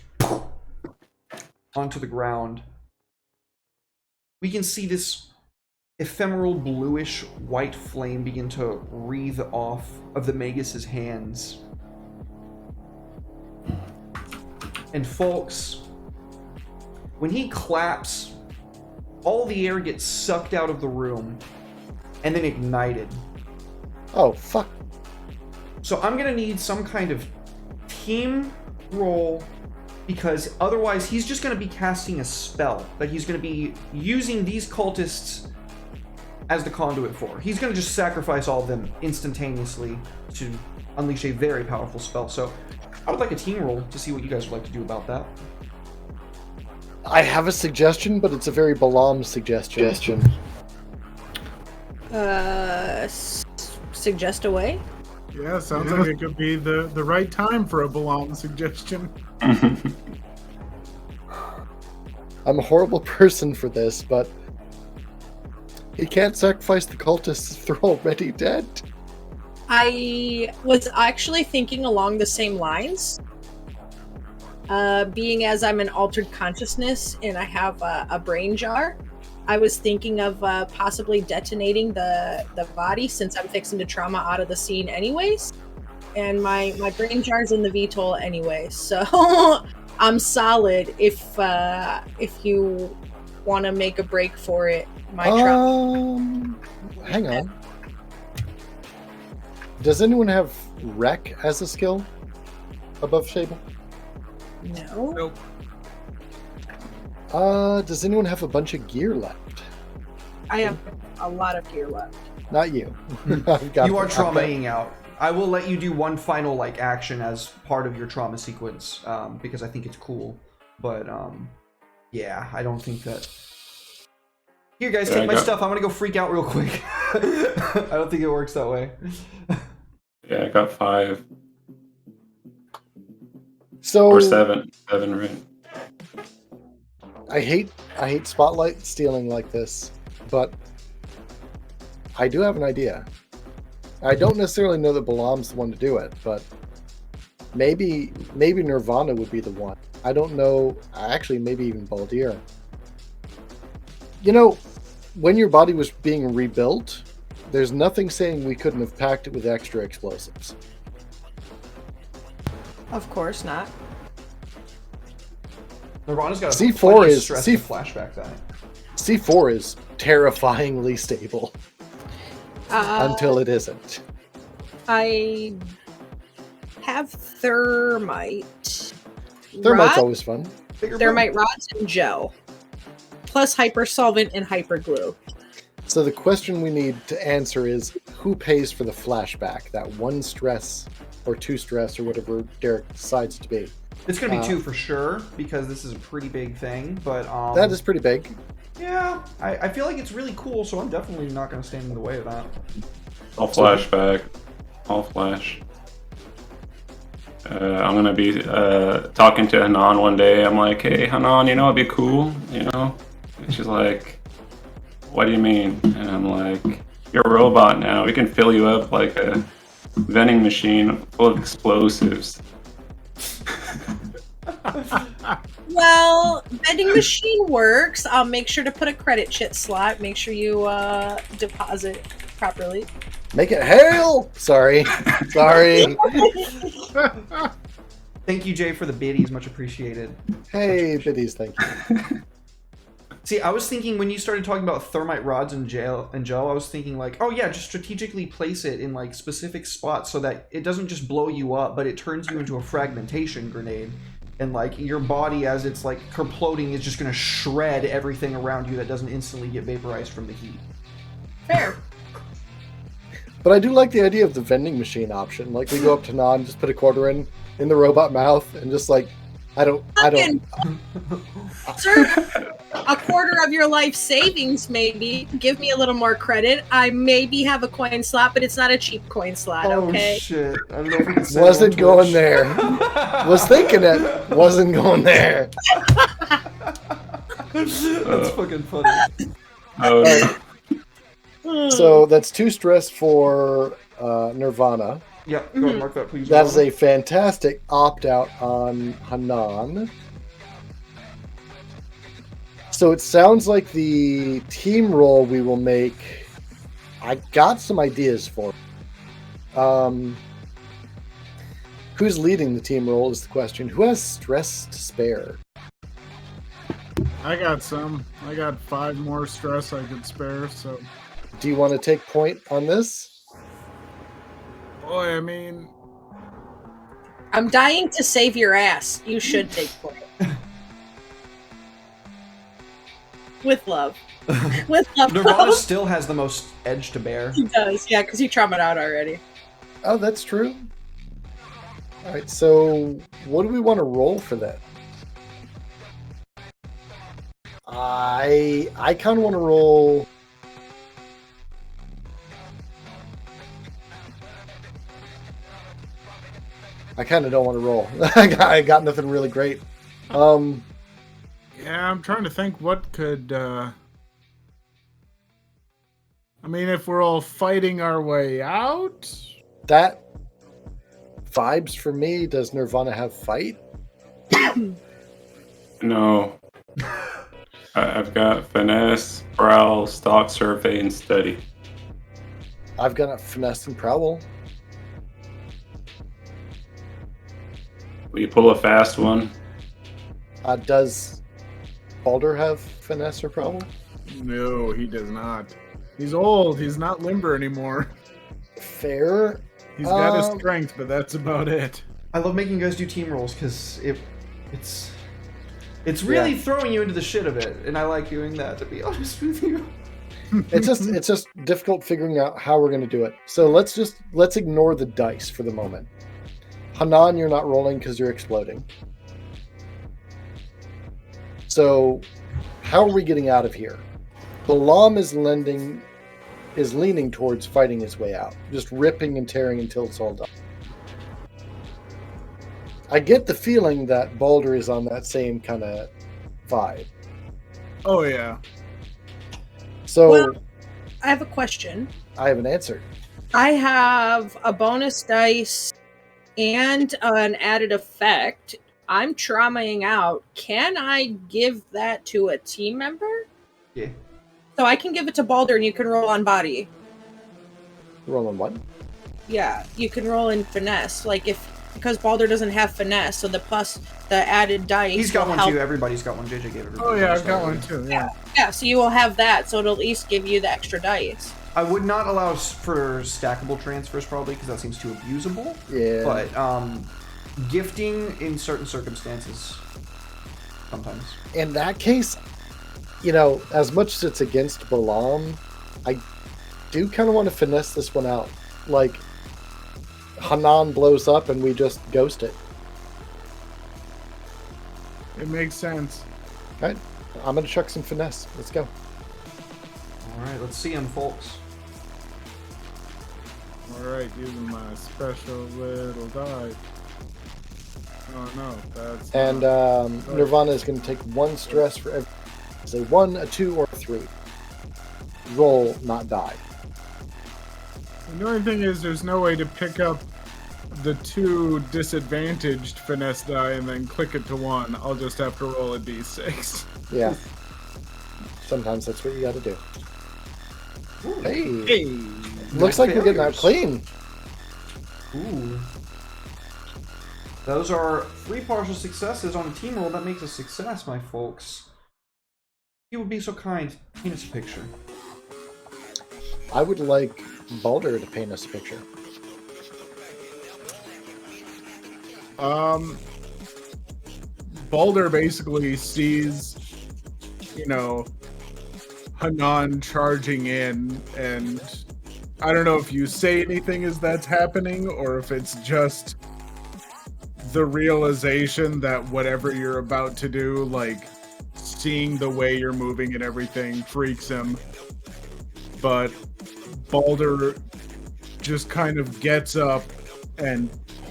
onto the ground. We can see this ephemeral bluish white flame begin to wreathe off of the Magus's hands. And folks, when he claps, all the air gets sucked out of the room and then ignited. Oh, fuck. So I'm gonna need some kind of team roll, because otherwise he's just gonna be casting a spell that he's gonna be using these cultists as the conduit for. He's gonna just sacrifice all of them instantaneously to unleash a very powerful spell. So I would like a team roll to see what you guys would like to do about that. I have a suggestion, but it's a very Balam suggestion. Suggest away. Yeah, sounds like it could be the right time for a Balam suggestion. I'm a horrible person for this, but he can't sacrifice the cultists if they're already dead. I was actually thinking along the same lines. Being as I'm an altered consciousness and I have a brain jar, I was thinking of possibly detonating the body, since I'm fixing to trauma out of the scene anyways. And my brain jar's in the VTOL anyway, so I'm solid if you want to make a break for it. My trauma. Hang on. Does anyone have Wreck as a skill above Shable? No. Nope. Does anyone have a bunch of gear left? I have a lot of gear left. Not you. I've got- You are I've got- traumaing out. I will let you do one final like action as part of your trauma sequence, because I think it's cool. But yeah, I don't think that. Here, guys, take my stuff. I'm gonna go freak out real quick. I don't think it works that way. Yeah, I got 5 So or 7. 7, right? I hate spotlight stealing like this, but I do have an idea. I don't necessarily know that Balam's the one to do it, but maybe Nirvana would be the one. I don't know. Actually, maybe even Baldir. You know, when your body was being rebuilt, there's nothing saying we couldn't have packed it with extra explosives. Of course not. Nirvana's got a C4 plenty of is- stress C- and flashback that. C4 is terrifyingly stable until it isn't. I have thermite. Thermite's Rod- always fun. thermite rods and gel, plus hyper solvent and hyper glue. So the question we need to answer is, who pays for the flashback? That 1 stress or 2 stress or whatever Derek decides to be. It's gonna be 2 for sure, because this is a pretty big thing. But That is pretty big. yeah, I feel like it's really cool, so I'm definitely not gonna stand in the way of that. I'll flashback. I'll flash. I'm gonna be talking to Hanan one day. I'm like, hey Hanan, you know it'd be cool, you know? And she's like, what do you mean? And I'm like, you're a robot now. We can fill you up like a vending machine full of explosives. Well, vending machine works. I'll make sure to put a credit chit slot. Make sure you deposit properly. Make it hail! Sorry. Sorry. Thank you, Jay, for the biddies. Much appreciated. Hey, biddies, thank you. See, I was thinking when you started talking about thermite rods and gel, I was thinking like, oh yeah, just strategically place it in like specific spots so that it doesn't just blow you up, but it turns you into a fragmentation grenade. and like your body as it's like kerploding is just gonna shred everything around you that doesn't instantly get vaporized from the heat. Fair. But I do like the idea of the vending machine option. Like we go up to Nan, just put a quarter in the robot mouth, and just like, I don't. Sir, a quarter of your life savings, maybe. Give me a little more credit. I maybe have a coin slot, but it's not a cheap coin slot, okay? Oh shit! I don't know if we can say Wasn't it on going Twitch. there. Was thinking it. Wasn't going there. That's fucking funny. Oh, So that's 2 stress for Nirvana. Yep, go ahead and mark that, please. That is a fantastic opt-out on Hanan. So it sounds like the team role we will make... I got some ideas for it. Who's leading the team role is the question. Who has stress to spare? I got some. I got 5 more stress I could spare, so... Do you want to take point on this? Boy, I mean... I'm dying to save your ass. You should take point. With love. With love. Nirvana still has the most edge to bear. He does, yeah, because he traumatized out already. Oh, that's true. All right, so what do we want to roll for that? I kind of want to roll... I kind of don't want to roll. I got nothing really great. Yeah, I'm trying to think what could... I mean, if we're all fighting our way out... That vibes for me. Does Nirvana have fight? no. I've got finesse, prowl, stalk, survey, and study. I've got a finesse and prowl. Will you pull a fast one? Does Baldur have finesse or prowl? No, he does not. He's old. He's not limber anymore. Fair. He's got his strength, but that's about it. I love making you guys do team roles because it's really throwing you into the shit of it, and I like doing that, to be honest with you. It's just difficult figuring out how we're going to do it. So let's ignore the dice for the moment. Hanan, you're not rolling because you're exploding. So how are we getting out of here? Balam is leaning towards fighting his way out, just ripping and tearing until it's all done. I get the feeling that Baldur is on that same kind of vibe. Oh, yeah. So Well, I have a question. I have an answer. I have a bonus dice and an added effect. I'm traumaing out. Can I give that to a team member? Yeah. So I can give it to Baldur and you can roll on body. Roll on what? Yeah, you can roll in finesse. Like because Baldur doesn't have finesse, so the added dice. He's got will one help. too. Everybody's got one. JJ gave everybody. Oh, yeah, one, I've got so- one too, yeah. Yeah, so you will have that, so it'll at least give you the extra dice. I would not allow for stackable transfers probably because that seems too abusable. Yeah. But gifting in certain circumstances, sometimes. In that case, as much as it's against Balam, I do kind of want to finesse this one out. Like, Hanan blows up and we just ghost it. It makes sense. Right? I'm going to chuck some finesse. Let's go. All right, let's see him, folks. Alright, using my special little die. Oh no, that's... And Nirvana is going to take 1 stress for every... Say 1, a 2, or a 3. Roll, not die. The only thing is, there's no way to pick up the 2 disadvantaged finesse die and then click it to 1. I'll just have to roll a d6. Yeah. Sometimes that's what you got to do. Hey. Hey! Looks like we're getting out failures. clean. Ooh. Those are 3 partial successes on a team roll. That makes a success, my folks. You would be so kind. Paint us a picture. I would like Baldur to paint us a picture. Balder basically sees, Hanan charging in, and I don't know if you say anything as that's happening, or if it's just the realization that whatever you're about to do, like seeing the way you're moving and everything, freaks him. But Balder just kind of gets up and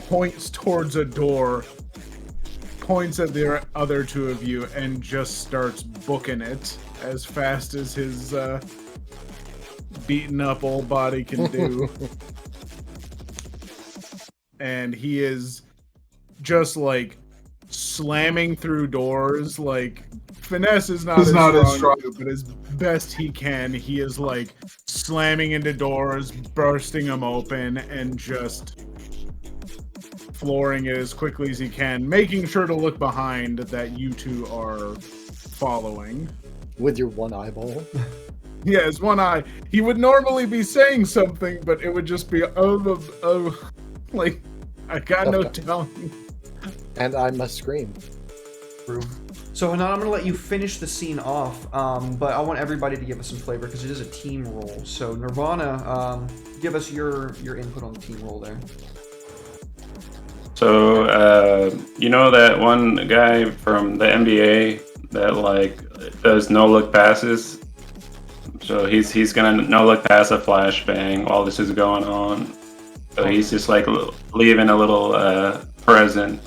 points towards a door, points at the other two of you, and just starts booking it as fast as his beaten up old body can do. And he is just like slamming through doors. Like, finesse is not as strong, but as best he can, he is like slamming into doors, bursting them open, and just flooring it as quickly as he can, making sure to look behind that you two are following. With your one eyeball. Yeah, his one eye. He would normally be saying something, but it would just be, like, I got no telling. And I must scream. True. So Hanan, I'm going to let you finish the scene off, but I want everybody to give us some flavor because it is a team role. So Nirvana, give us your input on the team role there. So, you know that one guy from the NBA that like does no-look passes? So he's gonna no-look pass a flashbang while this is going on. So he's just like leaving a little present,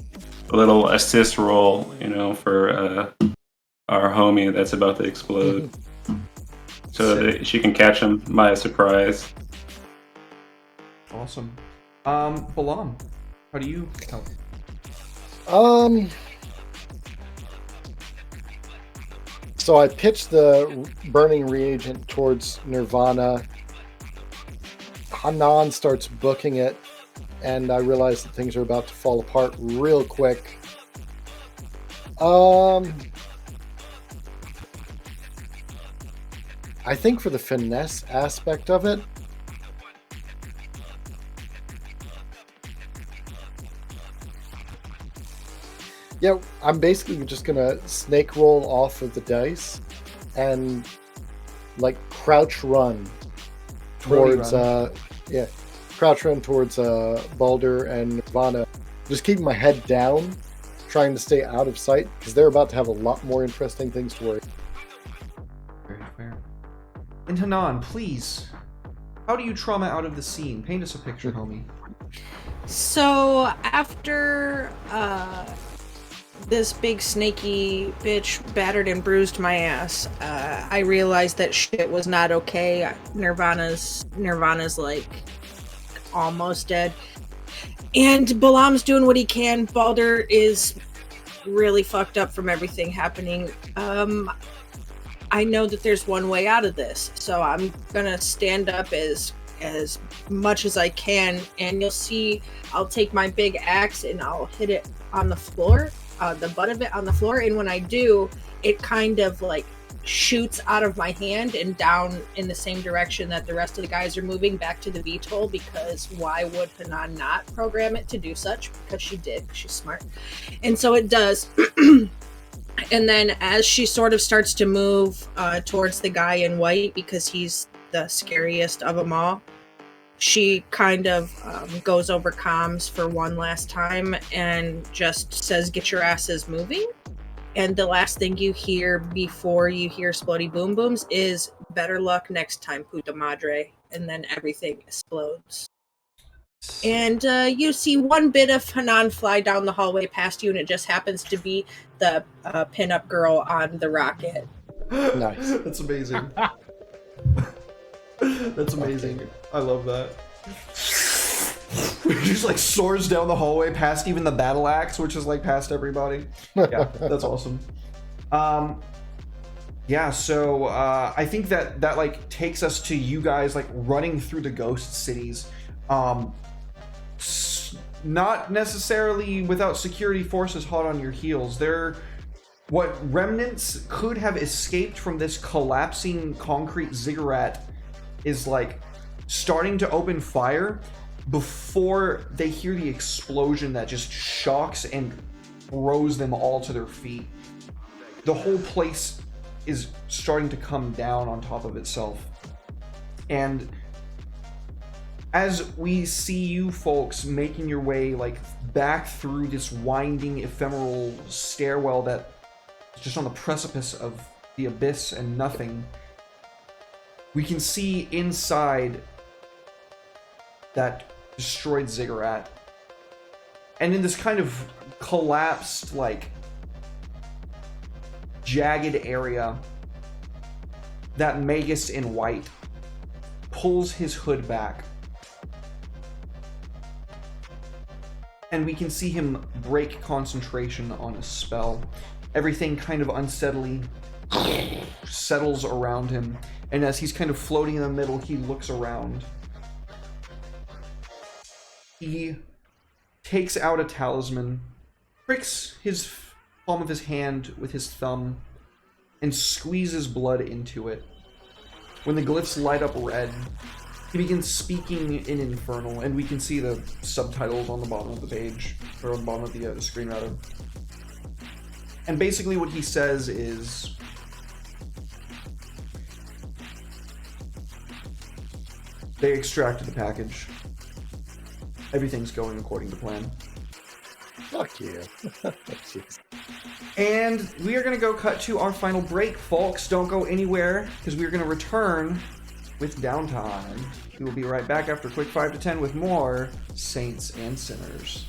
a little assist roll, for our homie that's about to explode. So that she can catch him by a surprise. Awesome. Balam, how do you help? So I pitched the burning reagent towards Nirvana. Hanan starts booking it, and I realize that things are about to fall apart real quick. I think for the finesse aspect of it, yeah, I'm basically just gonna snake roll off of the dice and like crouch run towards crouch run towards Balder and Nirvana, just keeping my head down, trying to stay out of sight because they're about to have a lot more interesting things to worry. Very fair. And Hanan, please, how do you trauma out of the scene? Paint us a picture, homie. So after this big snaky bitch battered and bruised my ass, I realized that shit was not okay. Nirvana's like almost dead, and Balam's doing what he can. Balder is really fucked up from everything happening. I know that there's one way out of this, so I'm gonna stand up as much as I can, and you'll see I'll take my big axe and I'll hit it on the floor, the butt of it on the floor, and when I do, it kind of like shoots out of my hand and down in the same direction that the rest of the guys are moving, back to the VTOL, because why would Hanan not program it to do such? Because she did. She's smart. And so it does. And then as she sort of starts to move towards the guy in white, because he's the scariest of them all, she kind of goes over comms for one last time and just says, "Get your asses moving." And the last thing you hear before you hear Splody Boom Booms is, "Better luck next time, puta madre." And then everything explodes. And you see one bit of Hanan fly down the hallway past you, and it just happens to be the pinup girl on the rocket. Nice. That's amazing. That's amazing. I love that. He just like soars down the hallway past even the battle axe, which is like past everybody. Yeah, that's awesome. Yeah, so I think that like takes us to you guys like running through the ghost cities. Not necessarily without security forces hot on your heels. What remnants could have escaped from this collapsing concrete ziggurat is like starting to open fire before they hear the explosion that just shocks and throws them all to their feet. The whole place is starting to come down on top of itself. And as we see you folks making your way like back through this winding ephemeral stairwell that is just on the precipice of the abyss and nothing, we can see inside that destroyed ziggurat. And in this kind of collapsed, like, jagged area, that Magus in white pulls his hood back. And we can see him break concentration on a spell. Everything kind of unsteadily settles around him. And as he's kind of floating in the middle, he looks around. He takes out a talisman, pricks his palm of his hand with his thumb, and squeezes blood into it. When the glyphs light up red, he begins speaking in Infernal, and we can see the subtitles on the bottom of the page, or on the bottom of the screen, rather. And basically what he says is, they extracted the package. Everything's going according to plan. Fuck you. Jeez. And we are going to go cut to our final break, folks. Don't go anywhere, because we are going to return with Downtime. We will be right back after a quick 5 to 10 with more Saints and Sinners.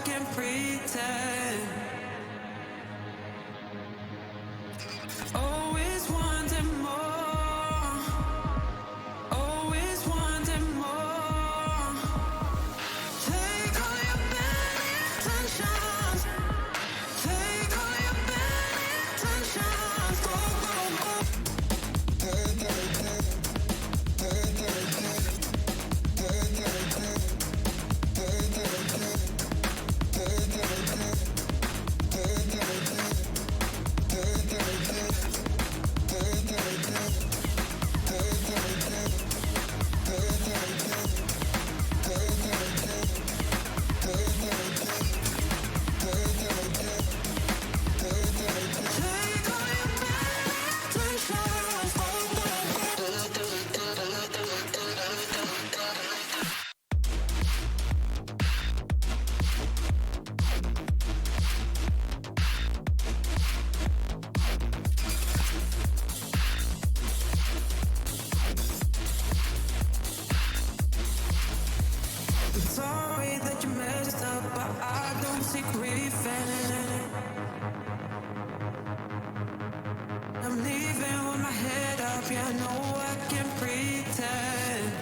can pretend. Always wanting more. Always wanting more. Take all your bad intentions. Take all your bad intentions. Go, go, go. Take all your bad intentions. Go, sorry that you messed up, but I don't see grief in it. I'm leaving with my head up, yeah, I know I can pretend.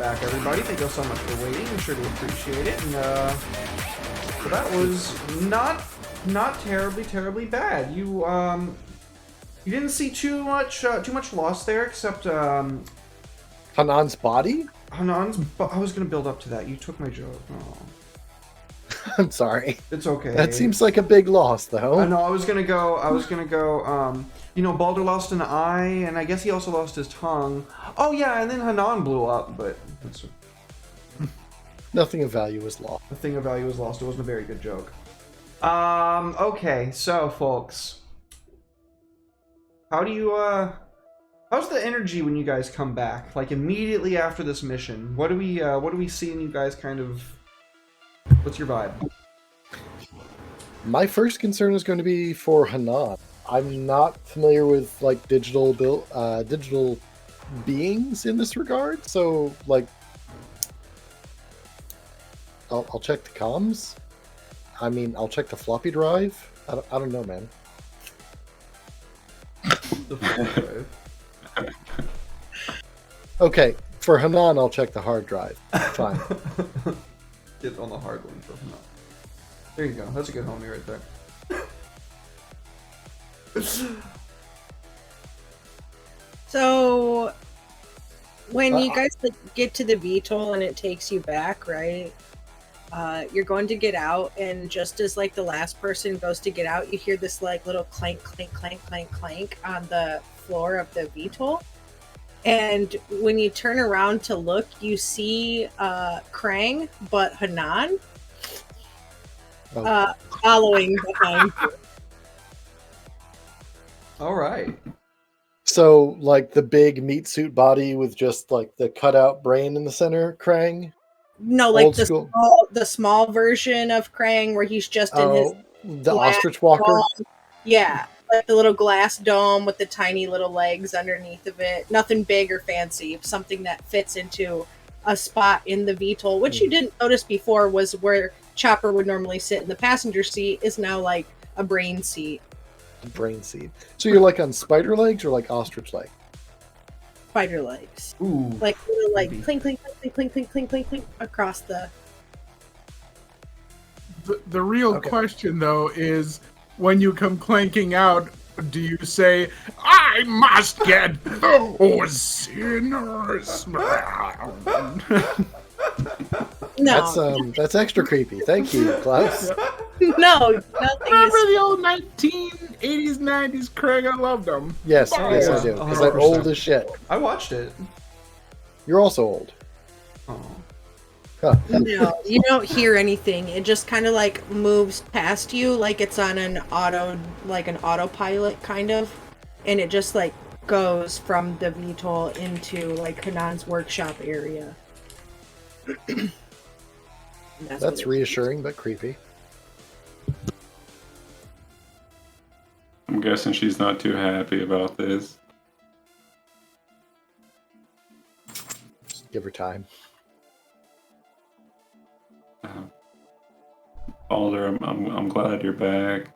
back, everybody. Thank you all so much for waiting. I'm sure to appreciate it. And so that was not terribly bad. You didn't see too much loss there, except Hanan's body? Hanan's. I was gonna build up to that. You took my joke. Oh. I'm sorry. It's okay. That seems like a big loss, though. I know. I was gonna go. Baldur lost an eye, and I guess he also lost his tongue. Oh yeah, and then Hanan blew up, but Nothing of value was lost. the thing of value was lost. It wasn't a very good joke. Okay, so folks, how do you how's the energy when you guys come back? Like immediately after this mission, what do we see in you guys? Kind of, what's your vibe? My first concern is going to be for Hanan. I'm not familiar with like digital beings in this regard, so like I'll check the comms. I mean, I'll check the floppy drive. I don't know, man. The floppy drive. Okay, for Hanan, I'll check the hard drive. Fine. Get on the hard one for Hanan. There you go. That's a good homie right there. So, when you guys get to the VTOL and it takes you back, right? You're going to get out, and just as like the last person goes to get out, you hear this like little clank, clank, clank, clank, clank on the floor of the VTOL. And when you turn around to look, you see Krang, but Hanan following behind you. All right. So, like the big meat suit body with just like the cutout brain in the center, Krang? No, like Old school. the small version of Krang where he's just in his the glass ostrich walker? dome. Yeah, like the little glass dome with the tiny little legs underneath of it. Nothing big or fancy. Something that fits into a spot in the VTOL, which you didn't notice before was where Chopper would normally sit in the passenger seat, is now like a brain seat. Brain seed. So you're like on spider legs or like ostrich leg? Spider legs. Ooh. Like little like Maybe. clink, clink, clink, clink, clink, clink, clink, clink across the... The real question, though, is when you come clanking out, do you say, "I must get those sinners"? No. That's extra creepy. Thank you, Klaus. No, nothing Remember is... the old 1980s, 90s Craig? I loved them. Yes, Oh, yes, yeah. I do. Because I'm 100%. old as shit. I watched it. You're also old. Oh. Huh. No, you don't hear anything. It just kind of like moves past you, like it's on an autopilot kind of, and it just like goes from the VTOL into like Hanan's workshop area. That's reassuring but creepy. I'm guessing she's not too happy about this. Just give her time. Baldur, I'm glad you're back.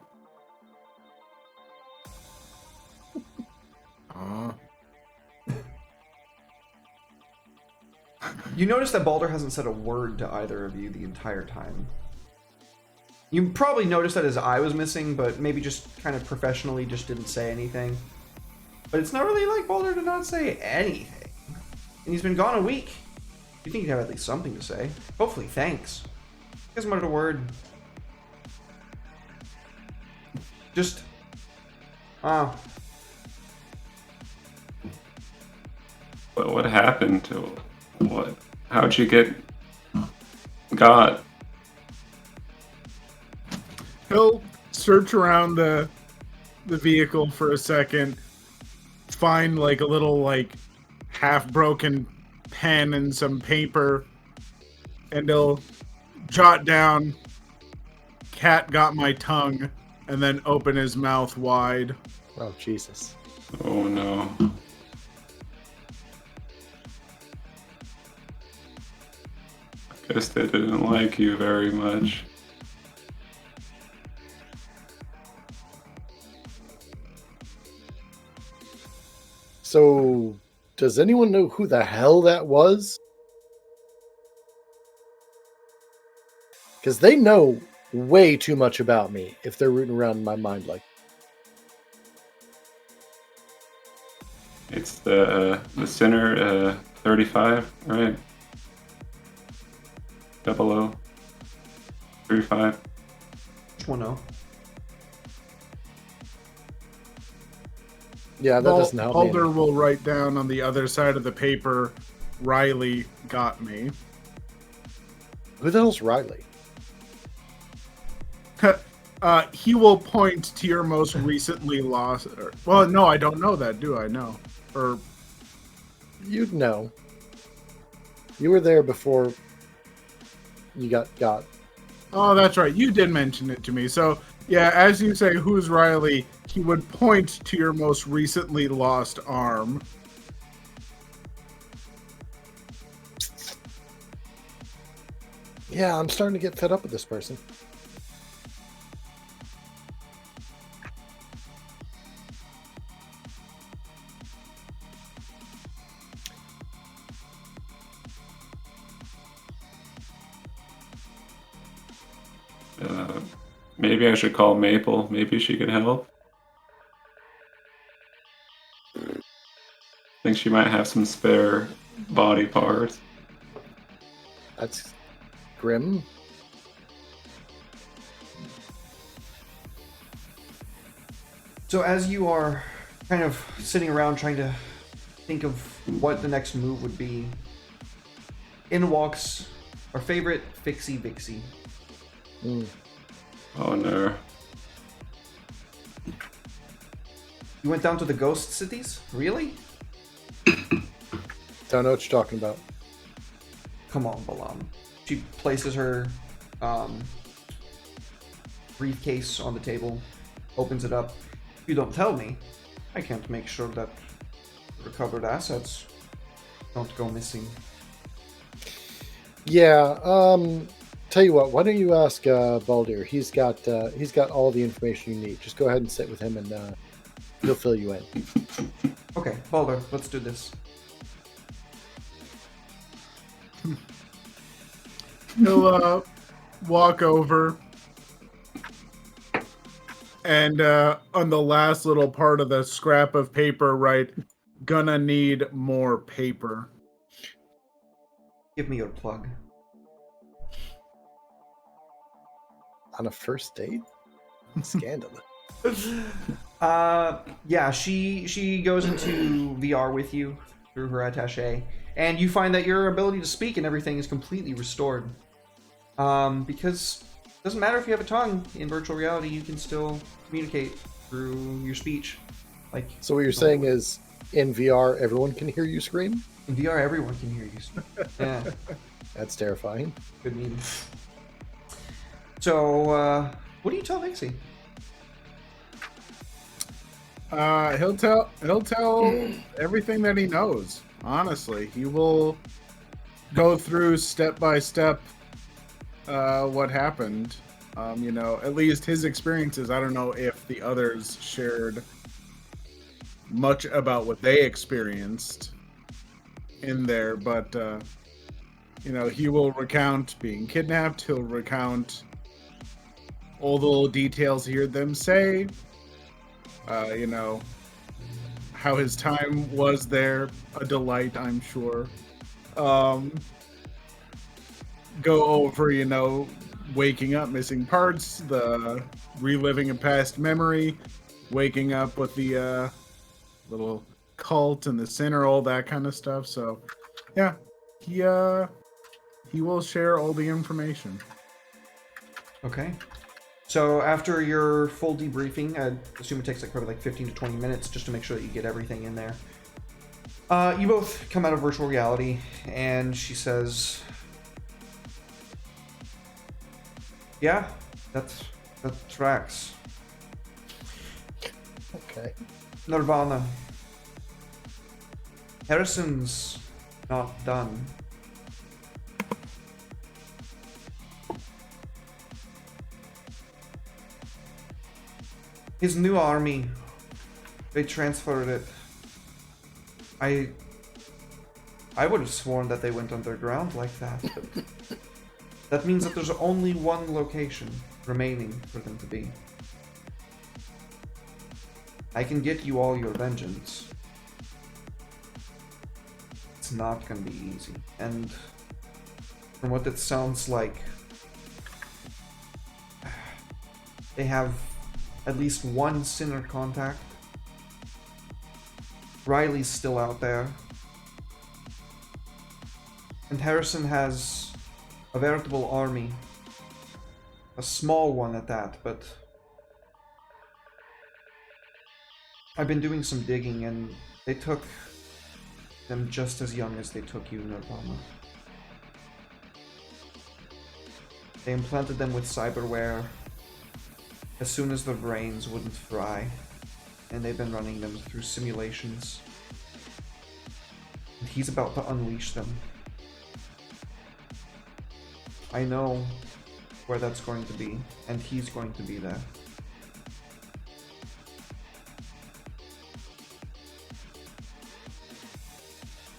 You notice that Baldur hasn't said a word to either of you the entire time. You probably noticed that his eye was missing, but maybe just kind of professionally just didn't say anything. But it's not really like Baldur to not say anything. And he's been gone a week. You think he'd have at least something to say. Hopefully, thanks. He hasn't uttered a word. Just... Oh. What happened to what? How'd you get got? He'll search around the vehicle for a second, find like a little like half broken pen and some paper, and he'll jot down "cat got my tongue" and then open his mouth wide. Oh, Jesus. Oh no. Guess they didn't like you very much. So, does anyone know who the hell that was? Because they know way too much about me if they're rooting around in my mind like. It's the center 35, right? 0035. Which one? No. Yeah, that doesn't help me. Balder will write down on the other side of the paper, Riley got me. Who the hell's Riley? He will point to your most recently lost. Well, no, I don't know that, do I? No. Or You'd know. You were there before you got. oh, that's right. You did mention it to me. So yeah, as you say, who's Riley? He would point to your most recently lost arm. Yeah, I'm starting to get fed up with this person. Maybe I should call Maple. Maybe she could help. Think she might have some spare body parts. That's grim. So as you are kind of sitting around trying to think of what the next move would be, in walks our favorite Fixie Vixie. Oh no. You went down to the ghost cities? Really? Don't know what you're talking about. Come on, Balam. She places her briefcase on the table, opens it up. If you don't tell me, I can't make sure that recovered assets don't go missing. Yeah, tell you what, why don't you ask Baldur? He's got all the information you need. Just go ahead and sit with him and he'll fill you in. Okay, Baldur, let's do this. He'll walk over and on the last little part of the scrap of paper, write, "Gonna need more paper." Give me your plug. On a first date? Scandalous. Yeah, she goes into VR with you through her attaché, and you find that your ability to speak and everything is completely restored. Because it doesn't matter if you have a tongue in virtual reality, you can still communicate through your speech. Like, So what you're saying is, in VR, everyone can hear you scream? in VR, everyone can hear you speak. Yeah, That's terrifying. good meeting. So, what do you tell Vixie? He'll tell everything that he knows. Honestly, he will go through step by step what happened. At least his experiences. I don't know if the others shared much about what they experienced in there, but he will recount being kidnapped. He'll recount all the little details he heard them say. How his time was there, a delight, I'm sure. Go over, waking up, missing parts, the reliving a past memory, waking up with the little cult and the sinner, all that kind of stuff. So, yeah, he will share all the information. Okay. So after your full debriefing, I assume it takes probably 15 to 20 minutes just to make sure that you get everything in there. You both come out of virtual reality, and she says, "Yeah, that tracks. Okay. Nirvana. Harrison's not done. His new army, they transferred it. I would have sworn that they went underground like that. But That means that there's only one location remaining for them to be. I can get you all your vengeance. It's not gonna be easy. And from what it sounds like, they have at least one sinner contact. Riley's still out there. And Harrison has a veritable army. A small one at that, but I've been doing some digging and they took them just as young as they took you, Nirvana. They implanted them with cyberware as soon as their brains wouldn't fry, and they've been running them through simulations. And he's about to unleash them. I know where that's going to be, and he's going to be there.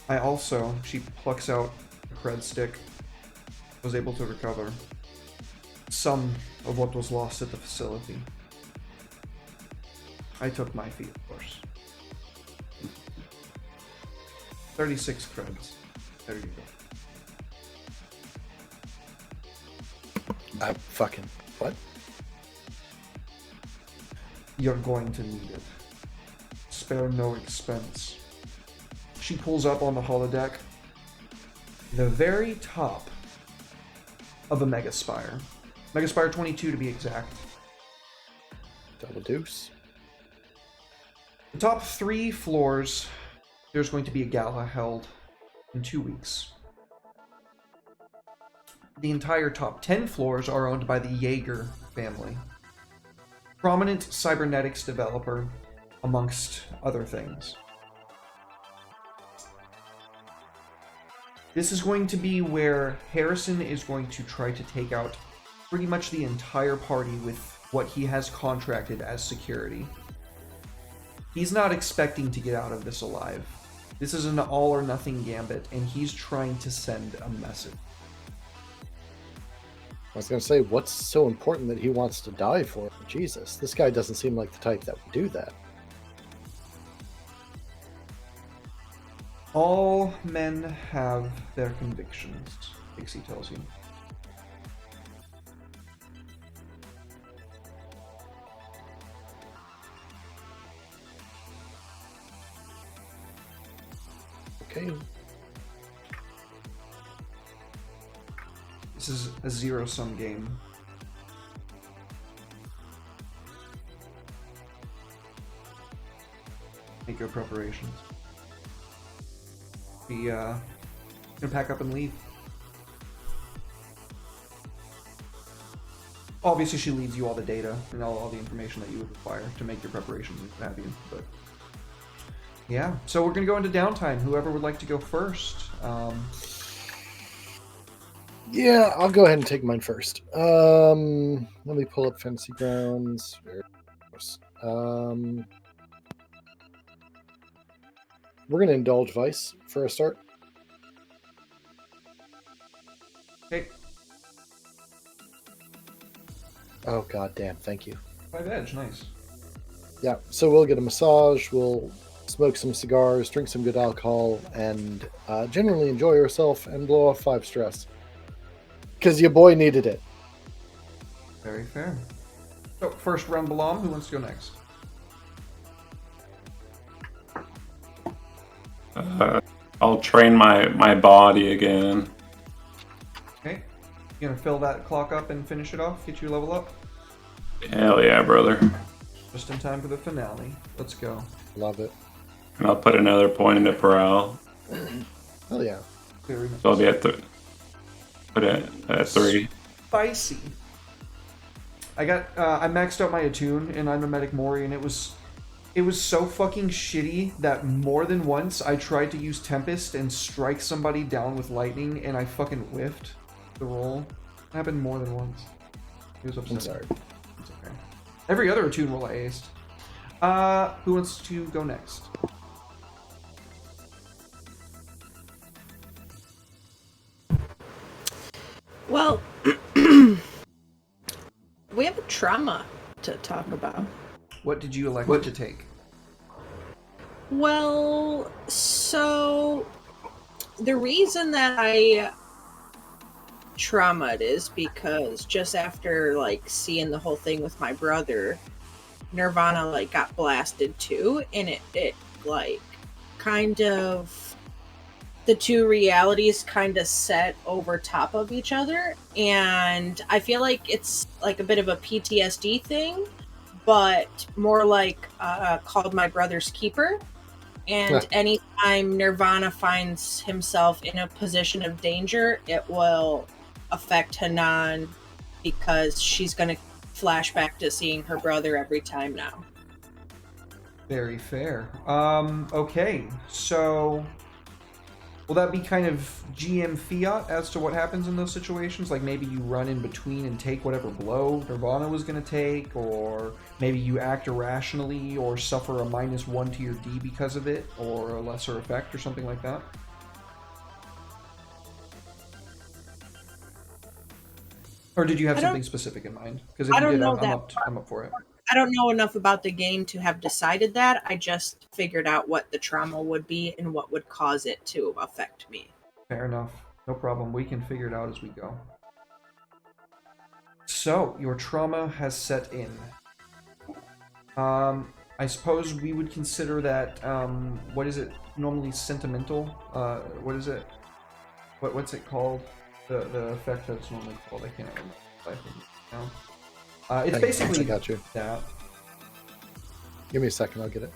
I also, she plucks out a cred stick, was able to recover some of what was lost at the facility. I took my fee, of course. 36 creds. There you go. Fucking what? You're going to need it. Spare no expense. She pulls up on the holodeck. The very top of a Megaspire. Megaspire 22 to be exact. Double deuce. The top 3 floors, there's going to be a gala held in 2 weeks. The entire top 10 floors are owned by the Jaeger family. Prominent cybernetics developer, amongst other things. This is going to be where Harrison is going to try to take out pretty much the entire party with what he has contracted as security. He's not expecting to get out of this alive. This is an all or nothing gambit, and he's trying to send a message. I was going to say, what's so important that he wants to die for? Jesus, this guy doesn't seem like the type that would do that. All men have their convictions, Dixie tells you. Okay. This is a zero-sum game. Make your preparations. We gonna pack up and leave. Obviously, she leaves you all the data and all the information that you would require to make your preparations and what have you. But yeah, so we're gonna go into downtime. Whoever would like to go first. Yeah, I'll go ahead and take mine first. Let me pull up Fantasy Grounds. We're going to indulge Vice for a start. Okay. Oh, god damn. Thank you. 5 edge, nice. Yeah, so we'll get a massage, we'll smoke some cigars, drink some good alcohol, and generally enjoy yourself and blow off 5 stress. Because your boy needed it. Very fair. So, first round Balam, who wants to go next? I'll train my body again. Okay. You gonna fill that clock up and finish it off? Get you level up? Hell yeah, brother. Just in time for the finale. Let's go. Love it. And I'll put another point into Prowl. Hell yeah. Very nice. So I'll be at put it at 3. Spicy. I maxed out my attune in I'm a Medic Mori, and it was so fucking shitty that more than once I tried to use Tempest and strike somebody down with lightning, and I fucking whiffed the roll. It happened more than once. It was upsetting. I'm sorry. It's okay. Every other attune roll I aced. Who wants to go next? Well, we have a trauma to talk about. What did you elect to take? Well, so the reason that I traumatized is because just after like seeing the whole thing with my brother, Nirvana like got blasted too, and it like kind of the two realities kind of set over top of each other, and I feel like it's like a bit of a PTSD thing, but more like called My Brother's Keeper. And anytime Nirvana finds himself in a position of danger, it will affect Hanan because she's going to flash back to seeing her brother every time now. Very fair. Okay, so will that be kind of GM fiat as to what happens in those situations? Like maybe you run in between and take whatever blow Nirvana was going to take, or maybe you act irrationally or suffer a -1 to your D because of it, or a lesser effect or something like that? Or did you have something specific in mind? Because if I you don't did, know I'm up for it. I don't know enough about the game to have decided that. I just figured out what the trauma would be and what would cause it to affect me. Fair enough. No problem. We can figure it out as we go. So, your trauma has set in. I suppose we would consider that, what is it normally sentimental? What is it? What's it called? The effect that's normally called? I can't remember. Now. It's basically I got you. that. Give me a second, I'll get it.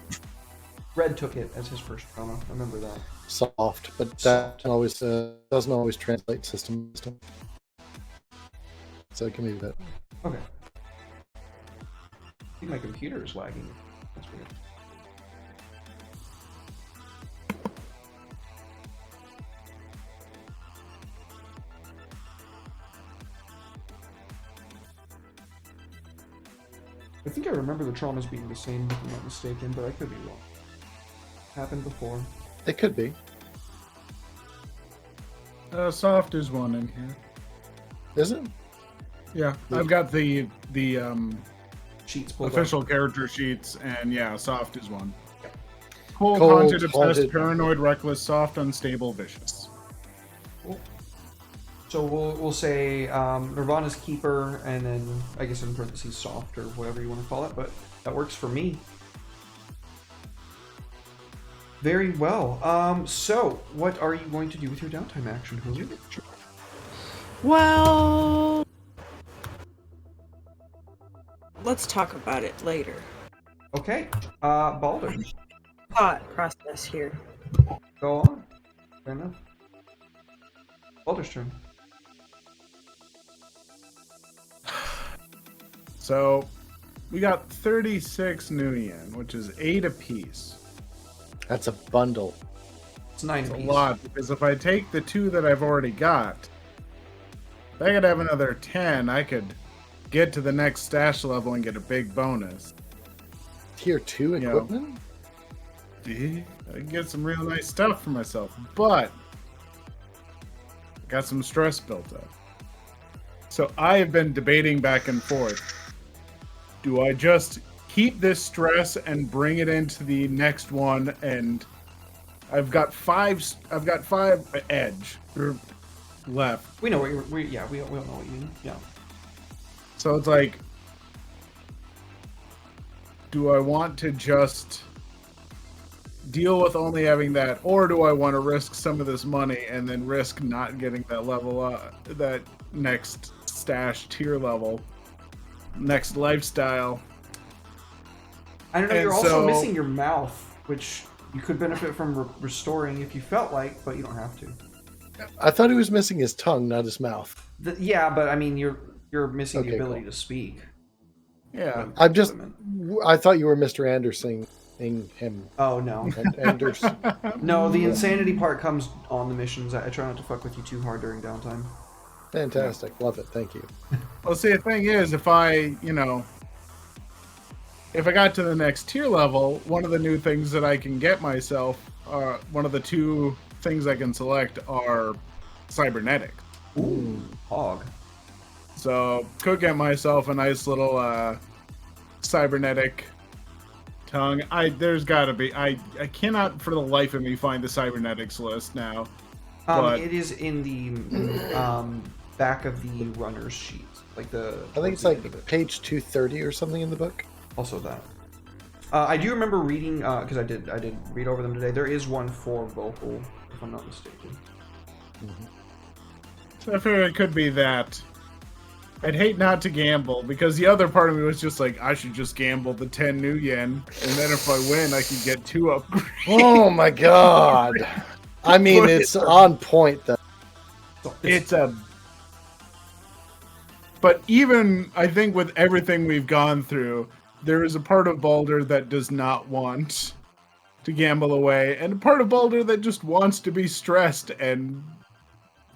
Red took it as his first trauma. I remember that. Soft, but that always doesn't always translate system. So give me that. Okay. I think my computer is lagging. That's weird. I think I remember the traumas being the same, if I'm not mistaken, but I could be wrong. Happened before. It could be. Soft is one in here. Is it? Yeah, I've got the Sheets pulled official up. character sheets, and yeah, soft is one. Yep. Cold, haunted, obsessed, paranoid, reckless, soft, unstable, vicious. Cool. So we'll say Nirvana's Keeper, and then I guess in parentheses soft or whatever you want to call it, but that works for me. Very well. So what are you going to do with your downtime action, Hulu? Well, let's talk about it later. Okay. Baldur, Thought process here. go on. Fair enough. Baldur's turn. So, we got 36 new yen, which is 8 apiece. That's a bundle. It's 9 It's a apiece. lot, because if I take the 2 that I've already got, if I could have another 10, I could get to the next stash level and get a big bonus. Tier 2 You know. equipment? See? I can get some real nice stuff for myself, but I got some stress built up. So I have been debating back and forth. Do I just keep this stress and bring it into the next one? And I've got 5 edge left. We know what we all know what you mean. Yeah. So it's like, do I want to just deal with only having that, or do I want to risk some of this money and then risk not getting that level up, that next stash tier level, next lifestyle? I don't know. And You're also so- missing your mouth, which you could benefit from restoring if you felt like, but you don't have to. I thought he was missing his tongue, not his mouth. Yeah, but I mean, you're missing the Okay, ability cool. to speak. Yeah. I thought you were Mr. Anderson him. Oh no. Anders. No, the insanity part comes on the missions. I try not to fuck with you too hard during downtime. Fantastic. Love it. Thank you. Well, see, the thing is, if I got to the next tier level, one of the new things that I can get myself, one of the 2 things I can select are cybernetic. Ooh. Hog. So could get myself a nice little cybernetic tongue. There's gotta be. I cannot for the life of me find the cybernetics list now. But It is in the back of the runner's sheet, like the. I think it's like page 230 or something in the book. Also that. I do remember reading because I did read over them today. There is one for vocal, if I'm not mistaken. So I figure it could be that. I'd hate not to gamble because the other part of me was just like, I should just gamble the 10 new yen, and then if I win, I could get 2 upgrades. Oh my god! I mean, it's on point though. It's a. But even I think with everything we've gone through, there is a part of Baldur that does not want to gamble away, and a part of Baldur that just wants to be stressed and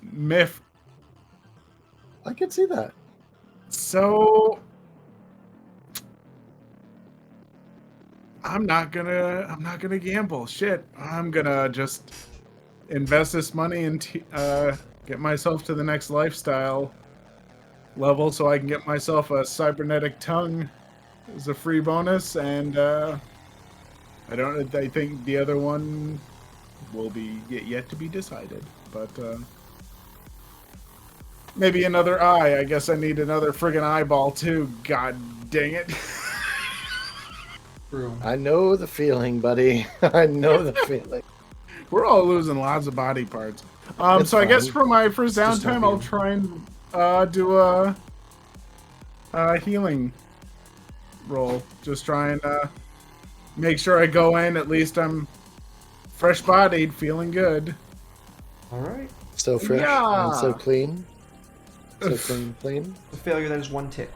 miffed. I can see that. So I'm not gonna gamble. Shit, I'm gonna just invest this money and get myself to the next lifestyle level, so I can get myself a cybernetic tongue as a free bonus. And I think the other one will be yet to be decided, but. Maybe another eye. I guess I need another friggin' eyeball too. God dang it. True. I know the feeling, buddy. I know the feeling. We're all losing lots of body parts. It's So I guess fine. for my first It's just downtime, not I'll try and do a healing roll. Just try and make sure I go in. At least I'm fresh-bodied, feeling good. All right. So fresh Yeah. and so clean. So clean. The failure, that is 1 tick.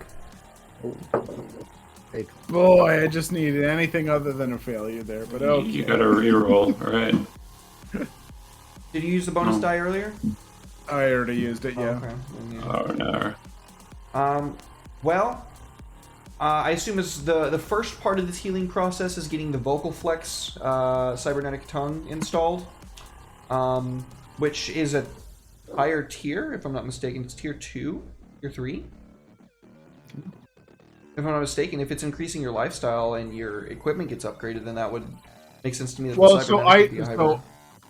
Hey, Boy, I just needed anything other than a failure there. But okay. You got to reroll, right? Did you use the bonus No. die earlier? I already used it. Oh, Yeah. okay. Then, yeah. Oh no. Well, I assume is the first part of this healing process is getting the vocal flex cybernetic tongue installed, which is a higher tier, if I'm not mistaken. It's tier 2, tier 3. If I'm not mistaken, if it's increasing your lifestyle and your equipment gets upgraded, then that would make sense to me. That the Well, so cybernetic would be a higher I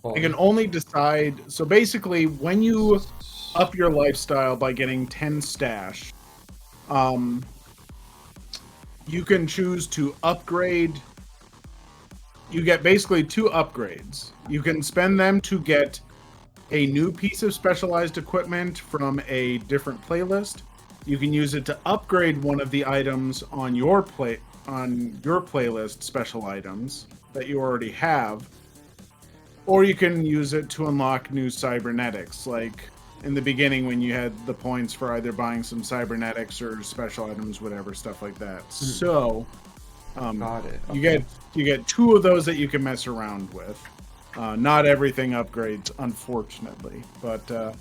quality. can only decide. So basically, when you up your lifestyle by getting 10 stash, you can choose to upgrade. You get basically 2 upgrades. You can spend them to get a new piece of specialized equipment from a different playlist. You can use it to upgrade one of the items on your playlist special items that you already have. Or you can use it to unlock new cybernetics, like in the beginning when you had the points for either buying some cybernetics or special items, whatever, stuff like that. So Got it. you get 2 of those that you can mess around with. Not everything upgrades, unfortunately, but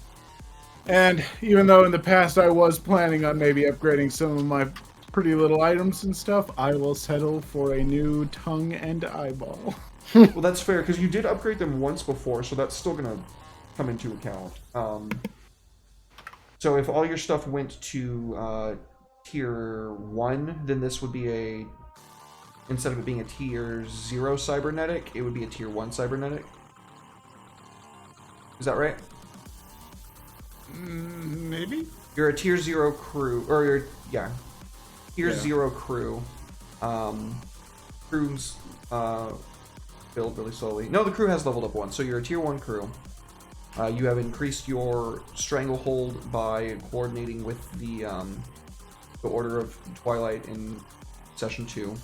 and even though in the past I was planning on maybe upgrading some of my pretty little items and stuff, I will settle for a new tongue and eyeball. Well, that's fair, because you did upgrade them once before, so that's still going to come into account. So if all your stuff went to tier 1, then this would be instead of it being a tier 0 cybernetic, it would be a tier 1 cybernetic. Is that right? Maybe? You're a tier 0 crew, or tier Yeah. 0 crew. Crews build really slowly. No, the crew has leveled up once, so you're a tier 1 crew. You have increased your stranglehold by coordinating with the Order of Twilight in session 2.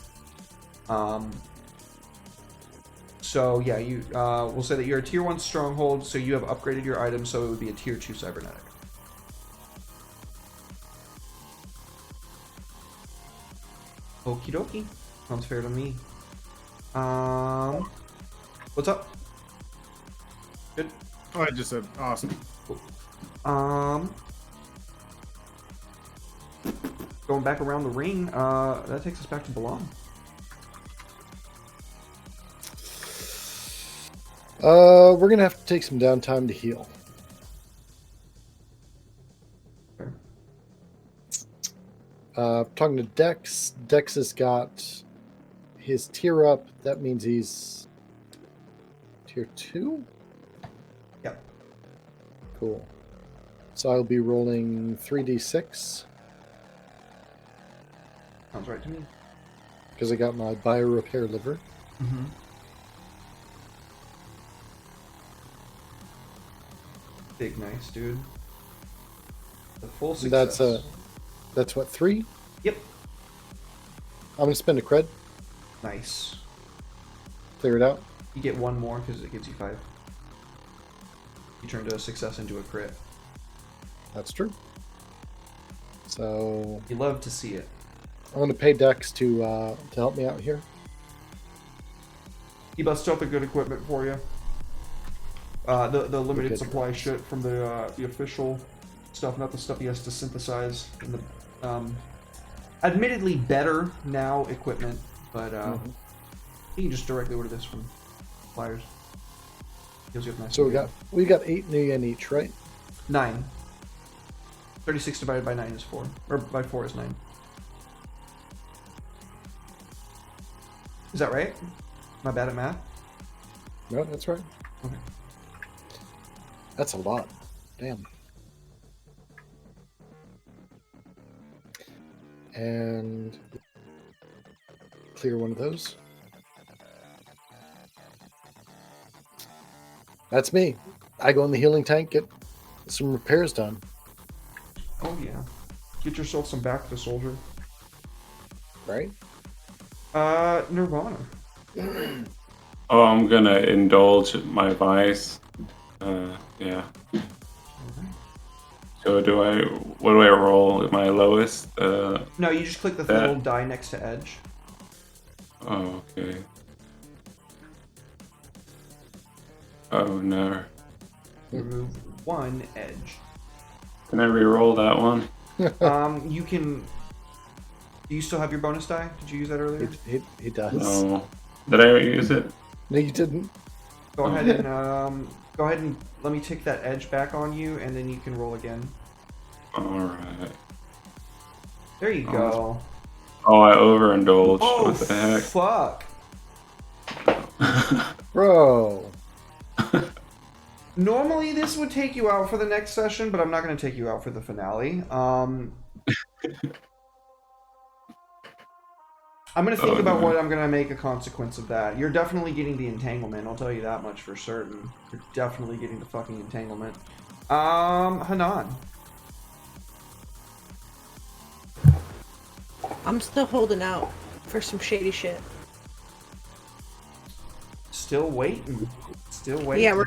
So yeah, we'll say that you're a tier 1 stronghold, so you have upgraded your item, so it would be a tier 2 cybernetic. Okie dokie. Sounds fair to me. What's up? Good. Oh, I just said awesome. Going back around the ring, that takes us back to Belong. We're gonna have to take some downtime to heal. Talking to Dex. Dex has got his tier up. That means he's tier 2? Yep. Cool. So I'll be rolling 3d6 Sounds right to me. because I got my bio repair liver. Mm-hmm. Big nice, dude. The full success. That's what, 3? Yep. I'm gonna spend a cred, Nice. clear it out. You get one more because it gives you 5. You turned a success into a crit. That's true. So You love to see it. I'm gonna pay Dex to help me out here. He busts out the good equipment for you. The limited Good supply drugs. shit from the official stuff, not the stuff he has to synthesize. And the admittedly better now equipment, but you can just directly order this from suppliers. Gives you a nice. So we got 8 yen each, right? 9. 36 divided by 9 is 4, or by 4 is 9. Is that right? Am I bad at math? No, that's right. Okay. That's a lot. Damn. And clear one of those. That's me. I go in the healing tank, get some repairs done. Oh yeah. Get yourself some back to soldier. Right? Nirvana. Oh, I'm gonna indulge my vice. Yeah. So what do I roll? My lowest? No, you just click the that. little die next to Edge. Oh, okay. Oh, no. Remove 1 Edge. Can I re-roll that one? You can. Do you still have your bonus die? Did you use that earlier? He does. No. Did I use it? No, you didn't. Go ahead and let me take that Edge back on you, and then you can roll again. Alright. There you go. Oh, I overindulged. Oh, What the heck? fuck. Bro. Normally this would take you out for the next session, but I'm not going to take you out for the finale. I'm going to think about what I'm going to make a consequence of that. You're definitely getting the entanglement. I'll tell you that much for certain. You're definitely getting the fucking entanglement. Hanan. I'm still holding out for some shady shit. Still waiting. Still waiting. Yeah,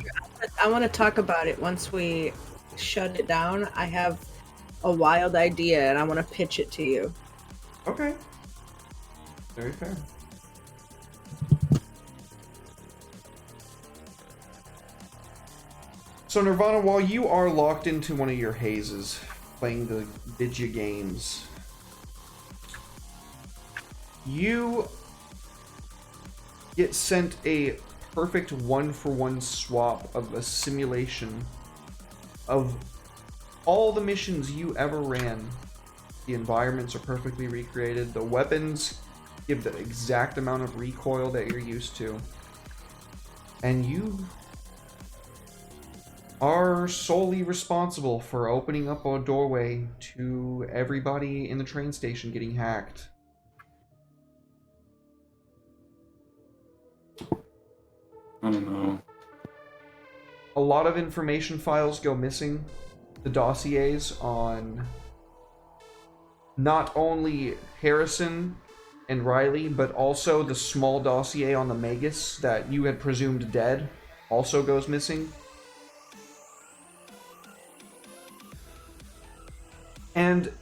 I want to talk about it once we shut it down. I have a wild idea and I want to pitch it to you. Okay. Very fair. So Nirvana, while you are locked into one of your hazes, playing the Vidya games, you get sent a perfect one-for-one swap of a simulation of all the missions you ever ran. The environments are perfectly recreated. The weapons give the exact amount of recoil that you're used to. And you are solely responsible for opening up a doorway to everybody in the train station getting hacked. I don't know. A lot of information files go missing. The dossiers on not only Harrison and Riley, but also the small dossier on the Magus that you had presumed dead also goes missing. And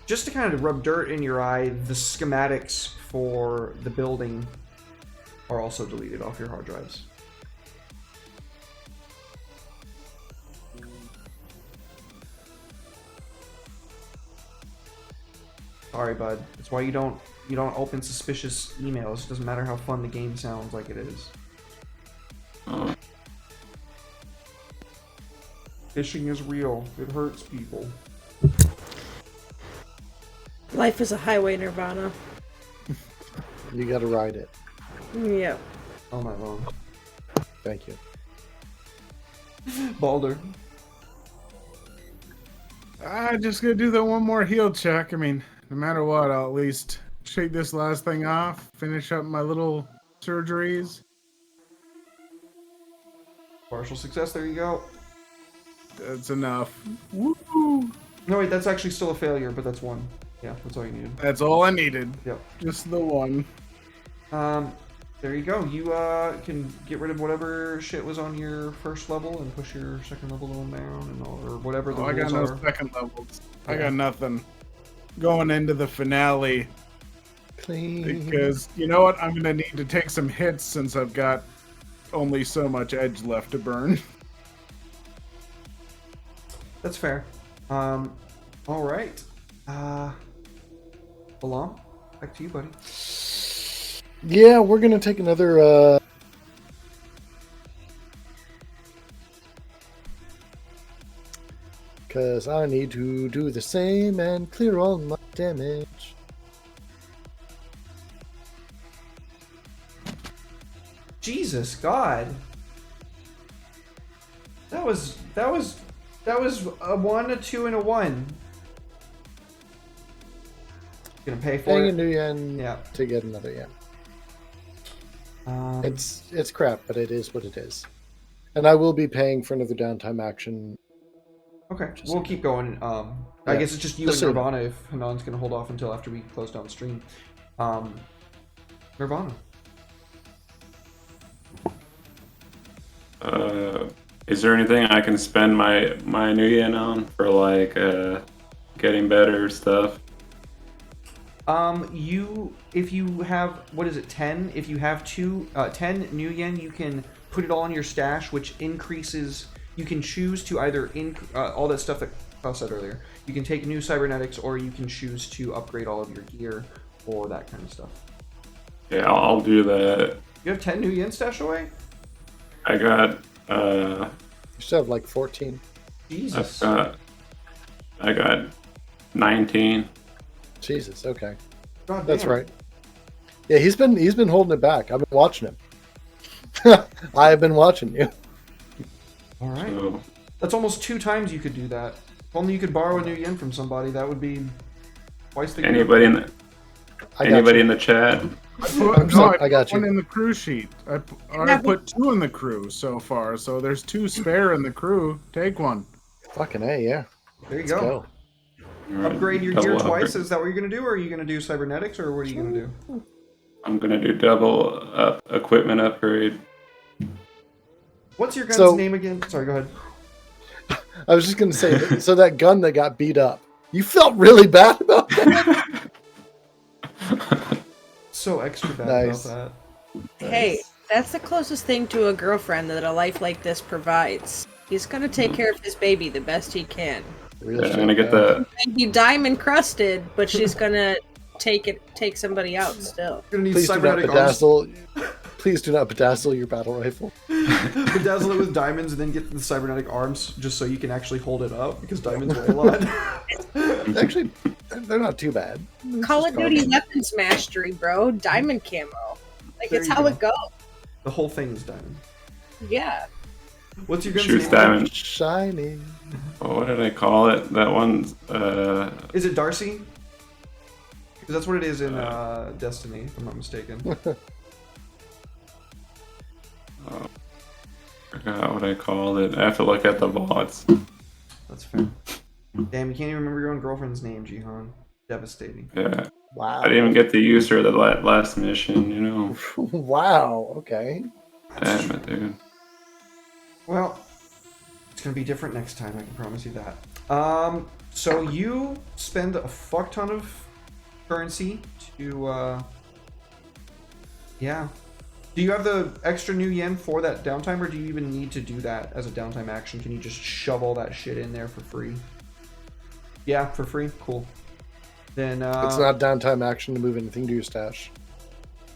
just to kind of rub dirt in your eye, the schematics for the building are also deleted off your hard drives. Sorry, bud. That's why you don't open suspicious emails. It doesn't matter how fun the game sounds like it is. Phishing is real. It hurts people. Life is a highway, Nirvana. You got to ride it. Yep. All night long. Thank you. Balder. I just gonna do the one more heal check. I mean, no matter what, I'll at least shake this last thing off, finish up my little surgeries. Partial success. There you go. That's enough. Woo! No, wait. That's actually still a failure, but that's one. Yeah, that's all you needed. That's all I needed. Yep. Just the one. There you go. You can get rid of whatever shit was on your first level and push your second level one down, and all, or whatever the Oh, I got rules no are. second levels. I Yeah. got nothing. Going into the finale. Clean. Because, you know what? I'm going to need to take some hits since I've got only so much edge left to burn. That's fair. All right. Balam, back to you, buddy. Yeah, we're gonna take another. Because I need to do the same and clear all my damage. Jesus God. That was a 1, a 2, and a 1. Gonna pay for Paying a it. new yen Yeah. to get another yen. Um, It's crap, but it is what it is. And I will be paying for another downtime action. okay, we'll keep going. I Yeah. guess it's just you Just and so- Nirvana if Hanan's gonna hold off until after we close down stream. Nirvana. Is there anything I can spend my new yen on for like getting better stuff? If you have, what is it, 10? If you have 10 new yen, you can put it all in your stash, which increases. You can choose to either all that stuff that Klaus said earlier. You can take new cybernetics, or you can choose to upgrade all of your gear or that kind of stuff. Yeah, I'll do that. You have 10 new yen stashed away? I got You still have like 14. Jesus. I got 19. Jesus, okay. God That's damn. right. Yeah, he's been holding it back. I've been watching him. I've been watching you. All right. So That's almost 2 times you could do that. If only you could borrow a new yen from somebody, that would be twice the anybody in the I got anybody you. in the chat? I got One you. in the crew sheet. I put 2 in the crew so far, so there's 2 spare in the crew. Take one. Fucking A, yeah. There you Let's go. go. Upgrade your Double gear upgrade. twice? Is that what you're going to do? Or are you going to do cybernetics? Or what are you going to do? I'm gonna do double equipment upgrade. What's your gun's So- name again? Sorry, go ahead. I was just going to say, so that gun that got beat up, you felt really bad about that? So extra bad Nice. about Hey, that's the closest thing to a girlfriend that a life like this provides. He's gonna take care of his baby the best he can. Real Yeah, I'm shit, gonna get man. the Be diamond crusted, but she's gonna take somebody out still. that. You're going to need Please do not cybernetic arms. bedazzle. Please do not bedazzle your battle rifle. Bedazzle it with diamonds and then get the cybernetic arms just so you can actually hold it up because diamonds weigh a lot. Actually, they're not too bad. Call of Duty weapons mastery, bro. Diamond camo. Like There it's you how go. it goes. The whole thing is diamond. Yeah. What's your gun's shoots name? diamond. Shiny. Oh, what did I call it? That one's Is it Darcy? Because that's what it is in Destiny, if I'm not mistaken. forgot what I called it. I have to look at the bots. That's fair. Damn, you can't even remember your own girlfriend's name, Jihan. Devastating. Yeah, Wow. I didn't even get to use her the last mission. You know, Wow. Okay. damn it, dude. Well, it's gonna be different next time, I can promise you that. So you spend a fuck ton of currency to, yeah. Do you have the extra new yen for that downtime, or do you even need to do that as a downtime action? Can you just shove all that shit in there for free? Yeah, for free? Cool. Then, It's not downtime action to move anything to your stash.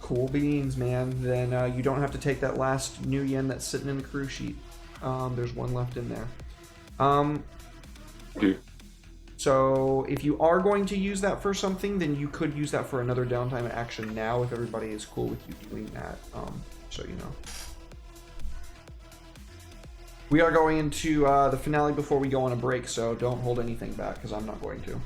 cool beans, man. Then you don't have to take that last new yen that's sitting in the crew sheet. There's one left in there. Dude. So if you are going to use that for something, then you could use that for another downtime action now if everybody is cool with you doing that. So you know. We are going into the finale before we go on a break, so don't hold anything back, because I'm not going to.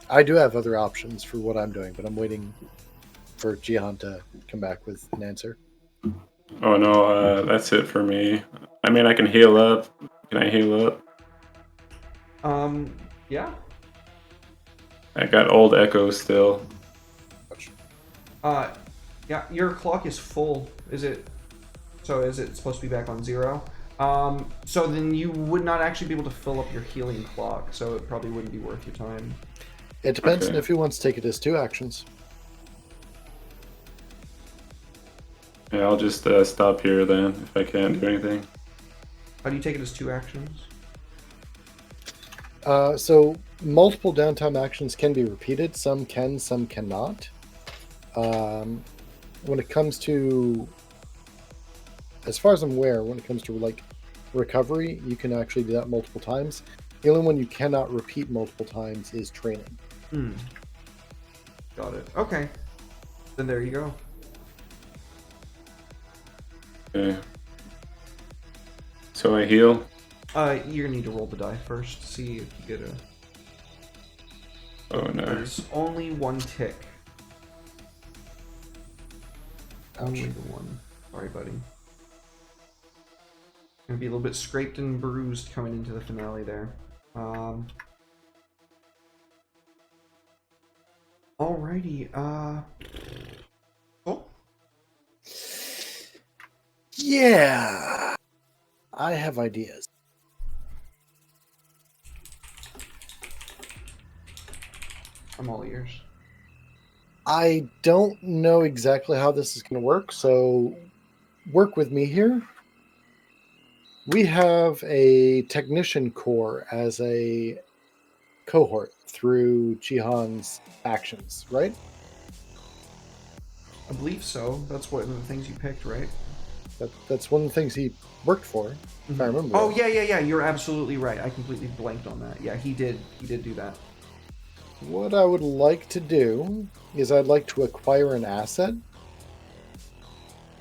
I do have other options for what I'm doing, but I'm waiting for Jihan to come back with an answer. Oh no, that's it for me. I mean, I can heal up. Can I heal up? Yeah. I got old echo still. Yeah, your clock is full. Is it? So is it supposed to be back on 0? So then you would not actually be able to fill up your healing clock, so it probably wouldn't be worth your time. It depends on Okay. if he wants to take it as 2 actions. Yeah, I'll just stop here then if I can't do anything. How do you take it as 2 actions? So multiple downtime actions can be repeated. Some can, some cannot. When it comes to, as far as I'm aware, when it comes to like recovery, you can actually do that multiple times. The only one you cannot repeat multiple times is training. Got it. Okay. Then there you go. Okay. So I heal. You're gonna need to roll the die first to see if you get a. Oh no. There's only 1 tick. Ouch. Only the 1. Sorry, buddy. Gonna be a little bit scraped and bruised coming into the finale there. Alrighty. Cool. Yeah, I have ideas. I'm all ears. I don't know exactly how this is going to work, so work with me here. We have a technician corps as a cohort through Jihan's actions, right? I believe so. That's one of the things you picked, right? That's one of the things he worked for, if I remember. Oh right. yeah. You're absolutely right. I completely blanked on that. Yeah, he did do that. What I would like to do is I'd like to acquire an asset,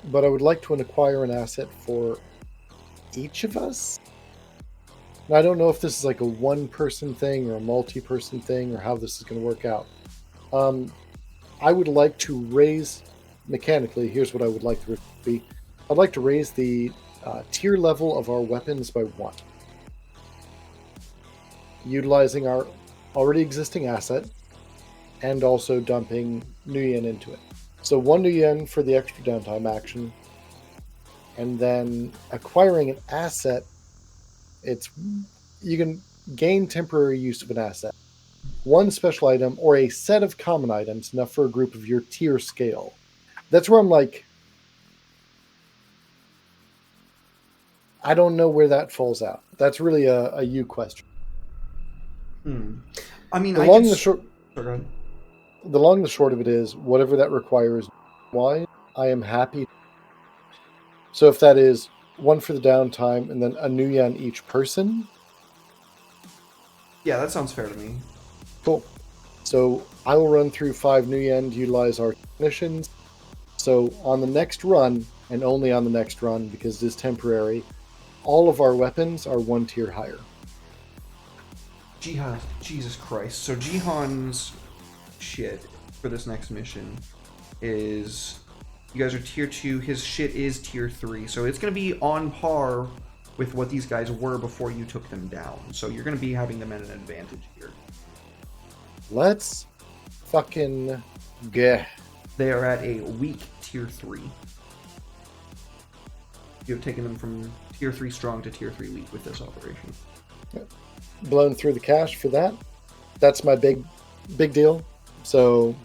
but I would like to acquire an asset for each of us. Now, I don't know if this is like a one-person thing or a multi-person thing or how this is going to work out. I would like to raise, mechanically, here's what I would like to be. I'd like to raise the tier level of our weapons by 1. Utilizing our already existing asset and also dumping Nuyen into it. So 1 Nuyen for the extra downtime action, and then acquiring an asset, you can gain temporary use of an asset. 1 special item or a set of common items, enough for a group of your tier scale. That's where I'm like, I don't know where that falls out. That's really a you question. I mean, The long and the short. Go ahead. The long and the short of it is, whatever that requires, why I am happy. So if that is 1 for the downtime and then a Nuyen each person, Yeah, that sounds fair to me. cool. So I will run through 5 Nuyen to utilize our technicians. So on the next run, and only on the next run because it is temporary, all of our weapons are 1 tier higher. Jihan, Jesus Christ. So Jihan's shit for this next mission is, you guys are tier 2, his shit is tier 3, so it's going to be on par with what these guys were before you took them down, so you're going to be having them at an advantage here. Let's fucking get. They are at a weak tier 3. You have taken them from tier 3 strong to tier 3 weak with this operation. Blown through the cash for that. That's my big deal. So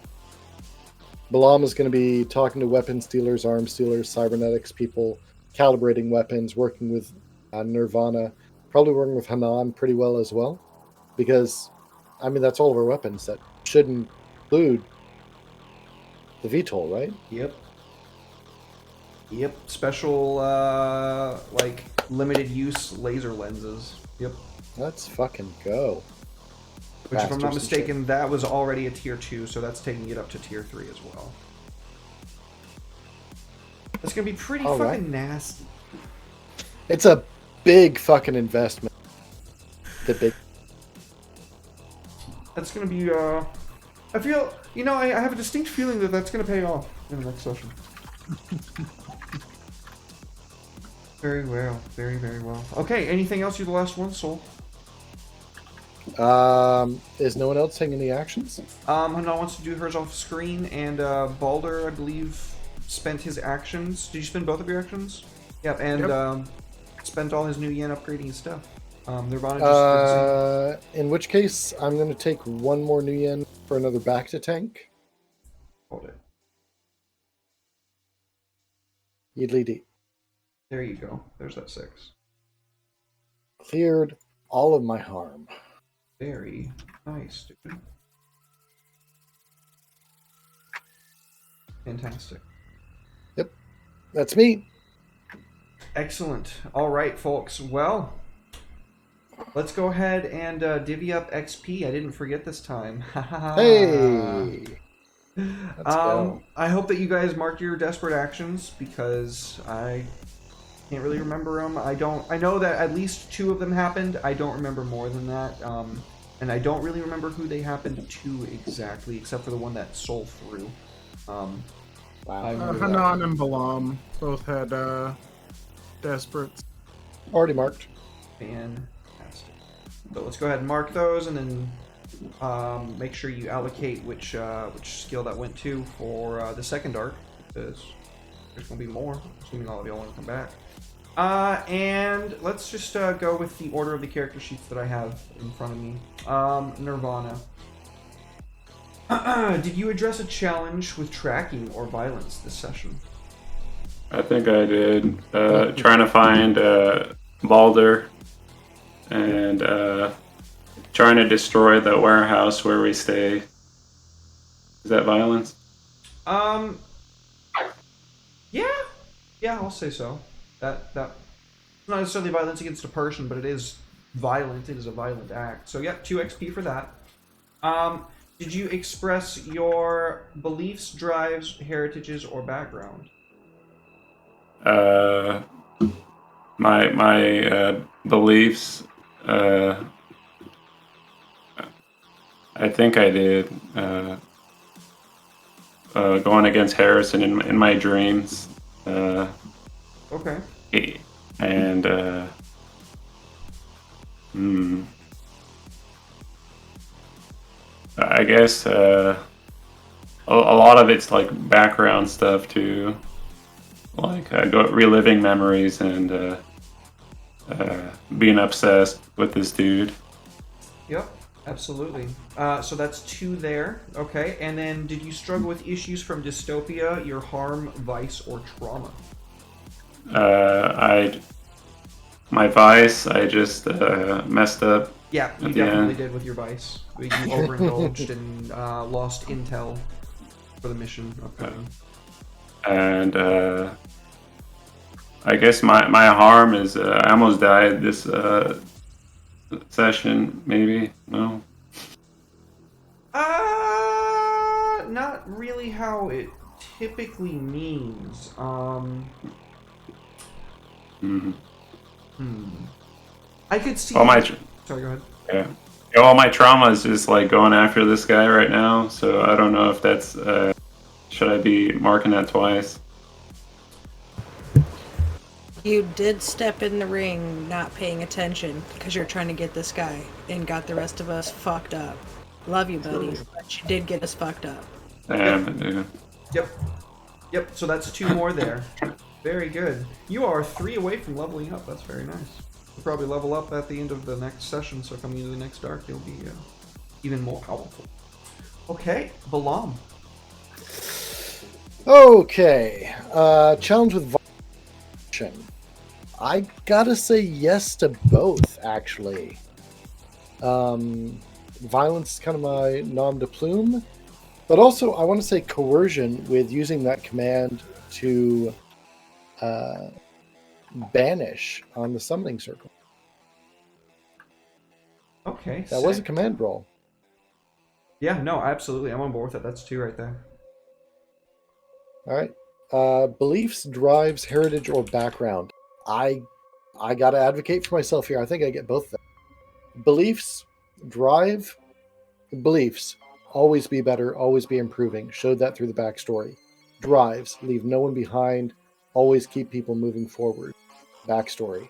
Balam is going to be talking to weapons dealers, arms dealers, cybernetics people, calibrating weapons, working with Nirvana probably working with Hanan pretty well as well, because, I mean, that's all of our weapons. That should include the VTOL, right? Yep. Yep. Special, like, limited use laser lenses. Yep. Let's fucking go. Which, if I'm not Bastards and shit. mistaken, that was already a tier 2, so that's taking it up to tier 3 as well. That's gonna be pretty All fucking right. nasty. It's a big fucking investment. The big. That's gonna be, I feel, you know, I have a distinct feeling that that's gonna pay off in the next session. Very well. Very, very well. Okay, anything else? You're the last one, Soul. Is no one else taking any actions? Hana wants to do hers off screen, and Balder, I believe, spent his actions. Did you spend both of your actions? Yep, and spent all his new yen upgrading his stuff. Nirvana just In which case, I'm going to take one more new yen for another back to tank. hold it. Yeedly dee. There you go. There's that 6. Cleared all of my harm. Very nice, dude. Fantastic. Yep, that's me. Excellent. All right, folks. Well, let's go ahead and divvy up XP. I didn't forget this time. Hey! Let's go. I hope that you guys marked your desperate actions, because I can't really remember them. I know that at least 2 of them happened. I don't remember more than that. And I don't really remember who they happened to exactly, except for the one that Soul threw. Wow. I remember that. Hanan and Balam both had desperates. Already marked. Fantastic. So let's go ahead and mark those, and then make sure you allocate which skill that went to for the second arc, because there's going to be more, assuming all of y'all want to come back. And let's just go with the order of the character sheets that I have in front of me. Nirvana. Did you address a challenge with tracking or violence this session? I think I did. Trying to find Balder and trying to destroy the warehouse where we stay. Is that violence? Yeah, I'll say so. That not necessarily violence against a person, but it is violent. It is a violent act. So yeah, 2 XP for that. Did you express your beliefs, drives, heritages, or background? My beliefs. I think I did. Going against Harrison in my dreams. Okay. And I guess a lot of it's like background stuff too, like reliving memories and being obsessed with this dude. Yep, absolutely. So that's 2 there. Okay, and then did you struggle with issues from dystopia, your harm, vice, or trauma? My vice, I just messed up. Yeah, you definitely did with your vice. You overindulged and lost intel for the mission upcoming. And I guess my harm is I almost died this session, maybe? No? Not really how it typically means. I could see... Sorry, go ahead. Yeah. All my trauma is just like going after this guy right now, so I don't know if that's... should I be marking that twice? You did step in the ring not paying attention because you're trying to get this guy and got the rest of us fucked up. Love you, buddy, but you did get us fucked up. Damn, dude. Yep, so that's 2 more there. Very good. You are 3 away from leveling up. That's very nice. You'll probably level up at the end of the next session, so coming into the next arc, you'll be even more powerful. Okay, Balam. Okay. Challenge with violation. I gotta say yes to both, actually. Violence is kind of my nom de plume, but also I want to say coercion with using that command to banish on the summoning circle. Okay. That was a sick. command roll. Yeah, no, absolutely. I'm on board with that. That's 2 right there. All right. Beliefs, drives, heritage, or background. I gotta advocate for myself here. I think I get both of them. Beliefs, drive, beliefs. Always be better, always be improving. Showed that through the backstory. Drives, leave no one behind, always keep people moving forward. Backstory.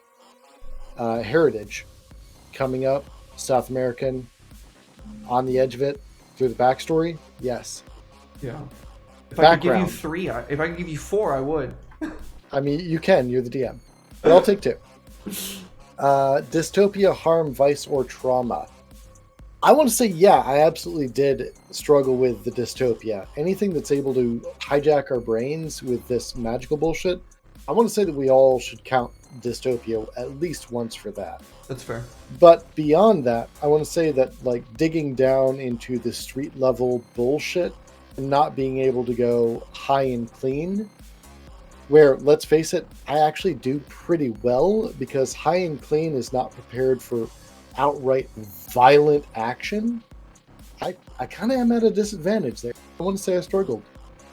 Heritage, coming up, South American, on the edge of it, through the backstory. Yes. Yeah. If I could give you Background. 3, if I could give you 4, I would. I mean, you can. You're the DM. But I'll take 2. Dystopia, harm, vice, or trauma. I want to say, yeah, I absolutely did struggle with the dystopia. Anything that's able to hijack our brains with this magical bullshit, I want to say that we all should count dystopia at least once for that. That's fair. But beyond that, I want to say that, like, digging down into the street level bullshit and not being able to go high and clean, where, let's face it, I actually do pretty well because high and clean is not prepared for outright violent action. I kind of am at a disadvantage there. I want to say I struggled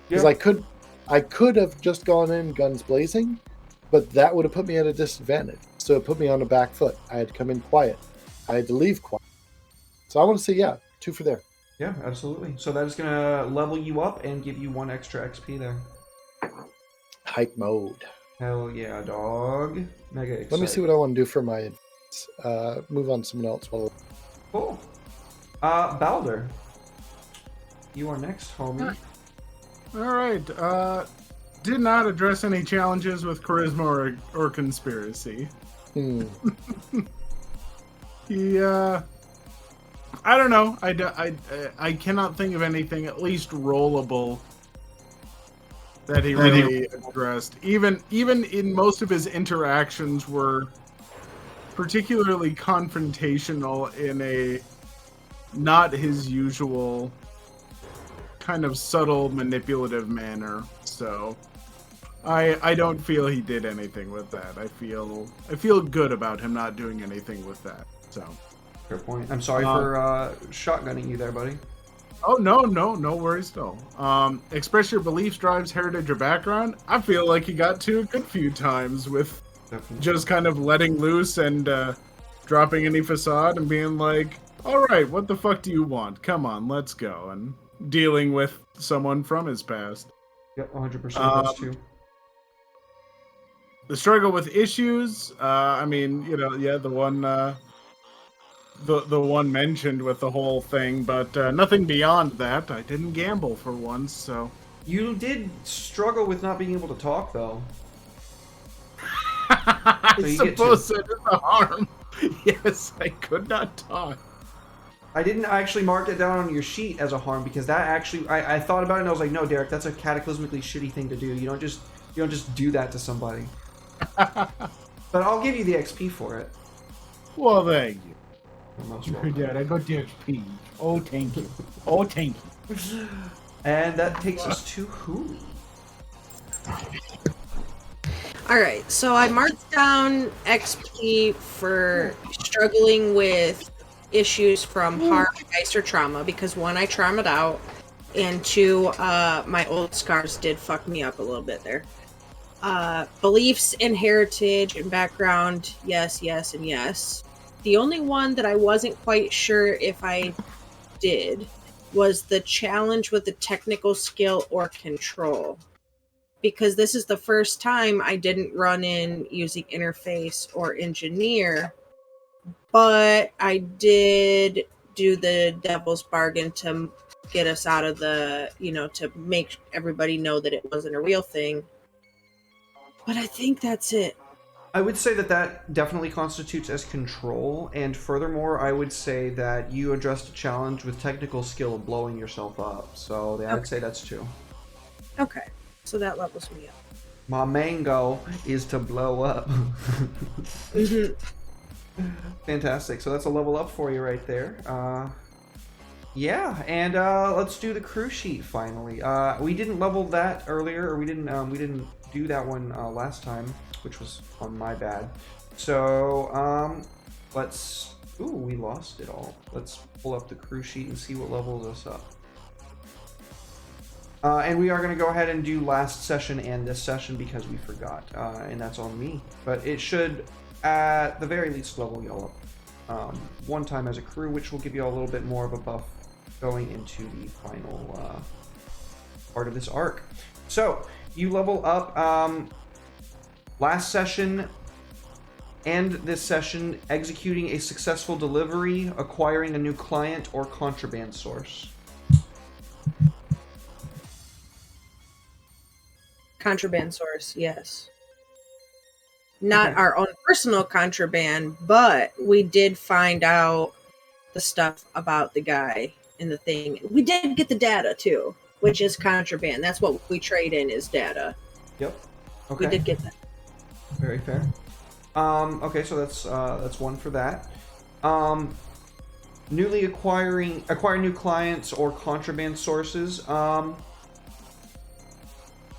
because I could have just gone in guns blazing, but that would have put me at a disadvantage. So it put me on the back foot. I had to come in quiet. I had to leave quiet. So I want to say, yeah, 2 for there. Yeah, absolutely. So that is going to level you up and give you 1 extra XP there. Hype mode. Hell yeah, dog. Mega excited. Let me see what I want to do for my move on to someone else. Cool. Balder. You are next, homie. All right. Did not address any challenges with charisma or conspiracy. He, I don't know. I cannot think of anything at least rollable that he really addressed. Even in most of his interactions were particularly confrontational in a not his usual kind of subtle manipulative manner. So I don't feel he did anything with that. I feel good about him not doing anything with that. So Fair point. I'm sorry for shotgunning you there, buddy. Oh, no worries at all. Express your beliefs, drives, heritage, or background. I feel like he got to a good few times with Definitely. just kind of letting loose and dropping any facade and being like, all right, what the fuck do you want? Come on, let's go. And dealing with someone from his past. Yep, 100%. That's 2. The struggle with issues, I mean, you know, yeah, the one... The one mentioned with the whole thing, but nothing beyond that. I didn't gamble for once, so... You did struggle with not being able to talk, though. I suppose that is a harm. Yes, I could not talk. I didn't actually mark it down on your sheet as a harm because that actually... I thought about it and I was like, no, Derek, that's a cataclysmically shitty thing to do. You don't just do that to somebody. But I'll give you the XP for it. Well, thank you. Most Dad, I got the XP. Oh, thank you. Oh, thank you. And that takes us to who? Alright, so I marked down XP for struggling with issues from harm, vice, or trauma, because 1, I traumatized out, and 2, my old scars did fuck me up a little bit there. Beliefs and heritage and background, yes, and yes. The only one that I wasn't quite sure if I did was the challenge with the technical skill or control. Because this is the first time I didn't run in using interface or engineer, but I did do the devil's bargain to get us out of the, to make everybody know that it wasn't a real thing. But I think that's it. I would say that definitely constitutes as control, and furthermore, I would say that you addressed a challenge with technical skill of blowing yourself up. So yeah, I'd say that's 2. Okay, so that levels me up. My main goal is to blow up. Fantastic. So that's a level up for you right there. Yeah, and let's do the crew sheet finally. We didn't level that earlier, or we didn't do that one last time, which was on my bad. So let's. Ooh, we lost it all. Let's pull up the crew sheet and see what levels us up. And we are going to go ahead and do last session and this session because we forgot, and that's on me. But it should, at the very least, level y'all up one time as a crew, which will give you all a little bit more of a buff going into the final part of this arc. So, you level up last session and this session, executing a successful delivery, acquiring a new client, or contraband source. Contraband source, yes. Not our own personal contraband, but we did find out the stuff about the guy in the thing. We did get the data too, which is contraband. That's what we trade in, is data. Yep. Okay. We did get that. Very fair. Okay, so that's one for that. Newly acquire new clients or contraband sources.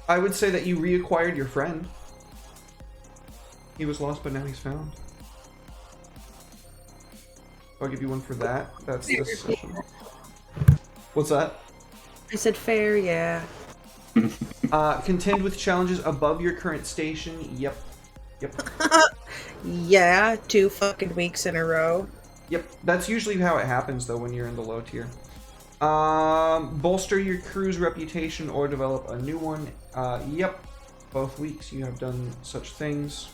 I would say that you reacquired your friend. He was lost, but now he's found. I'll give you one for that. That's this session. What's that? I said fair, yeah. Contend with challenges above your current station. Yep. Yeah, 2 fucking weeks in a row. Yep. That's usually how it happens, though, when you're in the low tier. Bolster your crew's reputation or develop a new one. Yep. Both weeks you have done such things.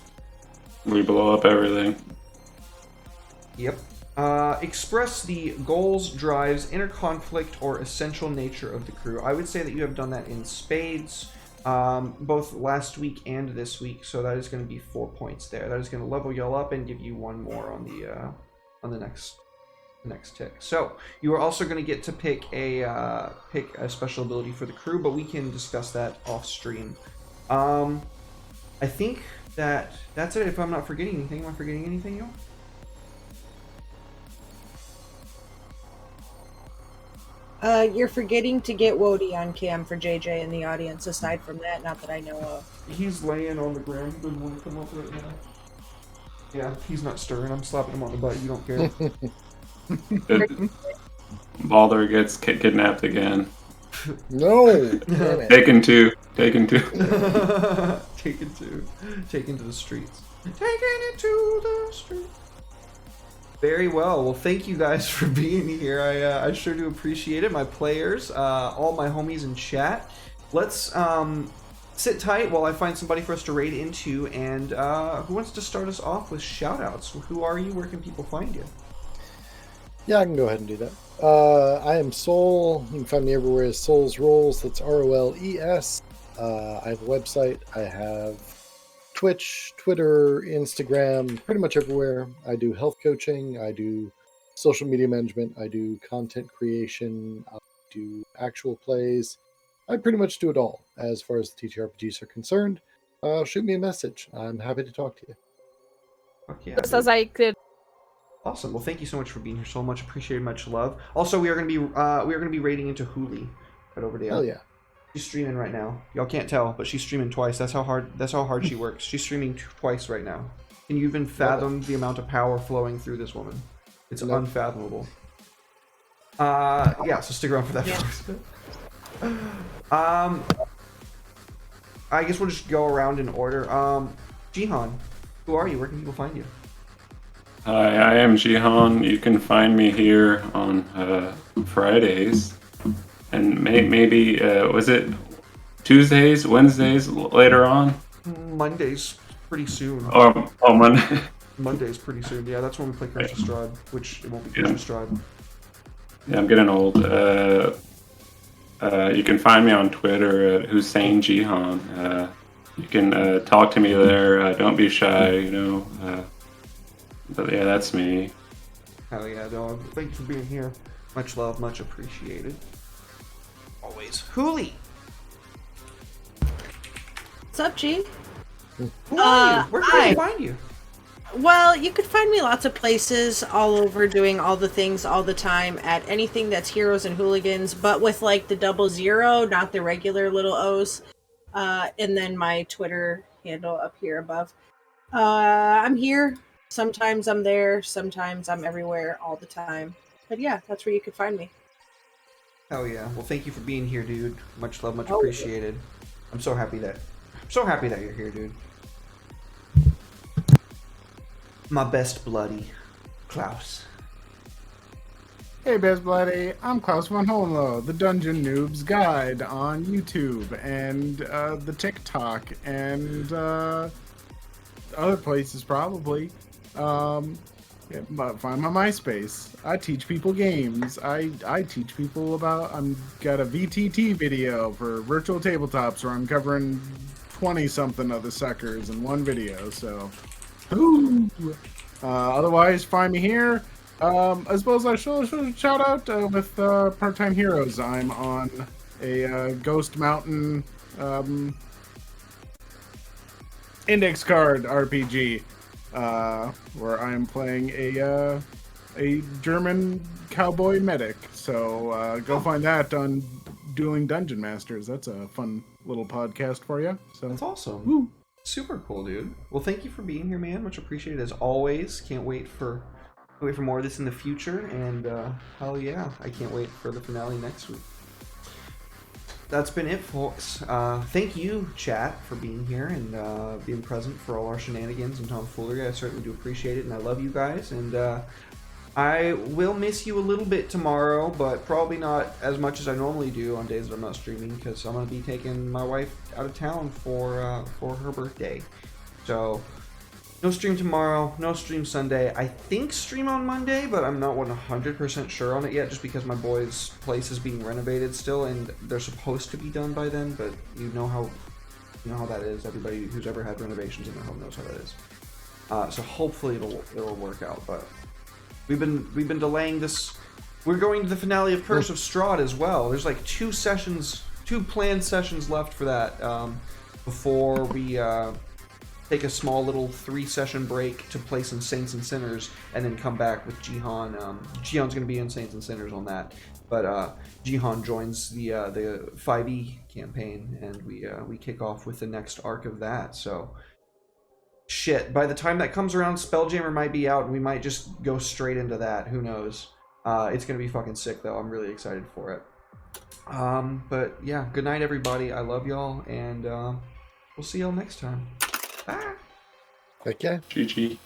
We blow up everything. Yep. Express the goals, drives, inner conflict, or essential nature of the crew. I would say that you have done that in spades, both last week and this week. So that is going to be 4 points there. That is going to level y'all up and give you one more on the next tick. So you are also going to get to pick a special ability for the crew, but we can discuss that off stream. I think that's it. If I'm not forgetting anything, am I forgetting anything, y'all? You're forgetting to get Wody on cam for JJ in the audience. Aside from that, not that I know of. He's laying on the ground. He doesn't want to come up right now. Yeah, he's not stirring. I'm slapping him on the butt. You don't care. Baldur gets kidnapped again. No! Damn it. Taken two. Taken to the streets. Taking it to the streets. Very well. Well, thank you guys for being here. I sure do appreciate it. My players, all my homies in chat. Let's sit tight while I find somebody for us to raid into. And who wants to start us off with shoutouts? Who are you? Where can people find you? Yeah, I can go ahead and do that. I am Soul. You can find me everywhere as Souls Rolls. That's ROLES. I have a website. I have Twitch, Twitter, Instagram, pretty much everywhere. I do health coaching. I do social media management. I do content creation. I do actual plays. I pretty much do it all as far as the TTRPGs are concerned. Shoot me a message. I'm happy to talk to you. Fuck yeah. Just as I could. Awesome. Well, thank you so much for being here. So much appreciated. Much love. Also, we are going to be raiding into Hooli right over there. Hell yeah. She's streaming right now. Y'all can't tell, but she's streaming twice. That's how hard she works. She's streaming twice right now. Can you even fathom the amount of power flowing through this woman? It's unfathomable. Yeah. So stick around for that. Yeah. I guess we'll just go around in order. Jihan, who are you? Where can people find you? Hi, I am Jihan. You can find me here on Fridays, and maybe was it Tuesdays, Wednesdays later on? Mondays, pretty soon. Oh, Monday. Monday's pretty soon. Yeah, that's when we play Crash Stride, which it won't be Crash Stride. Yeah, I'm getting old. You can find me on Twitter at Hussein Jihan. You can talk to me there. Don't be shy, But yeah, that's me. Hell yeah, dog. Thank you for being here. Much love, much appreciated. Always. Hooli! What's up, G? Who are you? Where can hi. we find you? Well, you could find me lots of places all over doing all the things all the time at anything that's Heroes and Hooligans, but with like the 00, not the regular little O's. And then my Twitter handle up here above. I'm here. Sometimes I'm there. Sometimes I'm everywhere all the time. But yeah, that's where you could find me. Hell yeah. Well, thank you for being here, dude. Much love, much Oh. appreciated. I'm so happy that you're here, dude. My best bloody Klaus. Hey, Best Bloody, I'm Klaus von Hohenlohe, the Dungeon Noob's Guide on YouTube and the TikTok and other places probably. Yeah, but find my MySpace. I teach people games. I teach people about. I'm got a VTT video for virtual tabletops where I'm covering 20 something of the suckers in one video. So, ooh. Otherwise, find me here. I suppose I should shout out with Part-Time Heroes. I'm on a Ghost Mountain index card RPG where I'm playing a German cowboy medic. So go find that on Dueling Dungeon Masters. That's a fun little podcast for you. So That's awesome. woo. Super cool, dude. Well, thank you for being here, man. Much appreciated as always. Can't wait for more of this in the future, and hell yeah, I can't wait for the finale next week. That's been it, folks. Thank you, chat, for being here and being present for all our shenanigans and tomfoolery. I certainly do appreciate it, and I love you guys. And I will miss you a little bit tomorrow, but probably not as much as I normally do on days that I'm not streaming, because I'm going to be taking my wife out of town for her birthday. So, no stream tomorrow, no stream Sunday. I think stream on Monday, but I'm not 100% sure on it yet, just because my boy's place is being renovated still, and they're supposed to be done by then, but you know how that is. Everybody who's ever had renovations in their home knows how that is. So hopefully it'll work out, but we've been delaying this. We're going to the finale of Curse of Strahd as well. There's like two planned sessions left for that before we take a small little 3-session break to play some Saints and Sinners and then come back with Jihan. Jihan's going to be in Saints and Sinners on that, but Jihan joins the 5e campaign, and we kick off with the next arc of that. So shit, by the time that comes around, Spelljammer might be out, and we might just go straight into that. Who knows? It's gonna be fucking sick, though. I'm really excited for it. But yeah, good night, everybody. I love y'all, and we'll see y'all next time. Bye. Okay. GG.